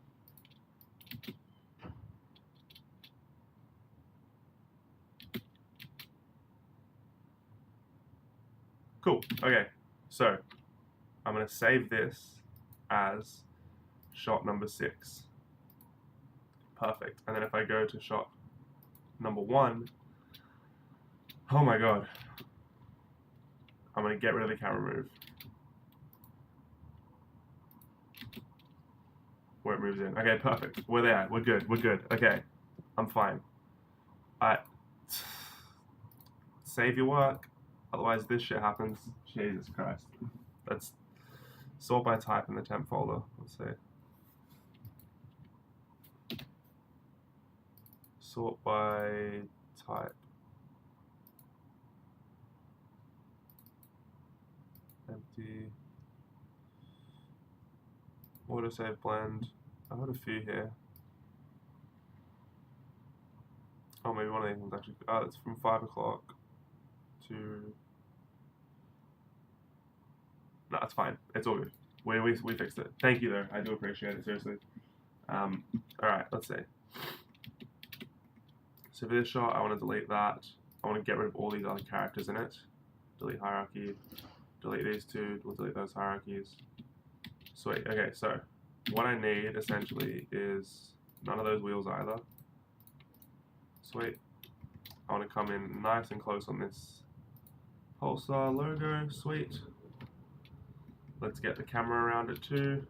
Cool. Okay. So I'm going to save this as shot number 6. Perfect. And then if I go to shot number 1, oh my god, I'm going to get rid of the camera move. Where it moves in. Okay, perfect. We're there. We're good. We're good. Okay. I'm fine. Save your work. Otherwise this shit happens. Jesus Christ. Let's sort by type in the temp folder. Let's see. Sort by type. Empty. Autosave blend. I've got a few here. Oh, maybe one of these ones actually. Oh, it's from 5 o'clock to... No, that's fine. It's all good. We fixed it. Thank you, though. I do appreciate it, seriously. Alright, let's see. So for this shot, I want to delete that. I want to get rid of all these other characters in it. Delete hierarchy. Delete these two. We'll delete those hierarchies. Sweet. Okay, so what I need essentially is none of those wheels either. Sweet. I want to come in nice and close on this Pulsar logo. Sweet. Let's get the camera around it too.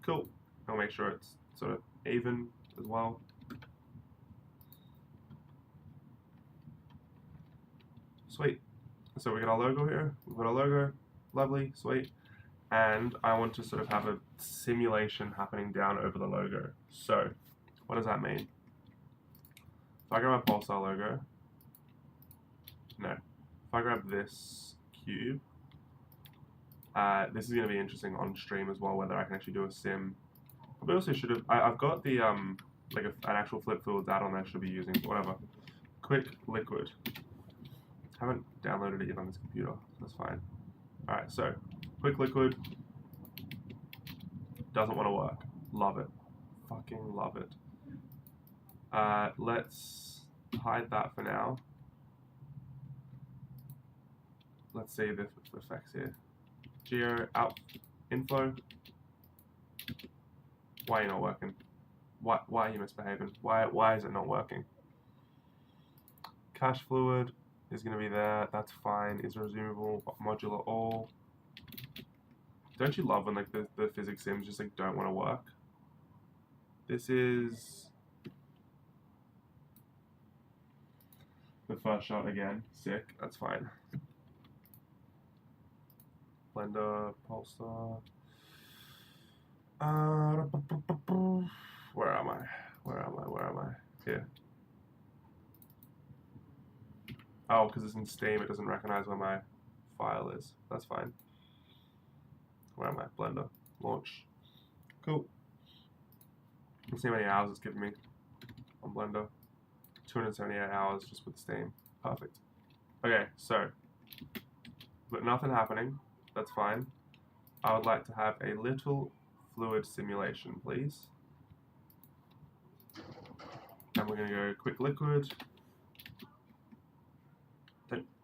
Cool. I'll make sure it's sort of even as well. Sweet. So we got our logo here. We've got our logo. Lovely. Sweet. And I want to sort of have a simulation happening down over the logo. So what does that mean? If I grab my Pulsar logo, no. If I grab this cube, this is going to be interesting on stream as well, whether I can actually do a sim. But also should have, I've got the, like an actual flip fluid add-on that I should be using, whatever. Quick liquid. Haven't downloaded it yet on this computer, so that's fine. Alright, so, quick liquid. Doesn't want to work. Love it. Fucking love it. Let's hide that for now. Let's see the effects here. Geo out info. Why are you not working? Why are you misbehaving? Why is it not working? Cache fluid is going to be there. That's fine. Is resumable. Modular all. Don't you love when like the physics sims just like don't want to work? This is the first shot again. Sick. That's fine. Blender, Pulsar. Where am I? Here. Oh, because it's in Steam, it doesn't recognize where my file is. That's fine. Where am I? Blender. Launch. Cool. Let's see how many hours it's giving me on Blender. 278 hours just with Steam. Perfect. Okay, so, but nothing happening. That's fine. I would like to have a little fluid simulation, please. And we're going to go quick liquid.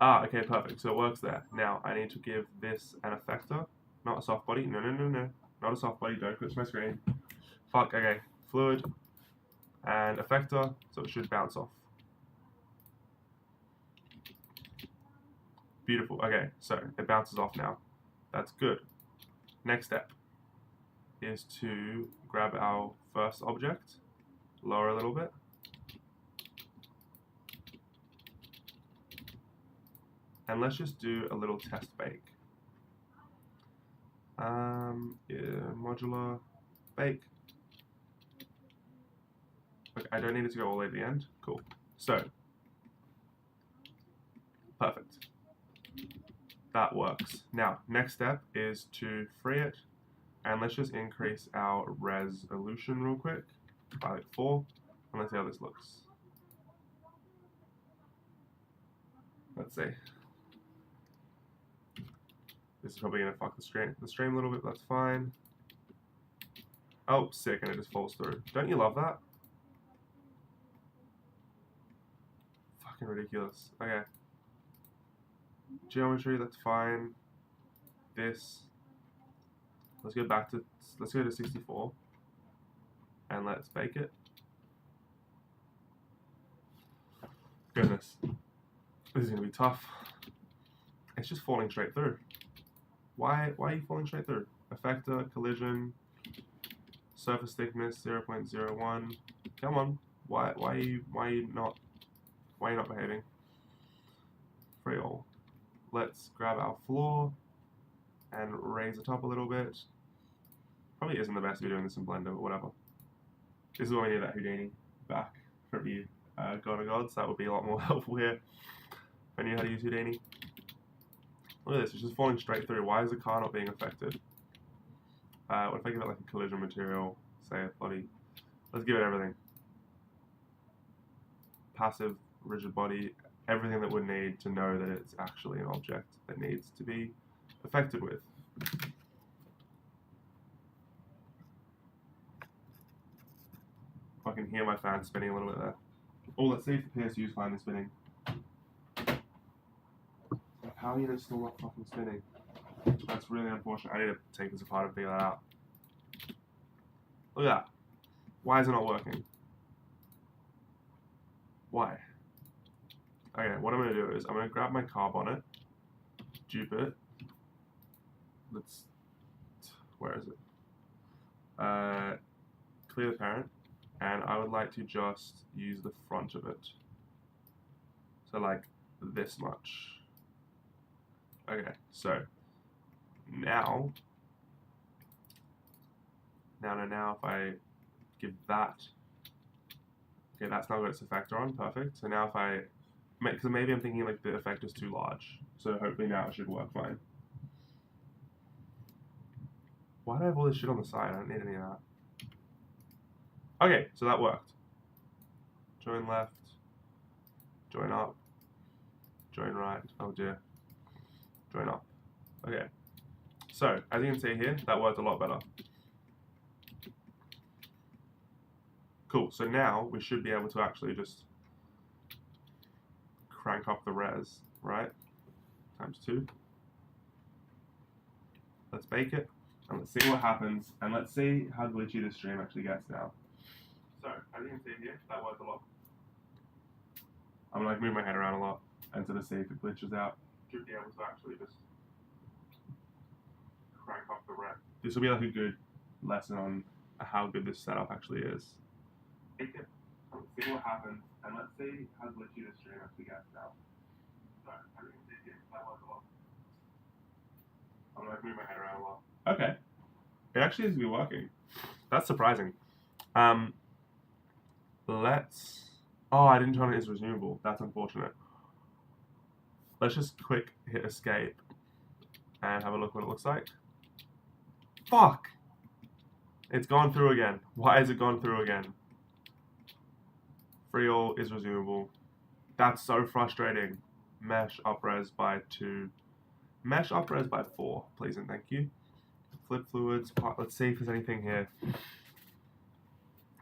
Okay, perfect. So it works there. Now, I need to give this an effector, not a soft body. No. Not a soft body. Don't quit my screen. Fuck, okay. Fluid and effector, so it should bounce off. Beautiful. Okay, so it bounces off now. That's good. Next step is to grab our first object, lower a little bit. And let's just do a little test bake. Modular bake. Okay, I don't need it to go all the way to the end. Cool. So, perfect. That works. Now, next step is to free it, and let's just increase our resolution real quick by like 4, and let's see how this looks. Let's see. This is probably gonna fuck the stream a little bit, but that's fine. Oh, sick, and it just falls through. Don't you love that? Fucking ridiculous. Okay. Geometry, that's fine. This. Let's go to 64. And let's bake it. Goodness. This is gonna be tough. It's just falling straight through. Why are you falling straight through? Effector, collision, surface thickness 0.01. Come on. Why are you not behaving? Free all. Let's grab our floor and raise it up a little bit. Probably isn't the best to be doing this in Blender, but whatever. This is why we need that Houdini back from you, God of Gods. That would be a lot more helpful here if I knew how to use Houdini. Look at this, it's just falling straight through. Why is the car not being affected? What if I give it like a collision material, say a body? Let's give it everything. Passive, rigid body, everything that would need to know that it's actually an object that needs to be affected with. I can hear my fan spinning a little bit there. Oh, let's see if the PSU is finally spinning. The power unit's still not fucking spinning. That's really unfortunate. I need to take this apart and figure that out. Look at that. Why is it not working? Why? Okay, what I'm going to do is I'm going to grab my car bonnet, dupe it. Where is it? Clear the parent, and I would like to just use the front of it. So like this much. Okay, so now if I give that, okay, that's now got its effector on, perfect. So now if I, because maybe I'm thinking like the effector is too large, so hopefully now it should work fine. Why do I have all this shit on the side? I don't need any of that. Okay, so that worked. Join left, join up, join right, oh dear, join up. Okay, so as you can see here, that worked a lot better. Cool, so now we should be able to actually just crank up the res, right? ×2. Let's bake it, and let's see what happens, and let's see how glitchy this stream actually gets now. So, as you can see here, that worked a lot. I'm gonna like move my head around a lot, and sort of see if it glitches out. Should be able to actually just crank up the res. This will be like a good lesson on how good this setup actually is. Bake it, let's see what happens, and let's see how glitchy this stream actually gets now. So, as you can see here, that worked a lot. I'm gonna move my head around a lot. Okay. It actually seems to be working. That's surprising. Oh, I didn't turn it as resumable. That's unfortunate. Let's just quick hit escape and have a look what it looks like. Fuck! It's gone through again. Why has it gone through again? Free all is resumable. That's so frustrating. Mesh upres by 2. Mesh upres by 4, please and thank you. Flip fluids. Let's see if there's anything here.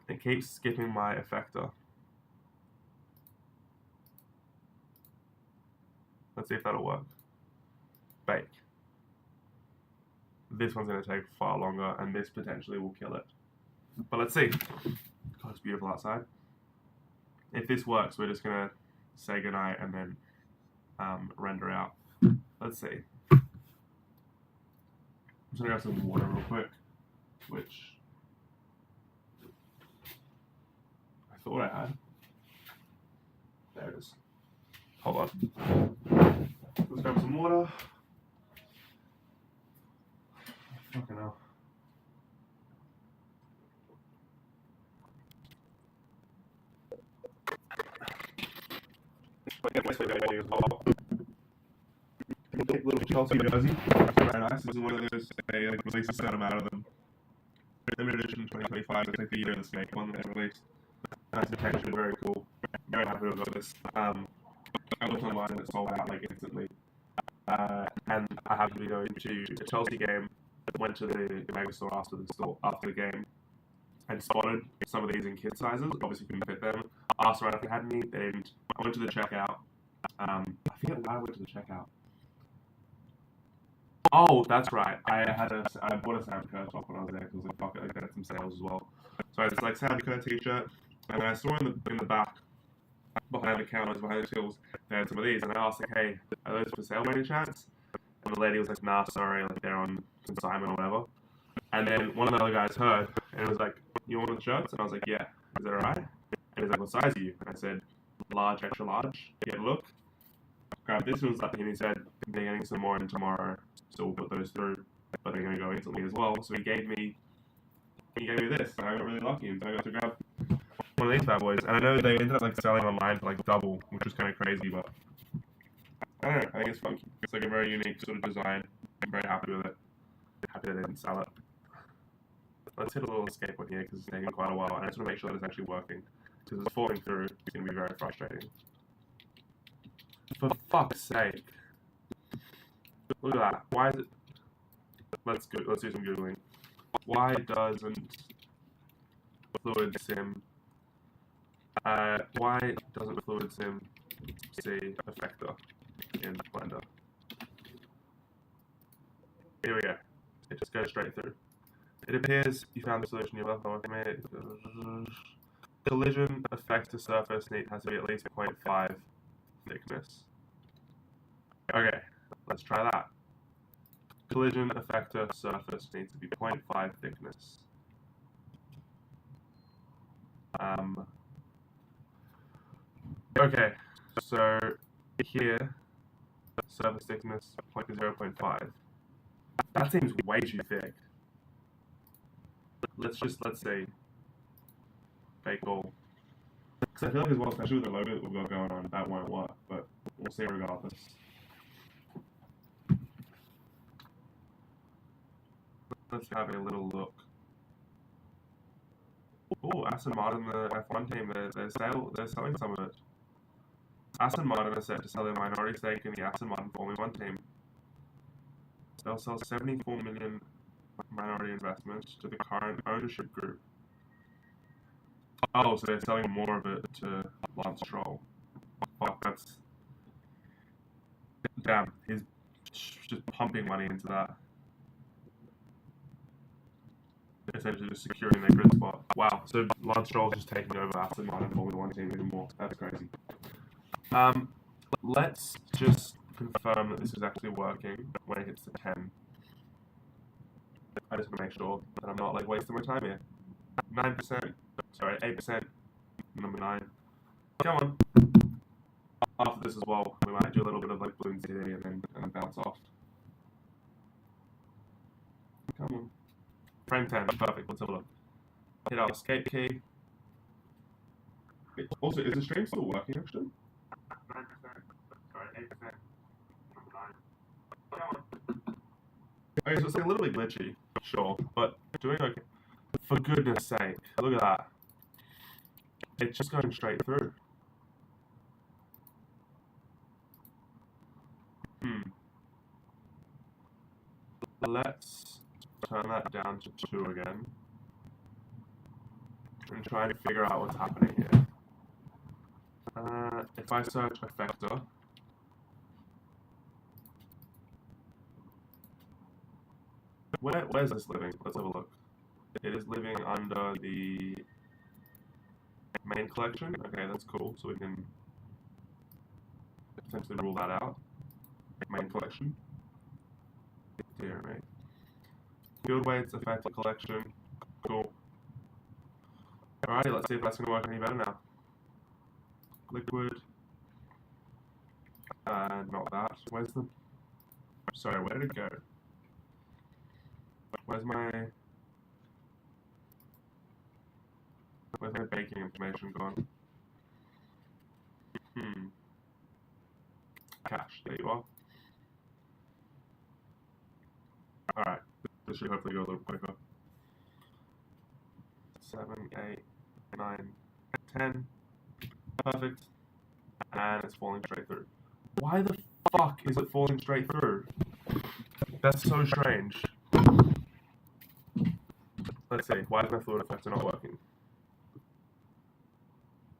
It keeps skipping my effector. Let's see if that'll work. Bake. This one's going to take far longer, and this potentially will kill it. But let's see. God, it's beautiful outside. If this works, we're just going to say goodnight and then render out. Let's see. I'm just going to grab some water real quick, which I thought I had. There it is. Hold on. Let's grab some water. Fucking hell. Little Chelsea jersey. Very nice. This is one of those they like release a set amount of them. Limited edition 2025. It's like the year of the snake one that they released. Nice attention, very cool. Very happy with this. I looked online and it sold out like instantly. And I happened to go into a Chelsea game. Went to the mega store after the game and spotted some of these in kid sizes. Obviously couldn't fit them. Asked around if they had any. They didn't. I went to the checkout. I forget why I went to the checkout. Oh, that's right. I bought a Sam Kerr top when I was there because I was like, fuck it, I got some sales as well. So it's like Sam Kerr t-shirt, and then I saw in the back, behind the counters, behind the tills, they had some of these, and I asked like, hey, are those for sale by any chance? And the lady was like, nah, sorry, like they're on consignment or whatever. And then one of the other guys heard, and it was like, you want the shirts? And I was like, yeah. Is that alright? And he's like, what size are you? And I said, large, extra large. Get a look. Grabbed this one, and he said, they're getting some more in tomorrow, so we'll put those through, but they're going to go instantly as well. So he gave me this, and I got really lucky, and so I got to grab one of these bad boys. And I know they ended up like selling online for like double, which was kind of crazy, but I don't know, I think it's funky. It's like a very unique sort of design. I'm very happy with it. Happy that they didn't sell it. Let's hit a little escape one here because it's taking quite a while, and I just want to make sure that it's actually working. Because it's falling through, it's going to be very frustrating. For fuck's sake. Look at that. Why is it... Let's do some Googling. Why doesn't Fluid Sim Why doesn't fluid sim see effector in Blender? Here we go. It just goes straight through. It appears you found the solution you left on. Collision effector surface has to be at least 0.5 thickness. Okay, let's try that. Collision effector surface needs to be 0.5 thickness. Okay, so here, surface thickness 0.5. That seems way too thick. Let's see. Fake all. Because I feel like as well, especially with the logo that we've got going on, that won't work, but we'll see regardless. Let's have a little look. Oh, Aston Martin, the F1 team, they're selling some of it. Aston Martin is set to sell their minority stake in the Aston Martin Formula 1 team. They'll sell 74 million minority investments to the current ownership group. Oh, so they're selling more of it to Lance Stroll. Fuck, that's... Damn, he's just pumping money into that. Essentially just securing their grid spot. Wow, so Lance Stroll's just taking over Aston Martin Formula 1 team even more. That's crazy. Let's just confirm that this is actually working when it hits the 10. I just want to make sure that I'm not like wasting my time here. 9%, sorry, 8%, number 9. Come on. After this as well, we might do a little bit of like Balloon City and then bounce off. Come on. Frame 10, perfect, let's have a look. Hit our escape key. Also, is the stream still working actually? 9%, sorry, 8%, number 9. Come on. Okay, so it's like a little bit glitchy, sure, but doing okay. For goodness sake, look at that. It's just going straight through. Let's turn that down to 2 again. And try and figure out what's happening here. If I search effector, where's this living? Let's have a look. It is living under the main collection. Okay, that's cool. So we can potentially rule that out. Main collection. Dear me. Field weights, effector collection. Cool. Alrighty, let's see if that's going to work any better now. Liquid. Not that. Where's the... Sorry, where did it go? Where's my baking information gone? Cache, there you are. Alright, this should hopefully go a little quicker. 7, 8, 9, 10. Perfect. And it's falling straight through. Why the fuck is it falling straight through? That's so strange. Let's see, why is my fluid effector not working?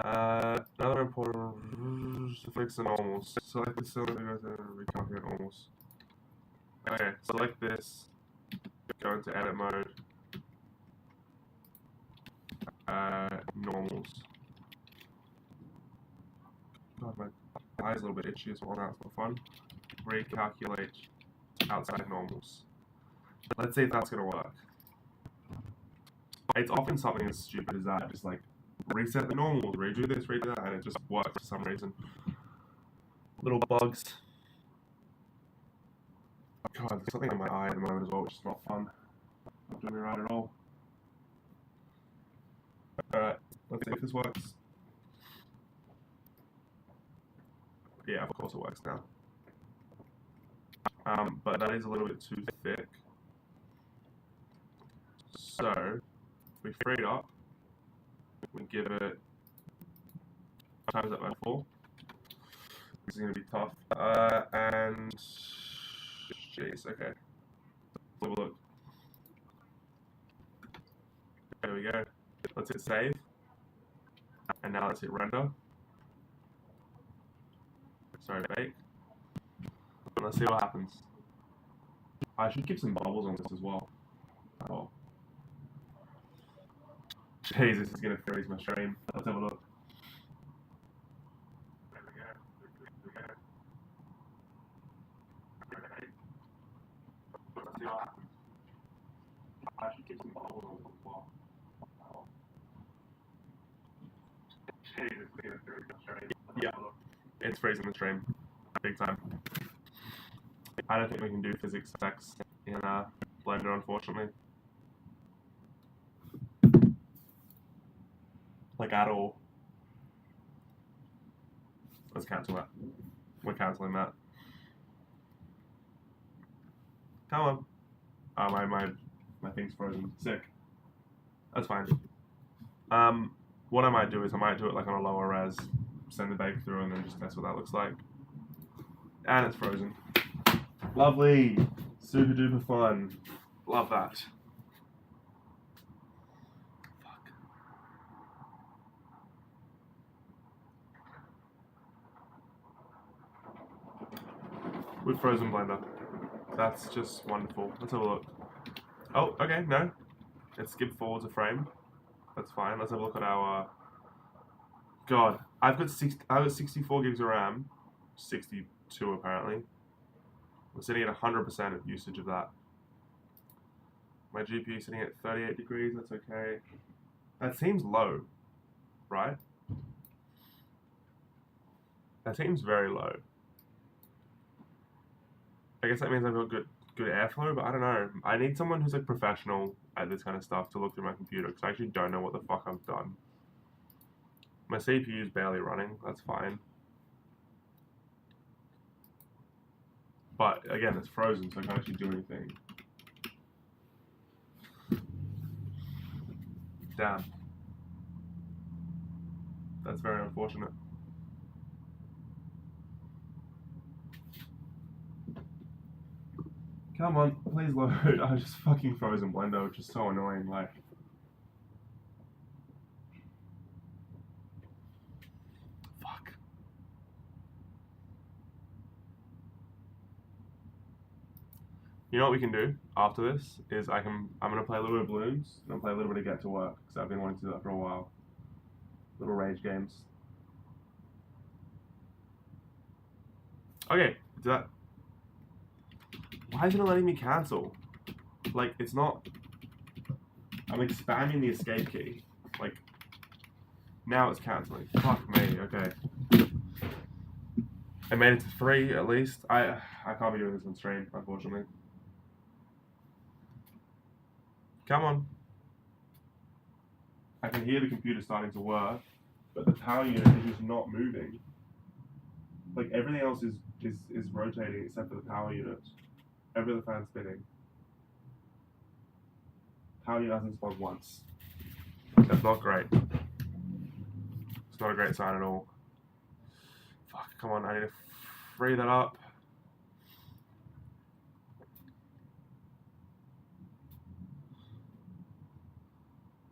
Another important to fix the normals. Select the cylinder and recalculate normals. Okay, select this, go into edit mode, normals. God, my eye's a little bit itchy as well now, it's not fun. Recalculate outside normals. Let's see if that's gonna work. It's often something as stupid as that, just like reset the normals, redo this, redo that, and it just works for some reason. Little bugs. God, there's something on my eye at the moment as well, which is not fun. Not doing me right at all. Alright, let's see if this works. Yeah, of course it works now. But that is a little bit too thick. So, we free it up. We give it times that by 4. This is going to be tough. And jeez, okay. Let's have a look. There we go. Let's hit save. And now let's hit render. Sorry, bake. And let's see what happens. I should keep some bubbles on this as well. Oh. Jeez, this is gonna freeze my stream. Let's have a look. Let's see what happens. I should keep some bubbles on this as well. Oh. Jeez, this is gonna freeze my stream. Yeah, it's freezing the stream. Big time. I don't think we can do physics effects in Blender, unfortunately. Like at all. Let's cancel that. We're cancelling that. Come on. Oh, my thing's frozen. Sick. That's fine. What I might do is I might do it like on a lower res, send the bake through, and then just test what that looks like. And it's frozen. Lovely. Super duper fun. Love that. Fuck. With frozen Blender. That's just wonderful. Let's have a look. Oh, okay, no. It skipped forwards a frame. That's fine. Let's have a look at our. God, I've got 64 gigs of RAM. 62 apparently. We're sitting at 100% of usage of that. My GPU is sitting at 38 degrees. That's okay. That seems low, right? That seems very low. I guess that means I've got good airflow, but I don't know. I need someone who's like professional at this kind of stuff to look through my computer because I actually don't know what the fuck I've done. My CPU is barely running. That's fine. But again, it's frozen, so I can't actually do anything. Damn. That's very unfortunate. Come on, please load. I just fucking frozen Blender, which is so annoying. Like, fuck. You know what we can do after this is I'm gonna play a little bit of Bloons and I'll play a little bit of Get to Work because I've been wanting to do that for a while. Little rage games. Okay, do that. Why isn't it letting me cancel? Like, it's not. I'm like spamming the escape key. Like, now it's canceling. Fuck me. Okay. I made it to 3 at least. I can't be doing this on stream, unfortunately. Come on. I can hear the computer starting to work, but the power unit is just not moving. Like everything else is rotating except for the power unit. Every other fan's spinning. Power unit hasn't spun once. That's not great. It's not a great sign at all. Fuck, come on, I need to free that up.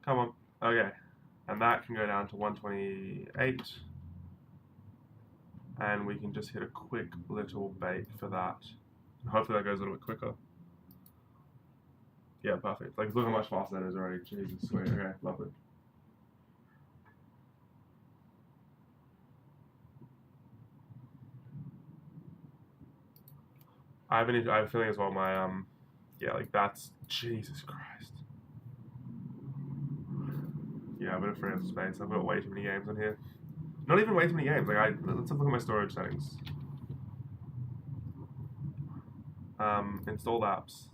Come on. Okay. And that can go down to 128. And we can just hit a quick little bake for that. Hopefully that goes a little bit quicker. Yeah, perfect. Like, it's looking much faster than it is already. Jesus, sweet. Okay, lovely. I have a feeling as well, yeah, like that's, Jesus Christ. Yeah, I'm gonna free up space. I've got way too many games on here. Not even way too many games. Like, let's have a look at my storage settings. Installed apps.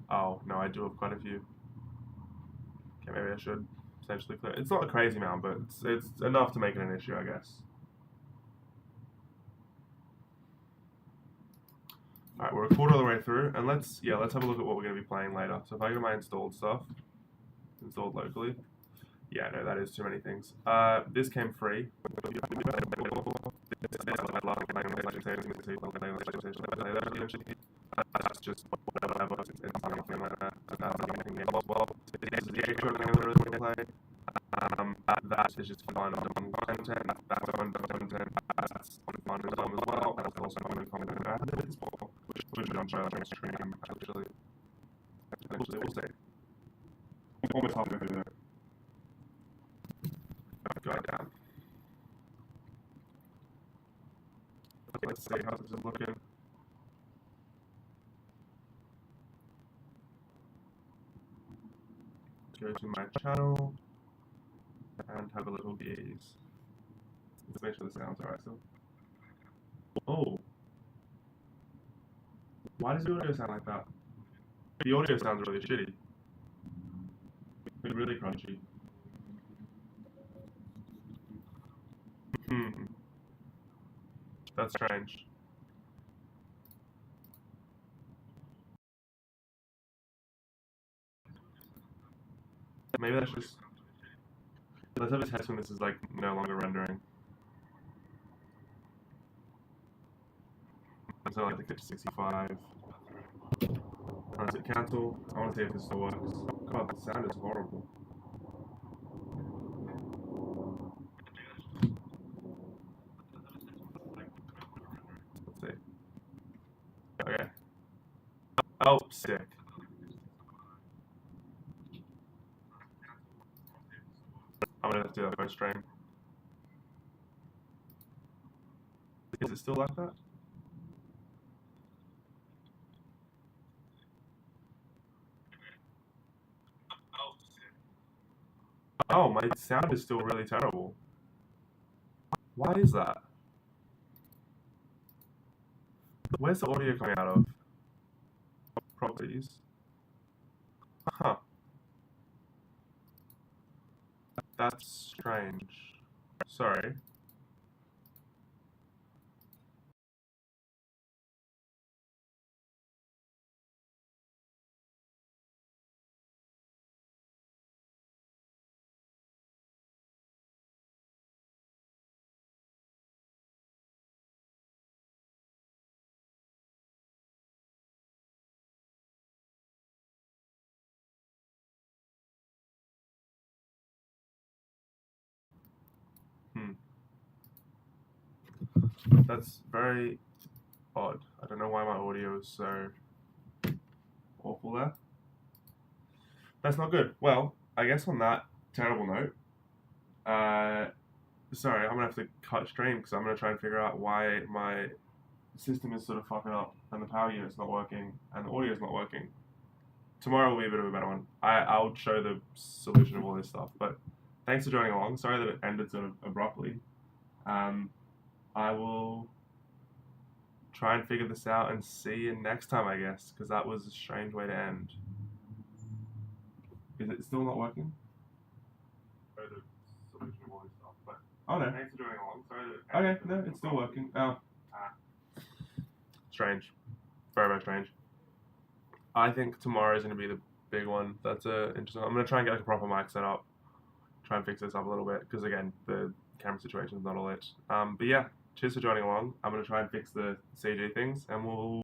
Oh, no, I do have quite a few. Okay, maybe I should potentially clear. It's not a crazy amount, but it's enough to make it an issue, I guess. Alright, we're a quarter of the way through, and let's have a look at what we're going to be playing later. So if I go to my installed stuff, installed locally, yeah, no, that is too many things. This came free. That's just whatever. It's nothing like that. is just fun content. That's fun content. That's fun as well. That's also fun content as well. Which I'm sure I'm stream actually. Eventually, we'll see. Almost halfway through there. Go down. Let's see how this is looking. Go to my channel and have a little gaze. Let's make sure the sound's alright still. Oh. Why does the audio sound like that? The audio sounds really shitty. It's really crunchy. Hmm. That's strange. Maybe that's just... Let's have a test when this is like no longer rendering. So I like to get to 65. Press it cancel. I want to see if this still works. God, the sound is horrible. Let's see. Okay. Oh, sick. I'm gonna have to do that first stream. Is it still like that? Oh, my sound is still really terrible. Why is that? Where's the audio coming out of? Properties. Huh. That's strange. Sorry. Hmm. That's very odd. I don't know why my audio is so awful there. That's not good. Well, I guess on that terrible note, sorry, I'm gonna have to cut stream because I'm gonna try and figure out why my system is sort of fucking up and the power unit's not working and the audio's not working. Tomorrow will be a bit of a better one. I'll show the solution of all this stuff. But thanks for joining along. Sorry that it ended sort of abruptly. I will try and figure this out and see you next time, I guess, because that was a strange way to end. Is it still not working? Show the solution of all this stuff. But oh no. Thanks for joining along. Sorry that it ended. Okay, no, it's still working. Oh. Strange. Very, very strange. I think tomorrow is going to be the big one. That's interesting. I'm going to try and get like a proper mic set up. Try and fix this up a little bit because again, the camera situation is not all it. But yeah, cheers for joining along. I'm going to try and fix the CG things and we'll